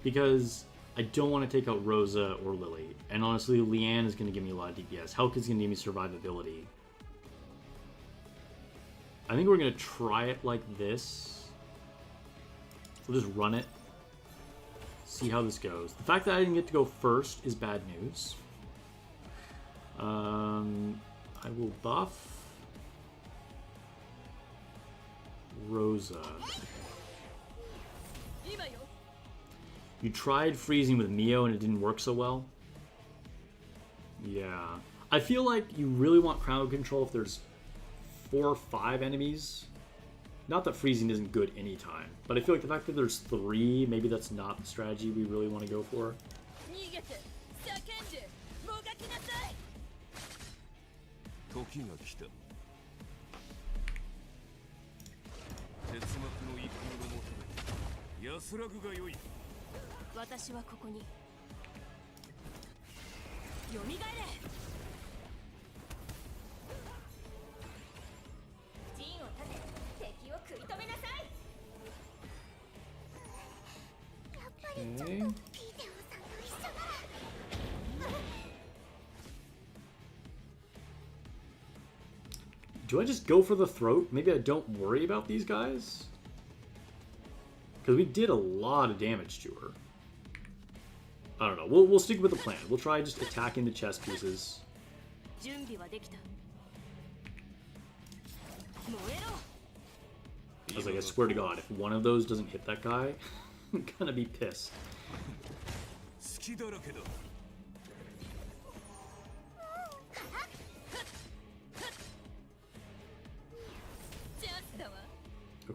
Because I don't want to take out Rosa or Lily. And honestly, Leanne is going to give me a lot of DPS. Hulk is going to give me survivability. I think we're going to try it like this. We'll just run it. See how this goes. The fact that I didn't get to go first is bad news. I will buff Rosa. You tried freezing with Mio and it didn't work so well? Yeah. I feel like you really want crowd control if there's 4 or 5 enemies. Not that freezing isn't good anytime, but I feel like the fact that there's 3, maybe that's not the strategy we really want to go for. Okay. Do I just go for the throat? Maybe I don't worry about these guys? Because we did a lot of damage to her. I don't know. We'll stick with the plan. We'll try just attacking the chess pieces. I was like, I swear to God, if one of those doesn't hit that guy, I'm gonna be pissed.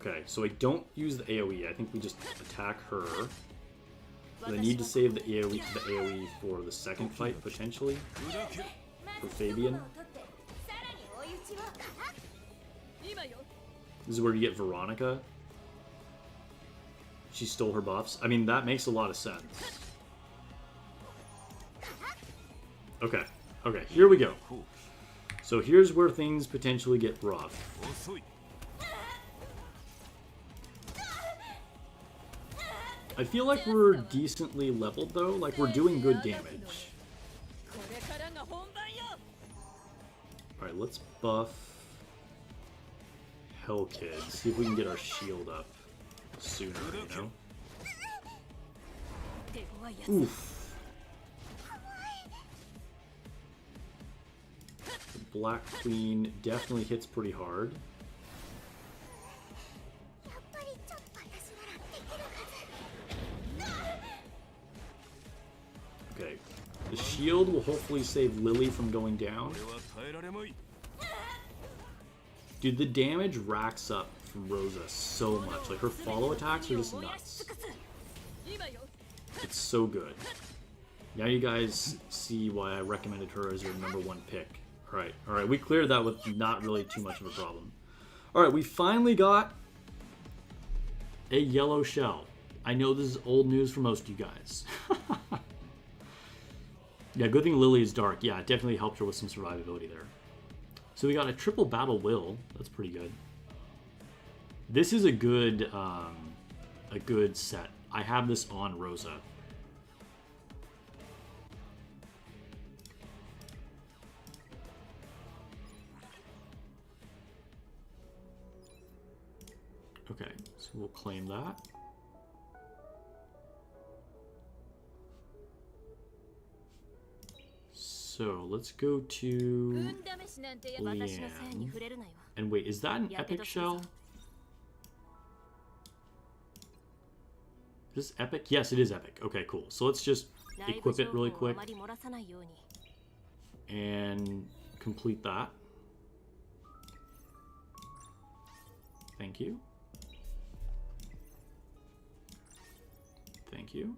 Okay, so I don't use the AoE. I think we just attack her. I need to save the AoE for the second fight, potentially. For Fabian. This is where you get Veronica. She stole her buffs. I mean, that makes a lot of sense. Okay. Okay, here we go. So here's where things potentially get rough. I feel like we're decently leveled, though. Like, we're doing good damage. Alright, let's buff Hell Kid. See if we can get our shield up sooner, you know? Oof. The Black Queen definitely hits pretty hard. Okay. The shield will hopefully save Lily from going down. Dude, the damage racks up from Rosa so much. Like, her follow attacks are just nuts. It's so good. Now you guys see why I recommended her as your #1 pick. Alright, alright, we cleared that with not really too much of a problem. Alright, we finally got a yellow shell. I know this is old news for most of you guys. Yeah, good thing Lily is dark. Yeah, it definitely helped her with some survivability there. So we got a triple battle will. That's pretty good. This is a good set. I have this on Rosa. Okay, so we'll claim that. So let's go to Leanne. And wait, is that an epic shell? Is this epic? Yes, it is epic. Okay, cool. So let's just equip it really quick and complete that. Thank you. Thank you.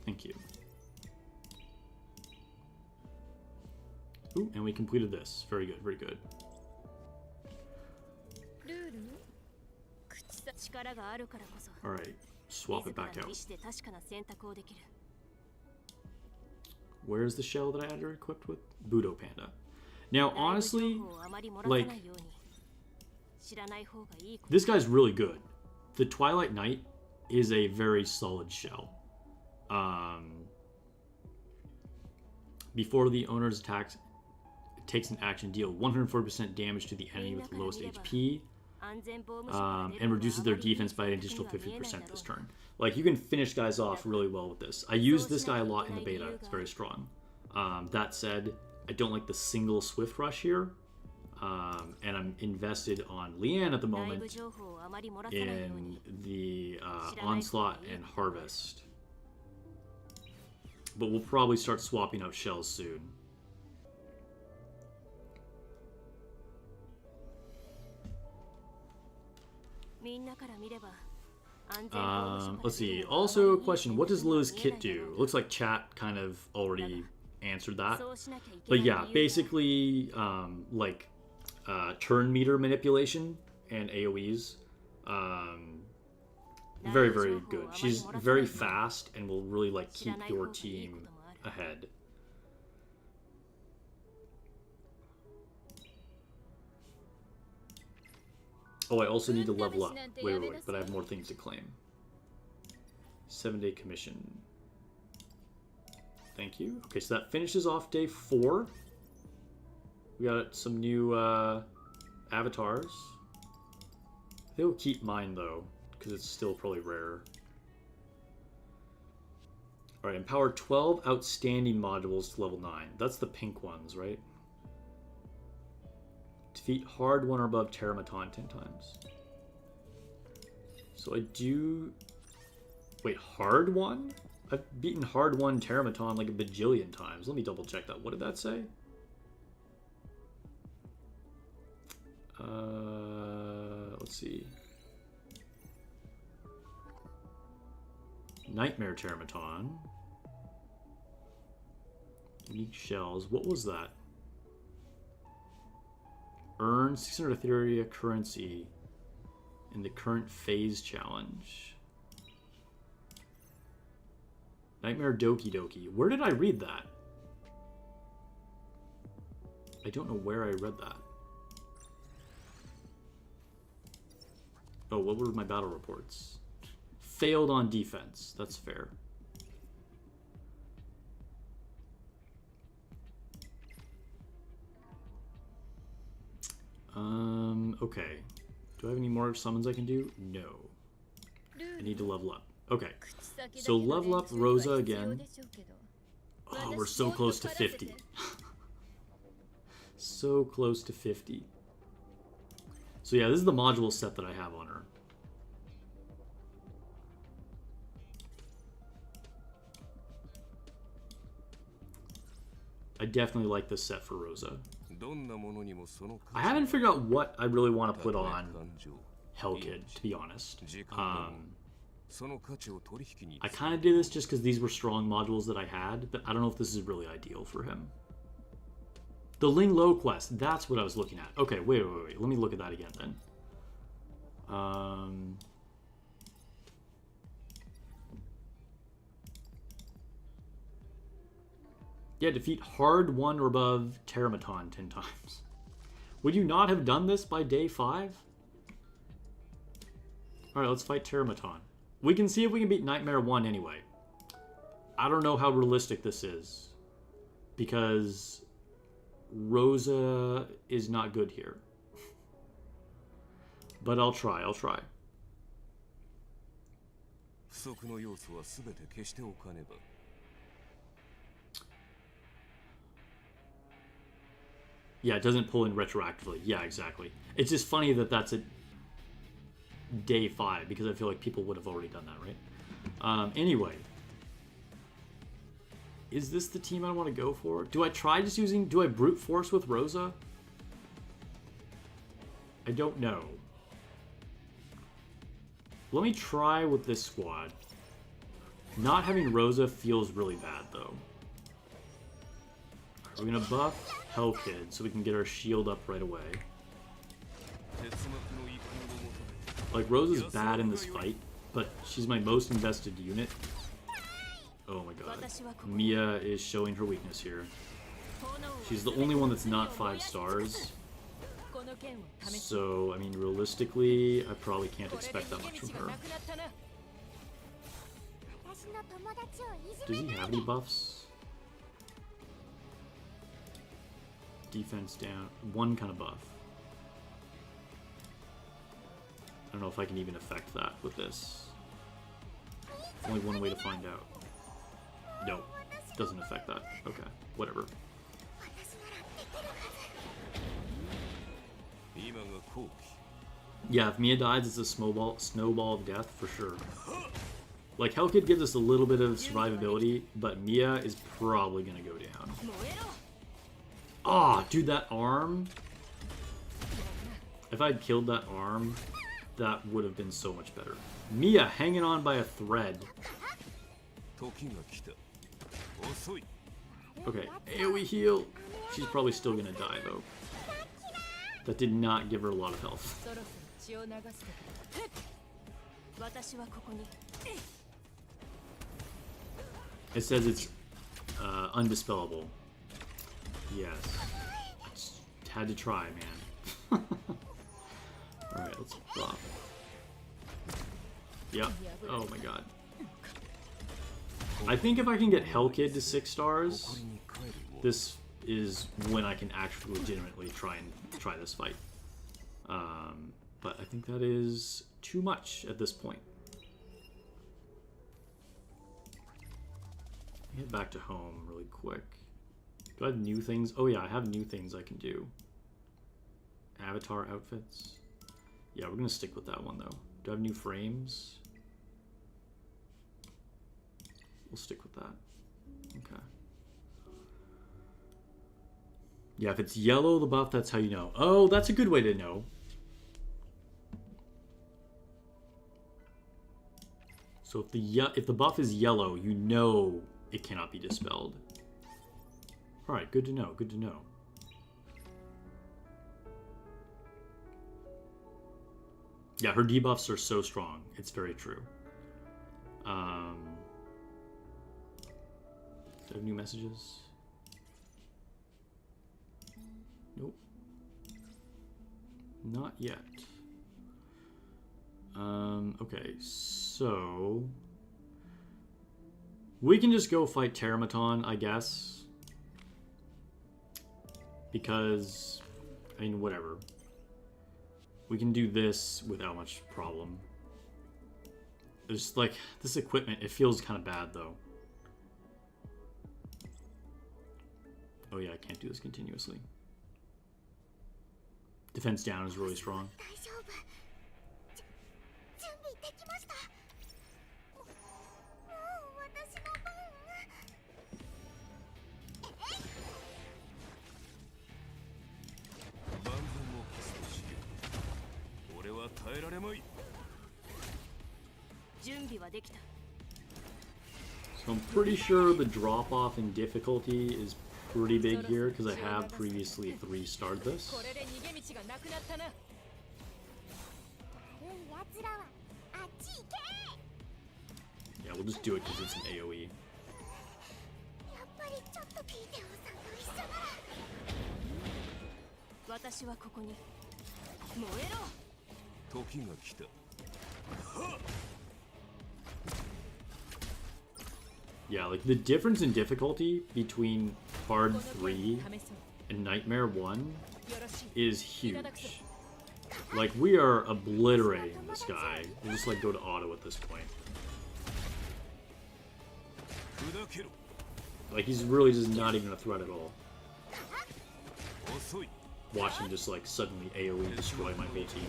Thank you. Ooh, and we completed this. Very good, very good. Alright, swap it back out. Where's the shell that I had her equipped with? Budo Panda. Now, honestly, like, this guy's really good. The Twilight Knight is a very solid shell. Before the owner's attacks, it takes an action, deal 140% damage to the enemy with the lowest HP, and reduces their defense by an additional 50% this turn. Like, you can finish guys off really well with this. I use this guy a lot in the beta. It's very strong. That said, I don't like the single Swift Rush here. And I'm invested on Leanne at the moment in the Onslaught and Harvest. But we'll probably start swapping out shells soon. Let's see. Also, a question. What does Lily's kit do? It looks like chat kind of already answered that. But yeah, basically, like, turn meter manipulation and AoEs. Very, very good. She's very fast and will really, like, keep your team ahead. Oh, I also need to level up. Wait, but I have more things to claim. 7-day commission. Thank you. Okay, so that finishes off day 4. We got some new avatars. I think we'll keep mine, though, because it's still probably rare. Alright, empower 12 outstanding modules to level 9. That's the pink ones, right? Defeat hard 1 or above Terramaton 10 times. So I do... Wait, hard 1? I've beaten hard 1 Terramaton like a bajillion times. Let me double check that. What did that say? let's see. Nightmare Termaton. Unique shells. What was that? Earn 600 etheria currency in the current phase challenge. Nightmare Doki Doki. Where did I read that? I don't know where I read that. Oh, what were my battle reports? Failed on defense. That's fair. Okay. Do I have any more summons I can do? No. I need to level up. Okay. So level up Rosa again. Oh, we're so close to 50. So close to 50. So yeah, this is the module set that I have on her. I definitely like this set for Rosa. I haven't figured out what I really want to put on Hellkid, to be honest. I kind of did this just because these were strong modules that I had, but I don't know if this is really ideal for him. The Ling Lo quest, that's what I was looking at. Okay, wait. Let me look at that again then. Yeah, defeat hard 1 or above Teramaton 10 times. Would you not have done this by day 5? Alright, let's fight Teramaton. We can see if we can beat Nightmare 1 anyway. I don't know how realistic this is. Because Rosa is not good here. But I'll try. Yeah, it doesn't pull in retroactively. Yeah, exactly. It's just funny that that's at day 5, because I feel like people would have already done that, right? Anyway. Is this the team I want to go for? Do I try just using... Do I brute force with Rosa? I don't know. Let me try with this squad. Not having Rosa feels really bad, though. We're going to buff Hellkid so we can get our shield up right away. Like, Rosa's bad in this fight, but she's my most invested unit. Oh my god. Mia is showing her weakness here. She's the only one that's not 5 stars. So, I mean, realistically, I probably can't expect that much from her. Does he have any buffs? Defense down. 1 kind of buff. I don't know if I can even affect that with this. Only one way to find out. No, doesn't affect that. Okay, whatever. Yeah, if Mia dies, it's a snowball of death for sure. Like, Hellkid gives us a little bit of survivability, but Mia is probably gonna go down. Ah, dude, that arm. If I'd killed that arm, that would have been so much better. Mia hanging on by a thread. Okay, AoE heal. She's probably still gonna die though. That did not give her a lot of health. It says it's undispellable. Yes. I just had to try, man. Alright, let's buff. Yep. Oh my god. I think if I can get Hellkid to 6 stars, this is when I can actually legitimately try this fight. But I think that is too much at this point. Get back to home really quick. Do I have new things? Oh yeah, I have new things I can do. Avatar outfits. Yeah, we're gonna stick with that one though. Do I have new frames? We'll stick with that. Okay. Yeah, if it's yellow, the buff, that's how you know. Oh, that's a good way to know. So if the buff is yellow, you know it cannot be dispelled. All right, good to know. Good to know. Yeah, her debuffs are so strong. It's very true. Do I have new messages? Nope. Not yet. Okay, so we can just go fight Teramaton, I guess. Because, I mean, whatever. We can do this without much problem. It's like, this equipment, it feels kind of bad, though. Oh yeah, I can't do this continuously. Defense down is really strong. So I'm pretty sure the drop-off in difficulty is pretty big here, because I have previously 3-starred this. Yeah, we'll just do it because it's an AoE. Yeah, like the difference in difficulty between Bard 3 and Nightmare 1 is huge. Like, we are obliterating this guy. We'll just like go to auto at this point. Like, he's really just not even a threat at all. Watch him just like suddenly AoE destroy my whole team.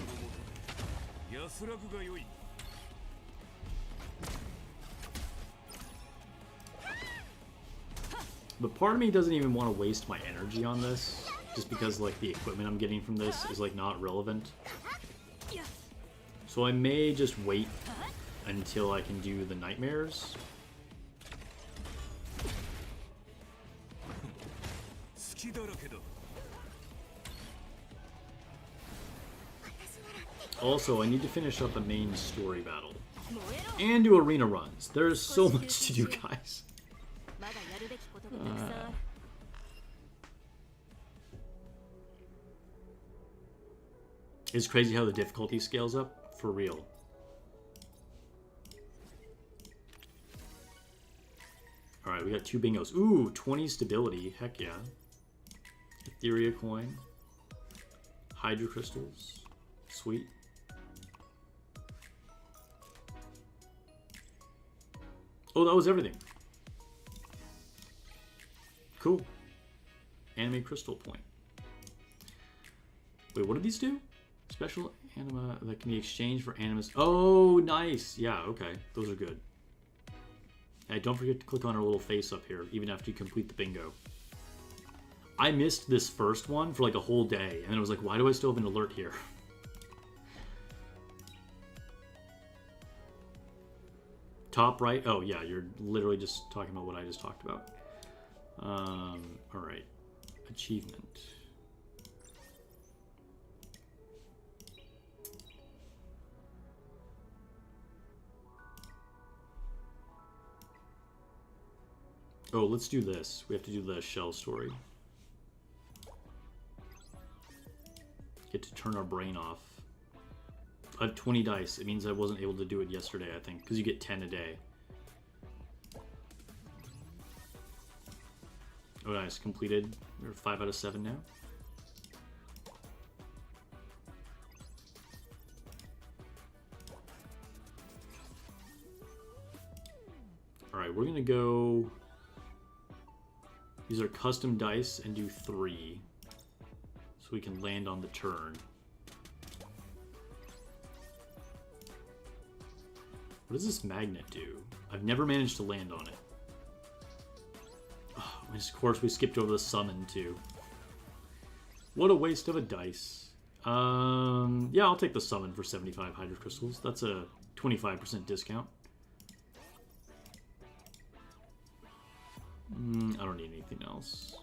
But part of me doesn't even want to waste my energy on this, just because like the equipment I'm getting from this is like not relevant. So I may just wait until I can do the nightmares. Also, I need to finish up the main story battle. And do arena runs. There's so much to do, guys. It's crazy how the difficulty scales up, for real. Alright, we got 2 bingos. Ooh, 20 stability. Heck yeah. Etheria coin. Hydro crystals. Sweet. Oh, that was everything. Cool. Anime crystal point. Wait, what did these do? Special anima that can be exchanged for animus. Oh, nice. Yeah, okay. Those are good. Hey, don't forget to click on our little face up here, even after you complete the bingo. I missed this first one for like a whole day, and then I was like, why do I still have an alert here? Top right? Oh, yeah, you're literally just talking about what I just talked about. Alright. Achievement. Oh, let's do this. We have to do the shell story. Get to turn our brain off. I have 20 dice. It means I wasn't able to do it yesterday, I think, because you get 10 a day. Oh, nice. Completed. We're 5 out of 7 now. Alright, we're going to go... These are custom dice and do 3. So we can land on the turn. What does this magnet do? I've never managed to land on it. Oh, of course, we skipped over the summon, too. What a waste of a dice. Yeah, I'll take the summon for 75 Hydro Crystals. That's a 25% discount. I don't need anything else.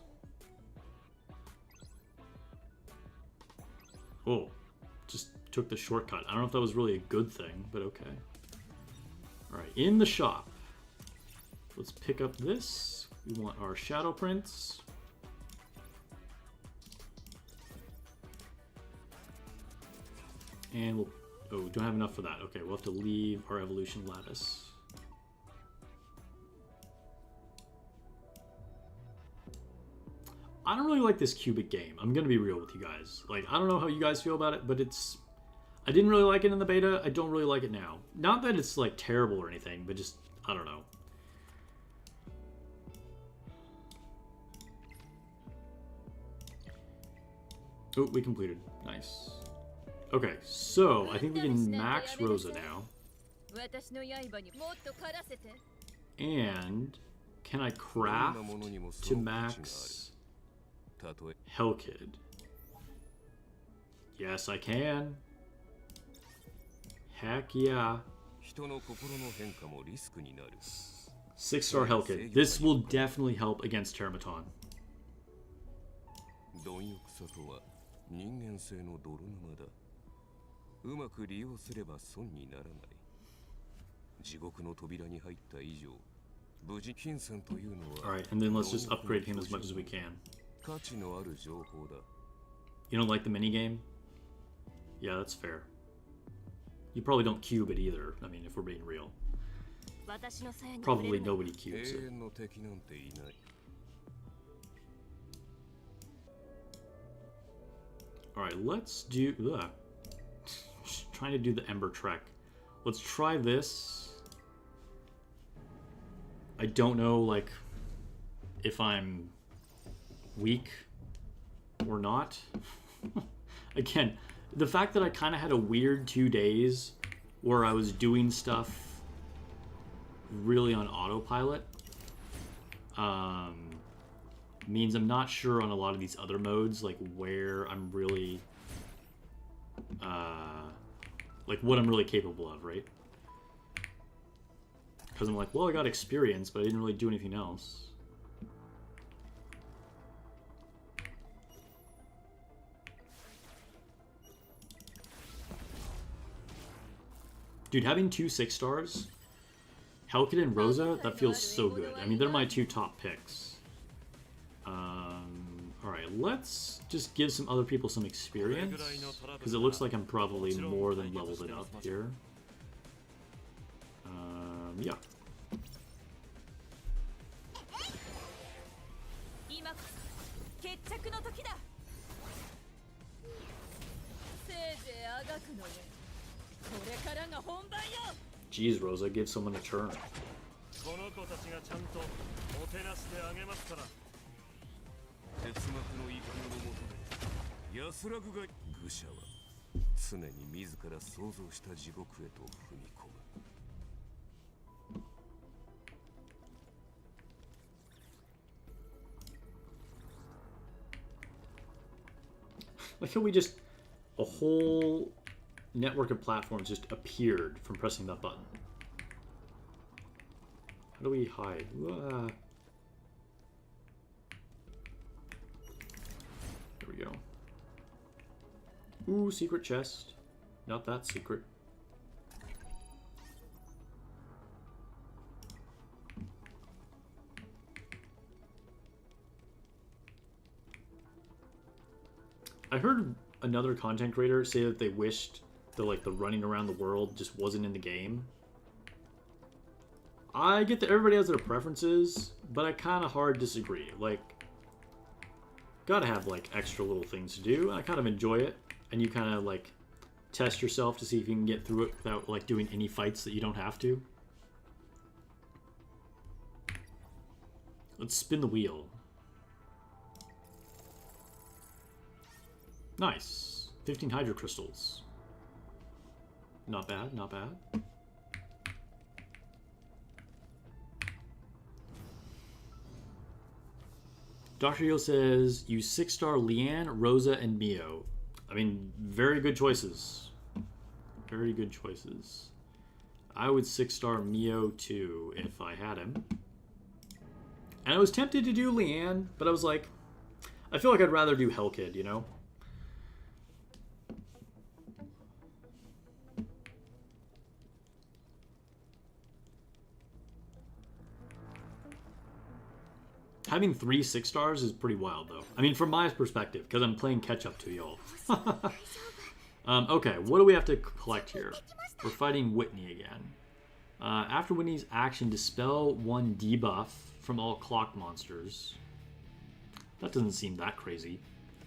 Oh, just took the shortcut. I don't know if that was really a good thing, but okay. Alright, in the shop. Let's pick up this. We want our shadow prints. And we'll... Oh, don't have enough for that. Okay, we'll have to leave our evolution lattice. I don't really like this cubic game. I'm gonna be real with you guys. Like, I don't know how you guys feel about it, but it's... I didn't really like it in the beta. I don't really like it now. Not that it's, like, terrible or anything, but just... I don't know. Oh, we completed. Nice. Okay, so I think we can max Rosa now. And can I craft to max Hellkid? Yes, I can. Heck yeah. 6-star Hellkid. This will definitely help against Teramaton. うまく利用すれば損にならない。地獄の扉に入った以上、無事金銭というのは。Alright, and then let's just upgrade him as much as we can. 価値のある情報だ。You don't like the minigame? Yeah, that's fair. You probably don't cube it either. I mean, if we're being real. Probably nobody cubes it. Alright, let's do... Trying to do the Ember Trek. Let's try this. I don't know, like, if I'm weak or not. Again, the fact that I kind of had a weird 2 days where I was doing stuff really on autopilot means I'm not sure on a lot of these other modes, like, where I'm really... like what I'm really capable of, right? Because I'm like, well, I got experience, but I didn't really do anything else. Dude, having 2 6-stars, Hellkid and Rosa, that feels so good. I mean, they're my 2 top picks. Alright, let's just give some other people some experience, because it looks like I'm probably more than leveled it up here. Yeah. Jeez, Rosa, give someone a turn. Like how we just... a whole network of platforms just appeared from pressing that button. How do we hide? There we go. Ooh, secret chest. Not that secret. I heard another content creator say that they wished that like the running around the world just wasn't in the game. I get that everybody has their preferences, but I kind of hard disagree. Like, gotta have like extra little things to do. I kind of enjoy it, and you kind of like test yourself to see if you can get through it without like doing any fights that you don't have to. Let's spin the wheel. Nice. 15 hydro crystals. Not bad, not bad. Dr. Yo says, use 6-star Leanne, Rosa, and Mio. I mean, very good choices. Very good choices. I would 6-star Mio too if I had him. And I was tempted to do Leanne, but I was like, I feel like I'd rather do Hellkid, you know? Having 3 6-stars is pretty wild, though. I mean, from my perspective, because I'm playing catch-up to y'all. Okay, what do we have to collect here? We're fighting Whitney again. After Whitney's action, dispel 1 debuff from all clock monsters. That doesn't seem that crazy.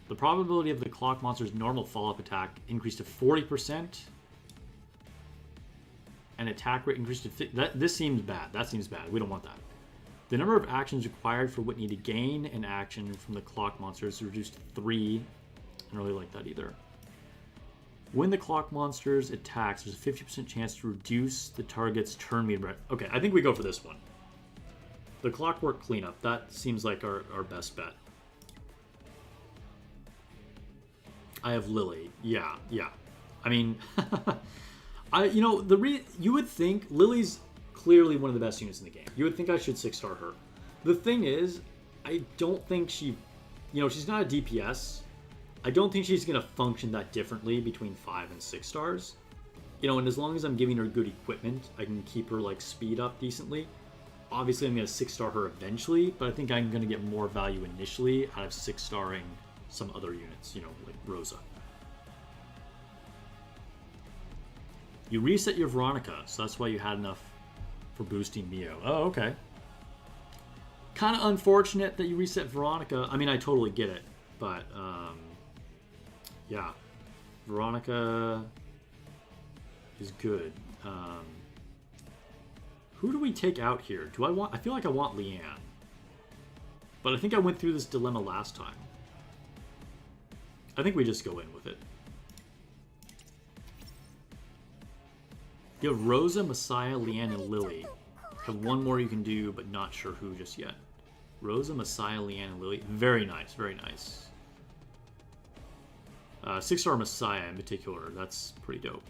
The probability of the clock monster's normal follow-up attack increased to 40%. And attack rate increased to... This seems bad. That seems bad. We don't want that. The number of actions required for Whitney to gain an action from the clock monster is reduced to 3. I don't really like that either. When the clock monster's attacks, there's a 50% chance to reduce the target's turn meter. Okay, I think we go for this one. The clockwork cleanup. That seems like our best bet. I have Lily. Yeah. I mean, you would think Lily's clearly one of the best units in the game. You would think I should 6-star her. The thing is, I don't think she's not a DPS. I don't think she's going to function that differently between 5 and 6 stars. And as long as I'm giving her good equipment, I can keep her, like, speed up decently. Obviously, I'm going to 6-star her eventually, but I think I'm going to get more value initially out of 6-starring some other units, like Rosa. You reset your Veronica, so that's why you had enough for boosting Mio. Oh, okay. Kind of unfortunate that you reset Veronica. I mean, I totally get it, but yeah, Veronica is good. Who do we take out here? I feel like I want Leanne, but I think I went through this dilemma last time. I think we just go in with it. You have Rosa, Messiah, Leanne, and Lily. Have one more you can do, but not sure who just yet. Rosa, Messiah, Leanne, and Lily. Very nice, very nice. 6-star Messiah in particular. That's pretty dope.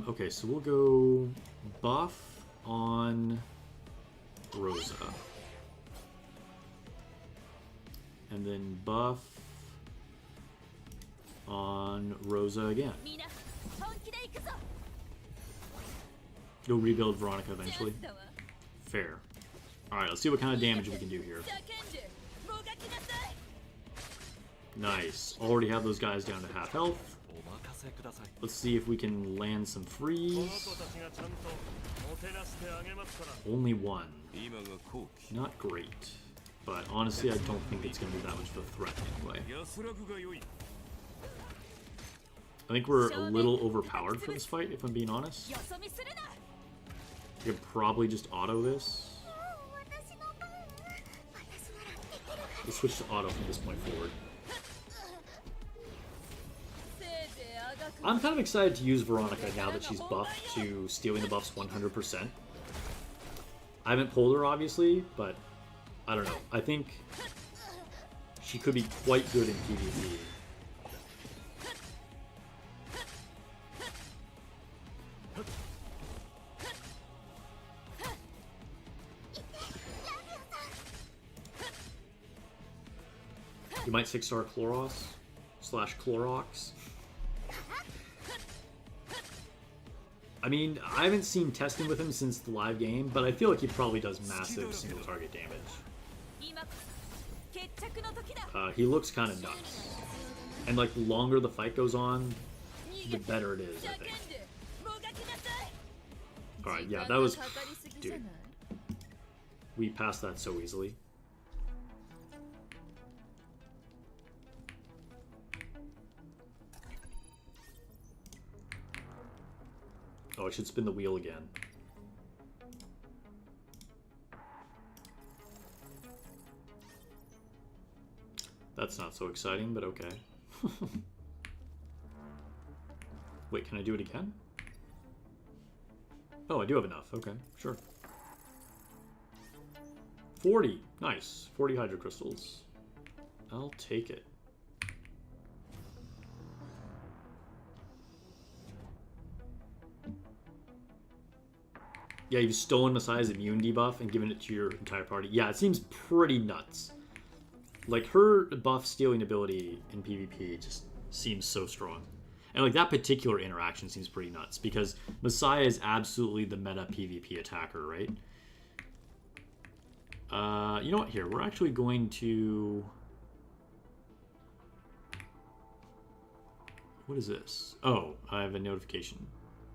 Okay, so we'll go buff on Rosa. And then buff on Rosa again. You'll rebuild Veronica eventually. Fair. Alright, let's see what kind of damage we can do here. Nice. Already have those guys down to half health. Let's see if we can land some freeze. Only 1. Not great. But honestly, I don't think it's going to be that much of a threat anyway. I think we're a little overpowered for this fight, if I'm being honest. I could probably just auto this. Let's switch to auto from this point forward. I'm kind of excited to use Veronica now that she's buffed to stealing the buffs 100%. I haven't pulled her, obviously, but I don't know. I think she could be quite good in PvP. You might 6-star Chloros / Clorox. I mean, I haven't seen testing with him since the live game, but I feel like he probably does massive single target damage. He looks kind of nuts. And like, the longer the fight goes on, the better it is, I think. Alright, yeah, that was... Dude. We passed that so easily. Oh, I should spin the wheel again. That's not so exciting, but okay. Wait, can I do it again? Oh, I do have enough. Okay, sure. 40. Nice. 40 Hydro Crystals. I'll take it. Yeah, you've stolen Messiah's immune debuff and given it to your entire party. Yeah, it seems pretty nuts. Like, her buff stealing ability in PvP just seems so strong. And, like, that particular interaction seems pretty nuts, because Messiah is absolutely the meta PvP attacker, right? You know what? Here, we're actually going to... What is this? Oh, I have a notification.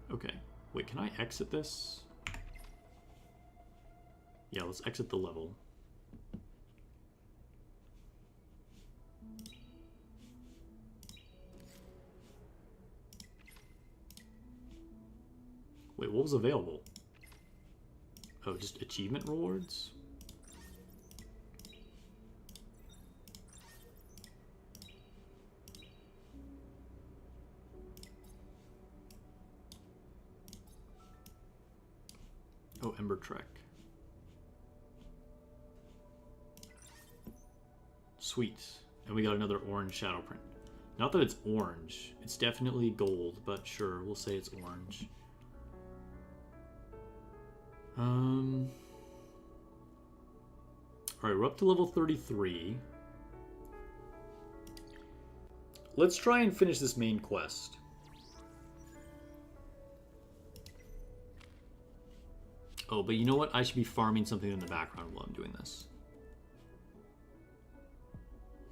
Okay. Wait, can I exit this? Yeah, let's exit the level. Wait, what was available? Oh, just achievement rewards? Oh, Ember Trek. Sweet. And we got another orange shadow print. Not that it's orange. It's definitely gold, but sure, we'll say it's orange. Alright, we're up to level 33. Let's try and finish this main quest. Oh, but you know what? I should be farming something in the background while I'm doing this.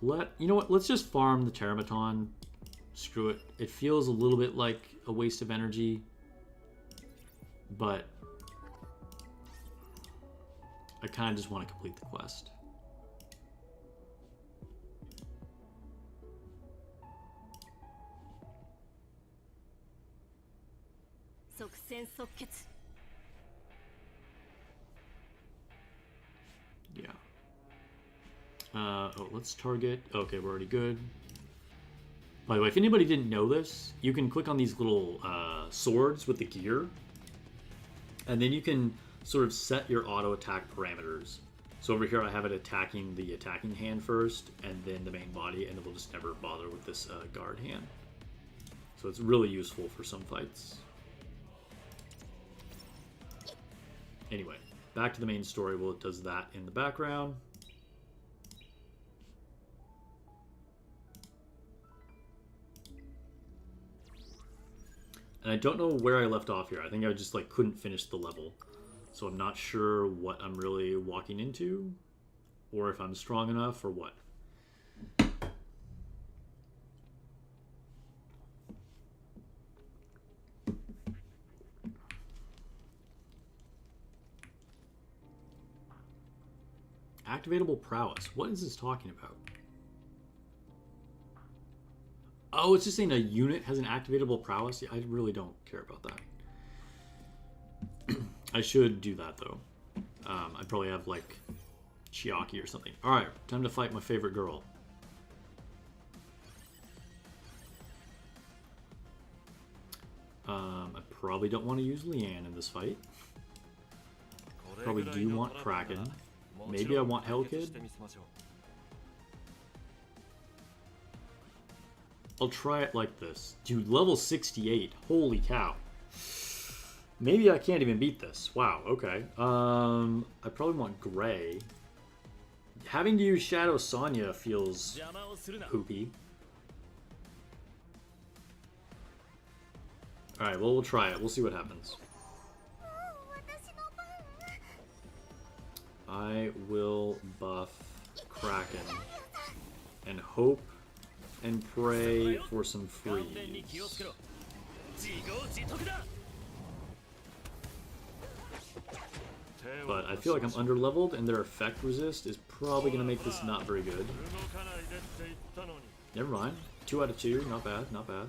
You know what? Let's just farm the Teramaton. Screw it. It feels a little bit like a waste of energy, but I kind of just want to complete the quest. Yeah. Oh, let's target. Okay, we're already good. By the way, if anybody didn't know this, you can click on these little swords with the gear, and then you can sort of set your auto attack parameters. So over here I have it attacking the attacking hand first, and then the main body, and it will just never bother with this guard hand. So it's really useful for some fights. Anyway, back to the main story. Well, it does that in the background. And I don't know where I left off here. I think I just like couldn't finish the level. So I'm not sure what I'm really walking into, or if I'm strong enough, or what. Activatable prowess. What is this talking about? Oh, it's just saying a unit has an activatable prowess? Yeah, I really don't care about that. I should do that, though. I'd probably have, like, Chiaki or something. Alright, time to fight my favorite girl. I probably don't want to use Leanne in this fight. Probably do want Kraken. Maybe I want Hellkid. I'll try it like this. Dude, level 68. Holy cow. Maybe I can't even beat this. Wow, okay. I probably want Gray. Having to use Shadow Sonya feels poopy. Alright, well, we'll try it. We'll see what happens. I will buff Kraken and hope and pray for some freeze. But I feel like I'm underleveled, and their effect resist is probably going to make this not very good. Never mind. 2 out of 2. Not bad, not bad.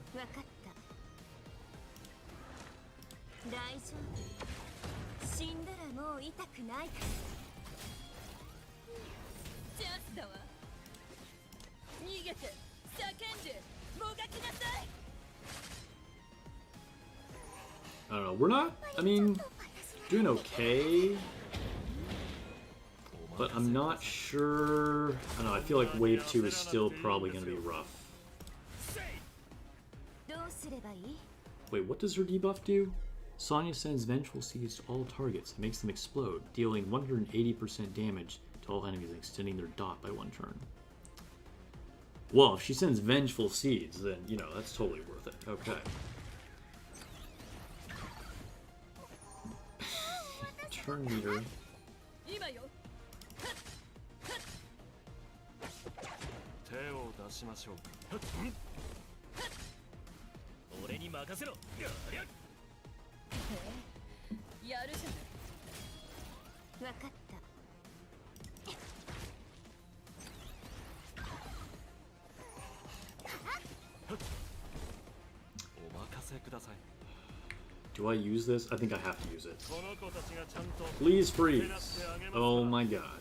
I don't know. We're not, I mean, doing okay. But I'm not sure. I don't know. I feel like wave 2 is still probably going to be rough. Wait, what does her debuff do? Sonya sends vengeful seeds to all targets and makes them explode, dealing 180% damage to all enemies and extending their dot by 1 turn. Well, if she sends vengeful seeds, then, you know, that's totally worth it. Okay. Turn meter. Do I use this? I think I have to use it. Please freeze. Oh my god.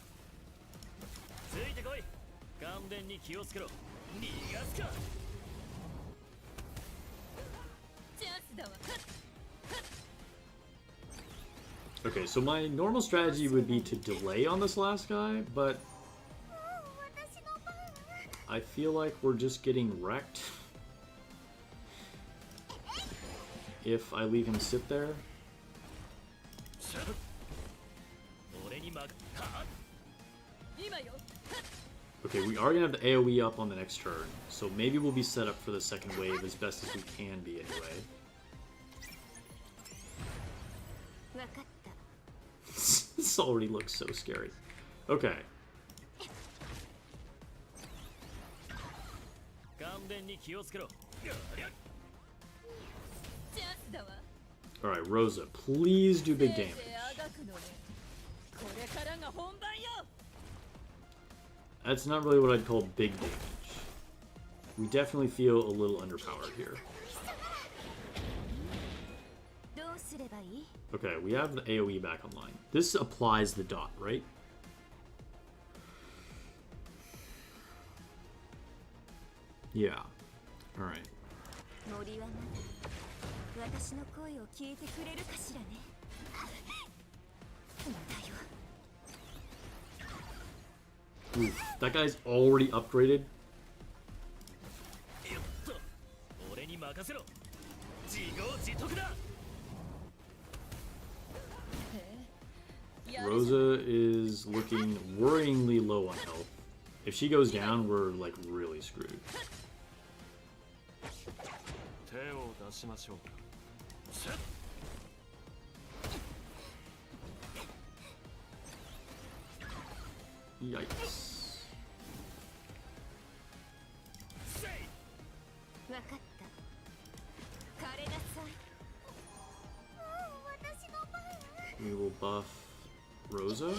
Okay, so my normal strategy would be to delay on this last guy, but I feel like we're just getting wrecked if I leave him sit there. Okay, we are going to have the AoE up on the next turn, so maybe we'll be set up for the second wave as best as we can be anyway. This already looks so scary. Okay. Alright, Rosa, please do big damage. That's not really what I'd call big damage. We definitely feel a little underpowered here. Okay, we have the AoE back online. This applies the dot, right? Yeah. Alright. Oof, that guy's already upgraded. Rosa is looking worryingly low on health. If she goes down, we're like really screwed. Yikes. We will buff Rosa.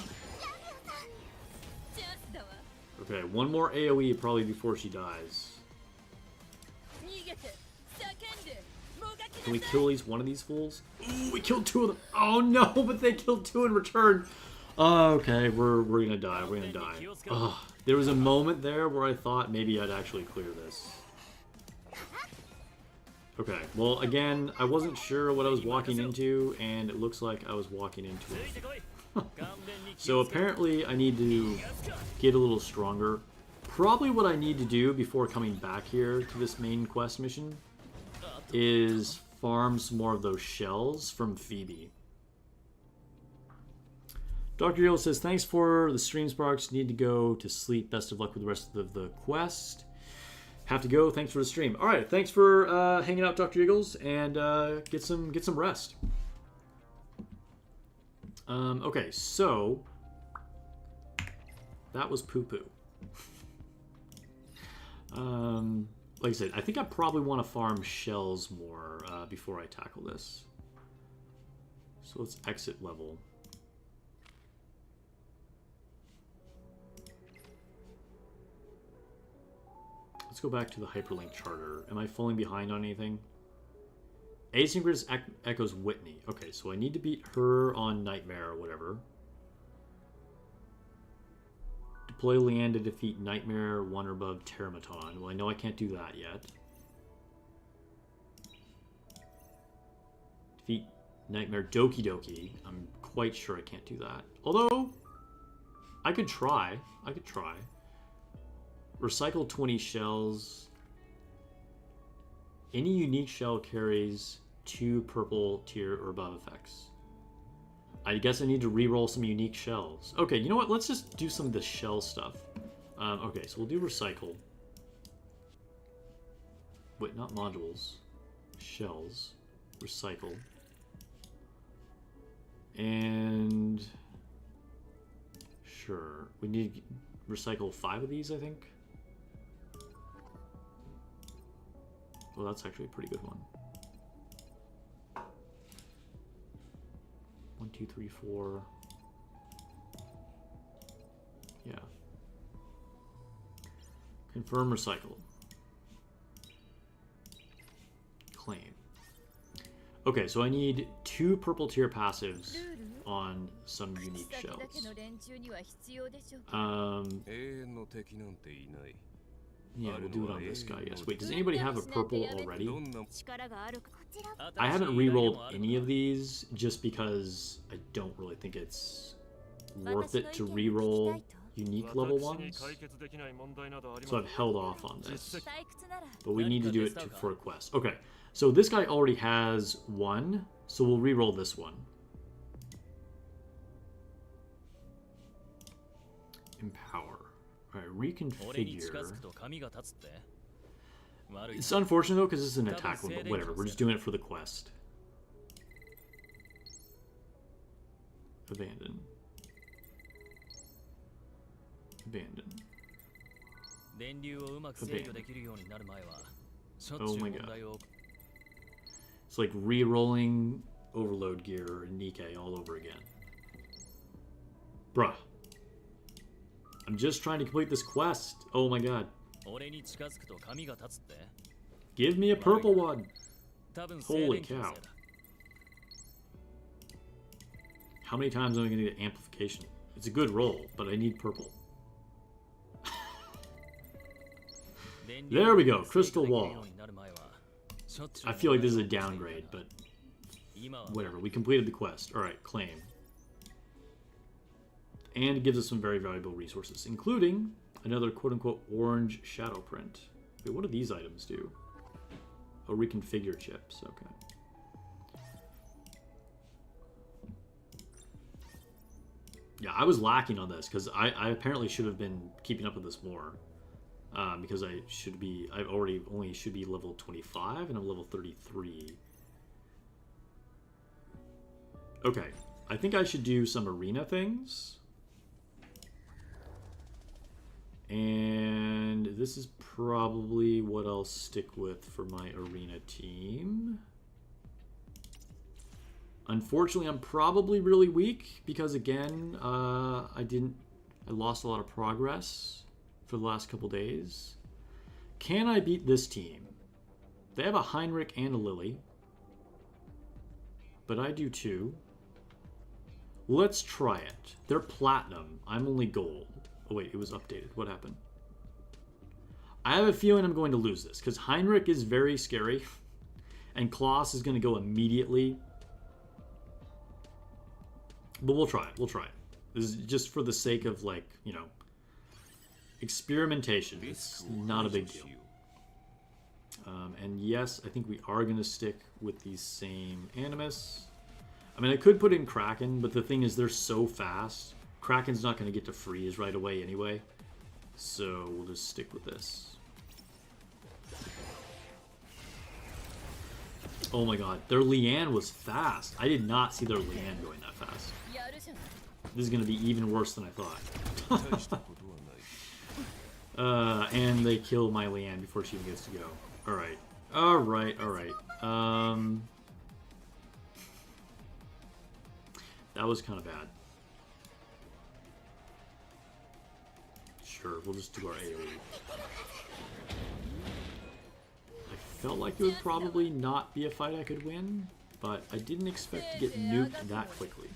Okay, one more AoE probably before she dies. Can we kill at least one of these fools? Ooh, we killed 2 of them. Oh no, but they killed 2 in return. Oh, okay, we're gonna die. We're gonna die. Ugh. There was a moment there where I thought maybe I'd actually clear this. Okay, well, again, I wasn't sure what I was walking into, and it looks like I was walking into it. So apparently I need to get a little stronger. Probably what I need to do before coming back here to this main quest mission is farm some more of those shells from Phoebe. Dr. Yale says, thanks for the stream, Sparks. Need to go to sleep. Best of luck with the rest of the quest. Have to go. Thanks for the stream. All right, thanks for hanging out, Dr. Eagles, and get some rest. Okay, so that was poo-poo. Like I said, I think I probably want to farm shells more before I tackle this. So let's exit level. Let's go back to the hyperlink charter. Am I falling behind on anything? Asynchronous echoes Whitney. Okay, so I need to beat her on Nightmare or whatever. Deploy Leanne to defeat Nightmare, 1 or above Teramaton. Well, I know I can't do that yet. Defeat Nightmare Doki Doki. I'm quite sure I can't do that. Although, I could try. I could try. Recycle 20 shells. Any unique shell carries 2 purple tier or above effects. I guess I need to re-roll some unique shells. Okay, you know what? Let's just do some of the shell stuff. Okay, so we'll do recycle. Wait, not modules. Shells. Recycle. And... Sure. We need to recycle 5 of these, I think. Well, that's actually a pretty good one. 1, 2, 3, 4. Yeah. Confirm recycle. Claim. Okay, so I need 2 purple tier passives on some unique shells. Yeah, we'll do it on this guy, yes. Wait, does anybody have a purple already? I haven't re-rolled any of these just because I don't really think it's worth it to re-roll unique level ones. So I've held off on this. But we need to do it for a quest. Okay, so this guy already has 1, so we'll re-roll this one. Empower. Alright, reconfigure. It's unfortunate though because it's an attack one, but whatever. We're just doing it for the quest. Abandon. Abandon. Oh my god. It's like re-rolling overload gear and nikke all over again. Bruh. I'm just trying to complete this quest. Oh my god. Give me a purple one. Holy cow. How many times am I going to get amplification? It's a good roll, but I need purple. There we go. Crystal wall. I feel like this is a downgrade, but whatever. We completed the quest. Alright, claim. And it gives us some very valuable resources, including another quote-unquote orange shadow print. Wait, what do these items do? Oh, reconfigure chips. Okay. Yeah, I was lacking on this because I apparently should have been keeping up with this more. Because I only should be level 25 and I'm level 33. Okay, I think I should do some arena things. And this is probably what I'll stick with for my arena team. Unfortunately, I'm probably really weak because again, I lost a lot of progress for the last couple days. Can I beat this team? They have a Heinrich and a Lily, but I do too. Let's try it. They're platinum. I'm only gold. Oh wait, it was updated. What happened? I have a feeling I'm going to lose this because Heinrich is very scary and Klaus is going to go immediately. But we'll try it. We'll try it. This is just for the sake of, like, you know, experimentation. It's not a big deal. And yes, I think we are going to stick with these same Animus. I mean, I could put in Kraken, but the thing is they're so fast. Kraken's not going to get to freeze right away anyway. So we'll just stick with this. Oh my god, their Leanne was fast. I did not see their Leanne going that fast. This is going to be even worse than I thought. And they kill my Leanne before she even gets to go. Alright. Alright, alright. That was kind of bad. Sure, we'll just do our AoE. I felt like it would probably not be a fight I could win, but I didn't expect to get nuked that quickly.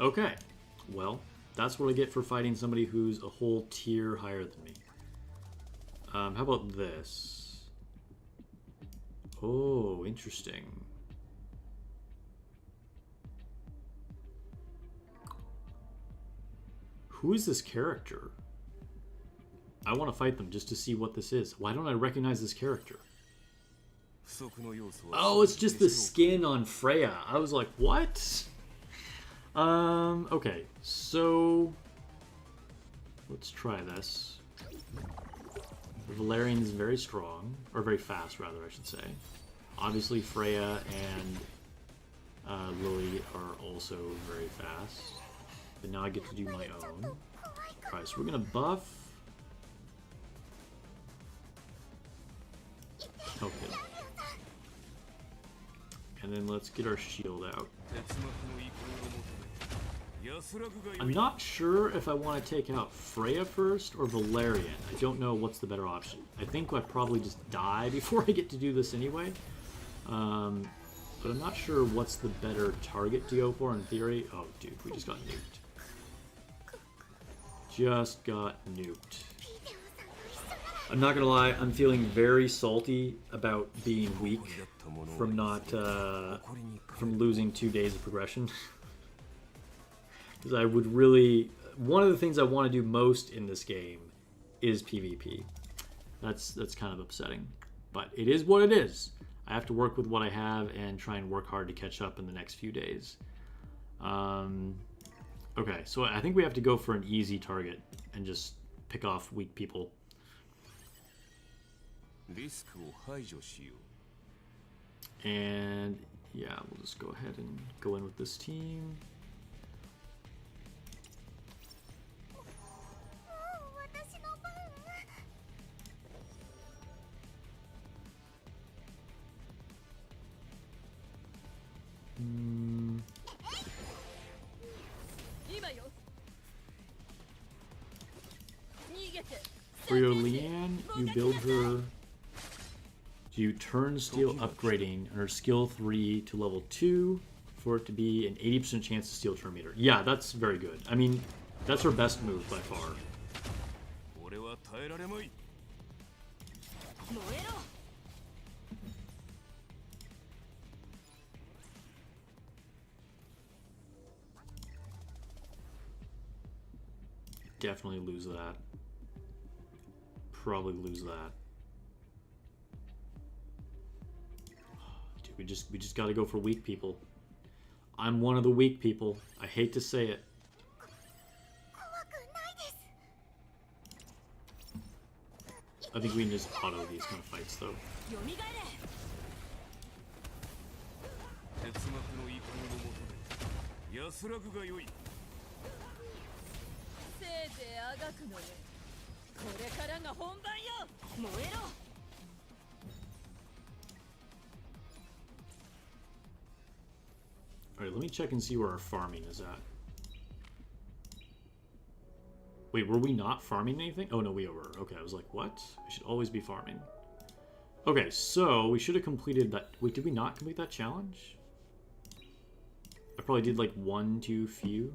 Okay, well, that's what I get for fighting somebody who's a whole tier higher than me. How about this? Oh, interesting. Who is this character? I want to fight them just to see what this is. Why don't I recognize this character? Oh, it's just the skin on Freya. I was like, what? Okay, so let's try this. The Valerian is very strong, or very fast, rather, I should say. Obviously, Freya and Lily are also very fast. But now I get to do my own. Alright, so we're gonna buff. Okay. And then let's get our shield out. I'm not sure if I want to take out Freya first or Valerian. I don't know what's the better option. I think I probably just die before I get to do this anyway. But I'm not sure what's the better target to go for in theory. Oh, dude, we just got nuked. Just got nuked. I'm not gonna lie, I'm feeling very salty about being weak from not, from losing 2 days of progression. Because I would really, one of the things I want to do most in this game is PvP. That's kind of upsetting, but it is what it is. I have to work with what I have and try and work hard to catch up in the next few days. Okay, so I think we have to go for an easy target and just pick off weak people. And yeah, we'll just go ahead and go in with this team. For your Leanne, you build her. You turn steel upgrading her skill 3 to level 2 for it to be an 80% chance to steal turn meter. Yeah, that's very good. I mean, that's her best move by far. Definitely lose that. Probably lose that. Dude, we just got to go for weak people. I'm one of the weak people. I hate to say it. I think we can just auto these kind of fights, though. Alright, let me check and see where our farming is at. Wait, were we not farming anything? Oh no, we were. Okay, I was like, what? I should always be farming. Okay, so we should have completed that. Wait, did we not complete that challenge? I probably did like 1 too few.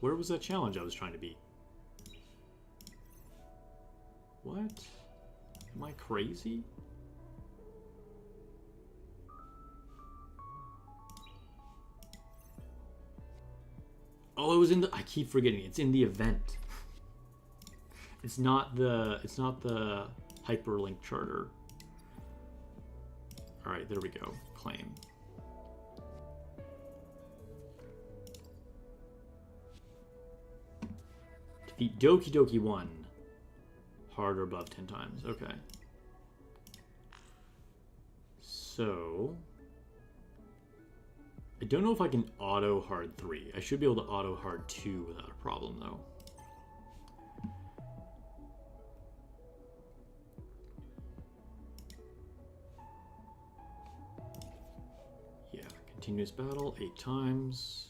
Where was that challenge I was trying to beat? What? Am I crazy? Oh, it was in the. I keep forgetting. It's in the event. It's not the hyperlink charter. All right, there we go. Claim. Defeat Doki Doki 1. Hard or above 10 times. Okay. So I don't know if I can auto hard 3. I should be able to auto hard 2 without a problem, though. Yeah, continuous battle 8 times.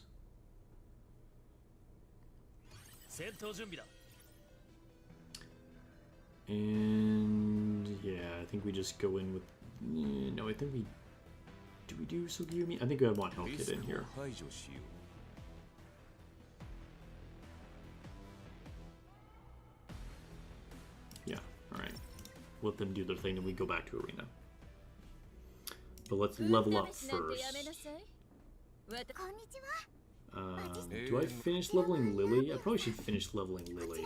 And yeah, I think we just go in with. No, I think we. Do we do Sugiyumi? I think I want Hellkit in here. Yeah, alright. Let them do their thing and we go back to arena. But let's level up first. Do I finish leveling Lily? I probably should finish leveling Lily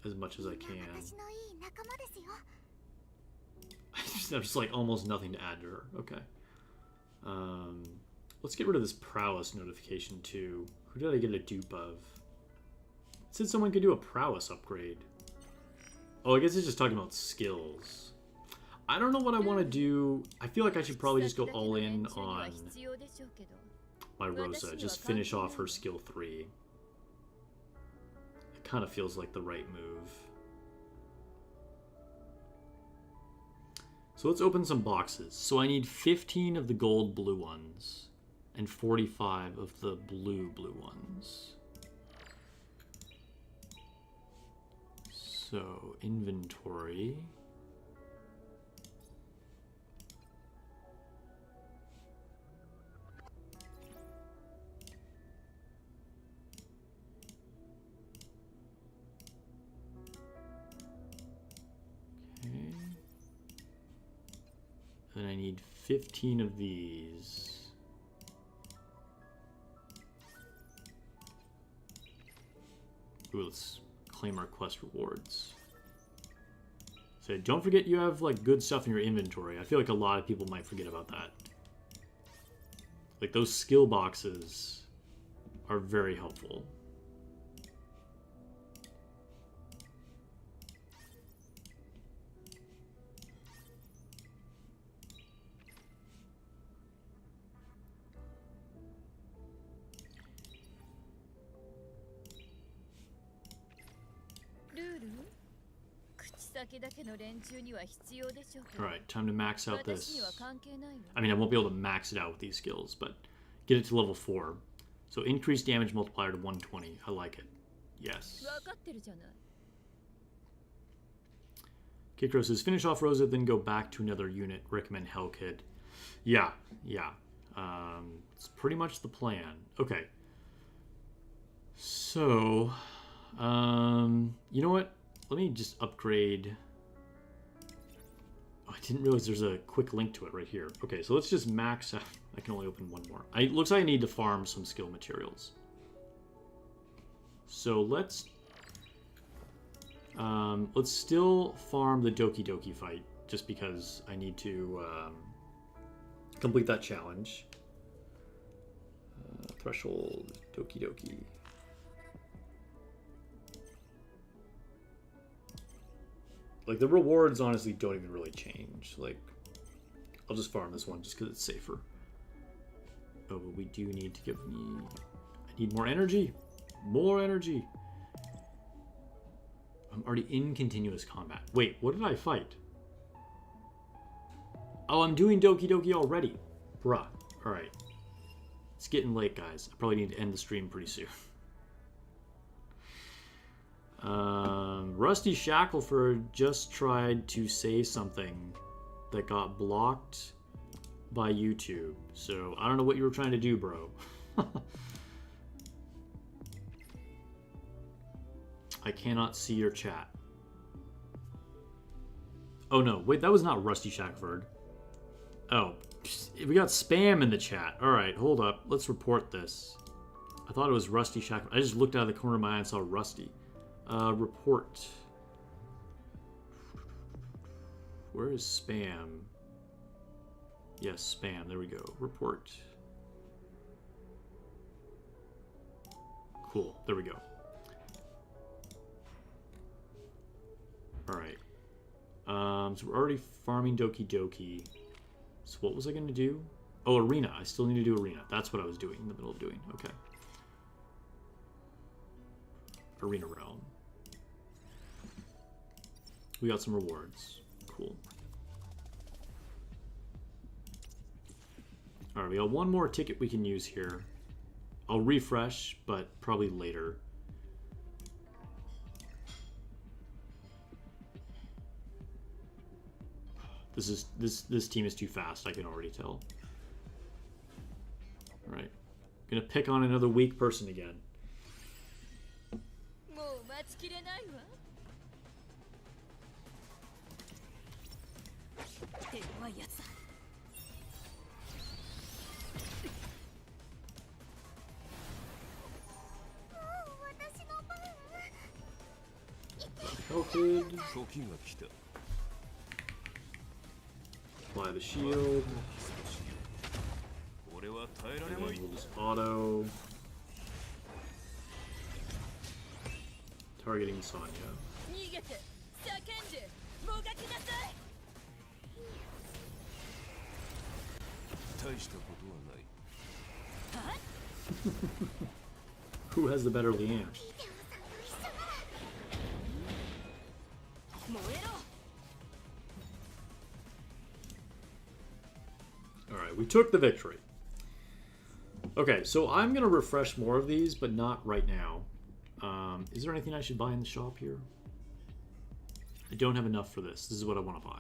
as much as I can. There's just like almost nothing to add to her. Okay. Let's get rid of this prowess notification too. Who did I get a dupe of? It said someone could do a prowess upgrade. Oh, I guess it's just talking about skills. I don't know what I want to do. I feel like I should probably just go all in on my Rosa. Just finish off her skill 3. It kind of feels like the right move. So let's open some boxes. So I need 15 of the gold blue ones and 45 of the blue ones. So inventory. And I need 15 of these. Ooh, let's claim our quest rewards. So don't forget you have like good stuff in your inventory. I feel like a lot of people might forget about that. Like those skill boxes are very helpful. Alright, time to max out this. I mean, I won't be able to max it out with these skills, but get it to level 4. So increase damage multiplier to 120. I like it. Yes. Kikro says, finish off Rosa, then go back to another unit. Recommend Hellkid. Yeah. It's pretty much the plan. Okay. So, you know what? Let me just upgrade. Oh, I didn't realize there's a quick link to it right here. Okay, so let's just max out. I can only open one more. It looks like I need to farm some skill materials. So let's still farm the Doki Doki fight, just because I need to complete that challenge. Threshold, Doki Doki. Like, the rewards honestly don't even really change. Like, I'll just farm this one just because it's safer. Oh, but we do need to give me... I need more energy! More energy! I'm already in continuous combat. Wait, what did I fight? Oh, I'm doing Doki Doki already. Bruh. Alright. It's getting late, guys. I probably need to end the stream pretty soon. Rusty Shackleford just tried to say something that got blocked by YouTube. So, I don't know what you were trying to do, bro. I cannot see your chat. Oh no, wait, that was not Rusty Shackleford. Oh, we got spam in the chat. Alright, hold up. Let's report this. I thought it was Rusty Shackleford. I just looked out of the corner of my eye and saw Rusty. Report. Where is spam? Yes, spam. There we go. Report. Cool. There we go. Alright. So we're already farming Doki Doki. So what was I going to do? Oh, arena. I still need to do arena. That's what I was doing in the middle of doing. Okay. Arena realm. We got some rewards. Cool. Alright, we got one more ticket we can use here. I'll refresh, but probably later. This team is too fast, I can already tell. Alright. Gonna pick on another weak person again. pelted. Apply the shield. And then we'll just auto. Targeting Sonya. Who has the better Liane? Alright, we took the victory. Okay, so I'm going to refresh more of these, but not right now. Is there anything I should buy in the shop here? I don't have enough for this. This is what I want to buy.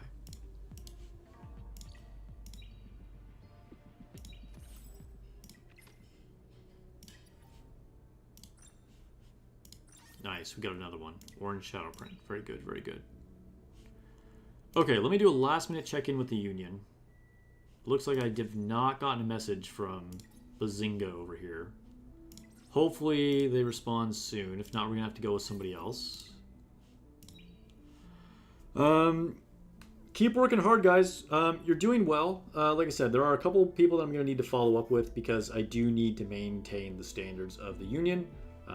Nice, we got another one. Orange shadow print. Very good, very good. Okay, let me do a last minute check-in with the Union. Looks like I have not gotten a message from Bazinga over here. Hopefully they respond soon. If not, we're gonna have to go with somebody else. Keep working hard, guys. You're doing well. Like I said, there are a couple people that I'm gonna need to follow up with because I do need to maintain the standards of the Union.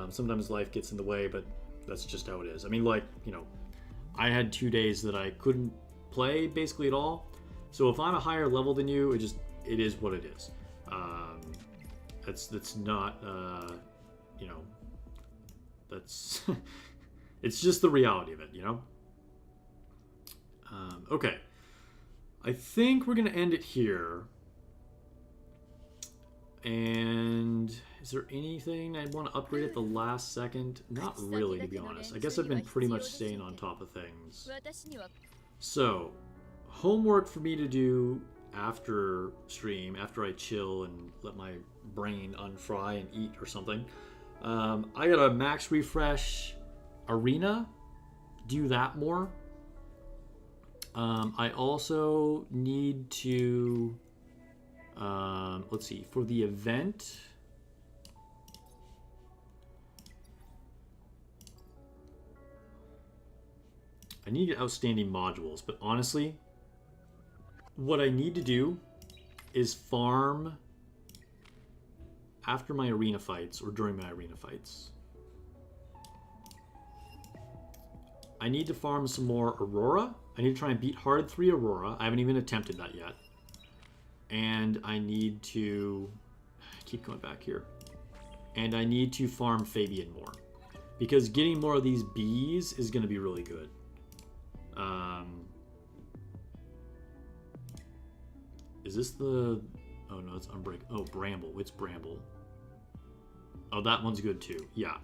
Sometimes life gets in the way, but that's just how it is. I mean, like, you know, I had 2 days that I couldn't play basically at all. So if I'm a higher level than you, it is what it is. That's not, you know, that's, it's just the reality of it, you know? Okay. I think we're going to end it here. And is there anything I want to upgrade at the last second? Not really, to be honest. I guess I've been pretty much staying on top of things. So, homework for me to do after stream, after I chill and let my brain unfry and eat or something. I gotta max refresh Arena, do that more. I also need to, let's see, for the event, I need outstanding modules, but honestly, what I need to do is farm after my arena fights or during my arena fights. I need to farm some more Aurora. I need to try and beat Hard 3 Aurora. I haven't even attempted that yet. And I need to keep going back here. And I need to farm Fabian more. Because getting more of these bees is going to be really good. Is this the... Oh, no, it's Unbreak. Oh, Bramble. It's Bramble. Oh, that one's good, too. Yeah.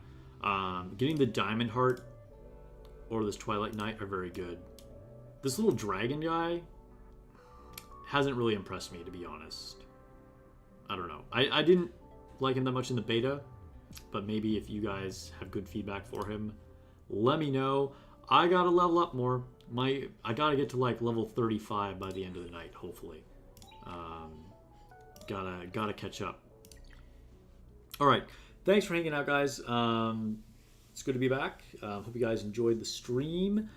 Getting the Diamond Heart or this Twilight Knight are very good. This little dragon guy hasn't really impressed me, to be honest. I don't know. I didn't like him that much in the beta, but maybe if you guys have good feedback for him, let me know. I gotta level up more. I gotta get to like level 35 by the end of the night, hopefully. Gotta catch up. All right, thanks for hanging out, guys. It's good to be back. Hope you guys enjoyed the stream.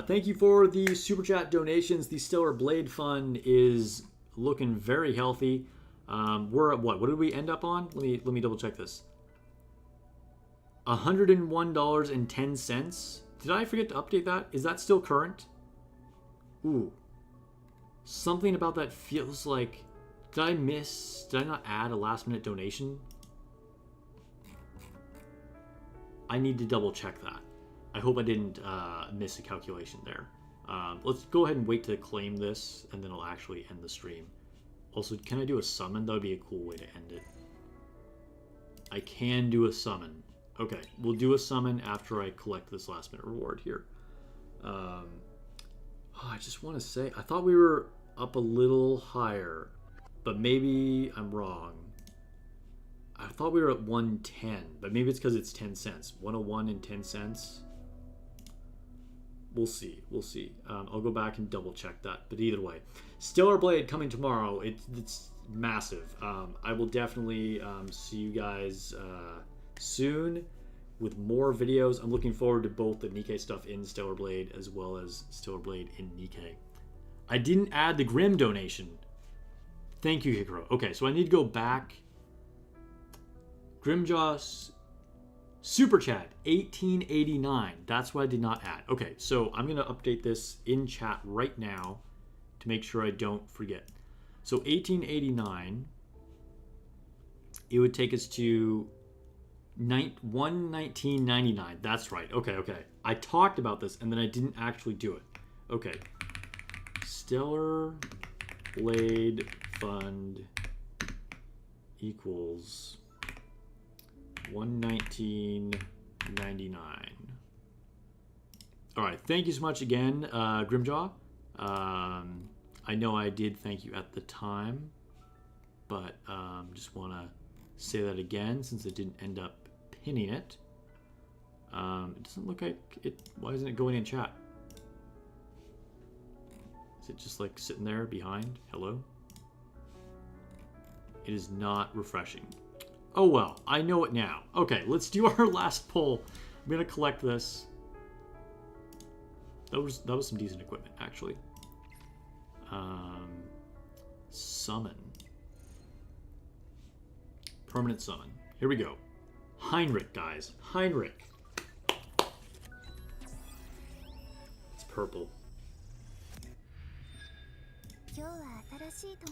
Thank you for the super chat donations. The Stellar Blade Fund is looking very healthy. We're at what? What did we end up on? Let me double check this. $101.10. Did I forget to update that? Is that still current? Ooh. Something about that feels like... Did I not add a last minute donation? I need to double check that. I hope I didn't miss a calculation there. Let's go ahead and wait to claim this, and then I'll actually end the stream. Also, can I do a summon? That would be a cool way to end it. I can do a summon. Okay, we'll do a summon after I collect this last minute reward here. I just want to say, I thought we were up a little higher, but maybe I'm wrong. I thought we were at 110, but maybe it's because it's 10 cents. 101 and 10 cents. We'll see. We'll see. I'll go back and double check that. But either way, Stellar Blade coming tomorrow. It's massive. I will definitely see you guys soon. with more videos. I'm looking forward to both the Nikke stuff in Stellar Blade as well as Stellar Blade in Nikke. I didn't add the Grim donation. Thank you, Hikaru. Okay, so I need to go back. Grimjaw Super Chat, 1889. That's what I did not add. Okay, so I'm going to update this in chat right now to make sure I don't forget. So 1889, it would take us to 119.99. That's right. Okay. I talked about this and then I didn't actually do it. Okay. Stellar Blade Fund equals 119.99. All right. Thank you so much again, Grimjaw. I know I did thank you at the time, but just want to say that again since it didn't end up pinning it. It doesn't look like it. Why isn't it going in chat? Is it just like sitting there behind? Hello? It is not refreshing. Oh well, I know it now. Okay, let's do our last poll. I'm gonna collect this. That was some decent equipment, actually. Summon. Permanent summon. Here we go. Heinrich, guys. Heinrich. It's purple.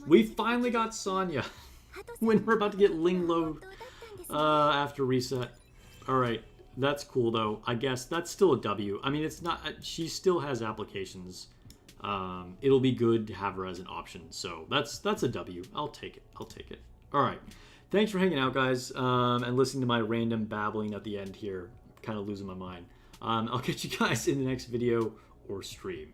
We finally got Sonya. When we're about to get Linglo after reset. Alright. That's cool, though. I guess that's still a W. I mean, it's not... She still has applications. It'll be good to have her as an option. So that's a W. I'll take it. Alright. Thanks for hanging out, guys, and listening to my random babbling at the end here. Kind of losing my mind. I'll catch you guys in the next video or stream.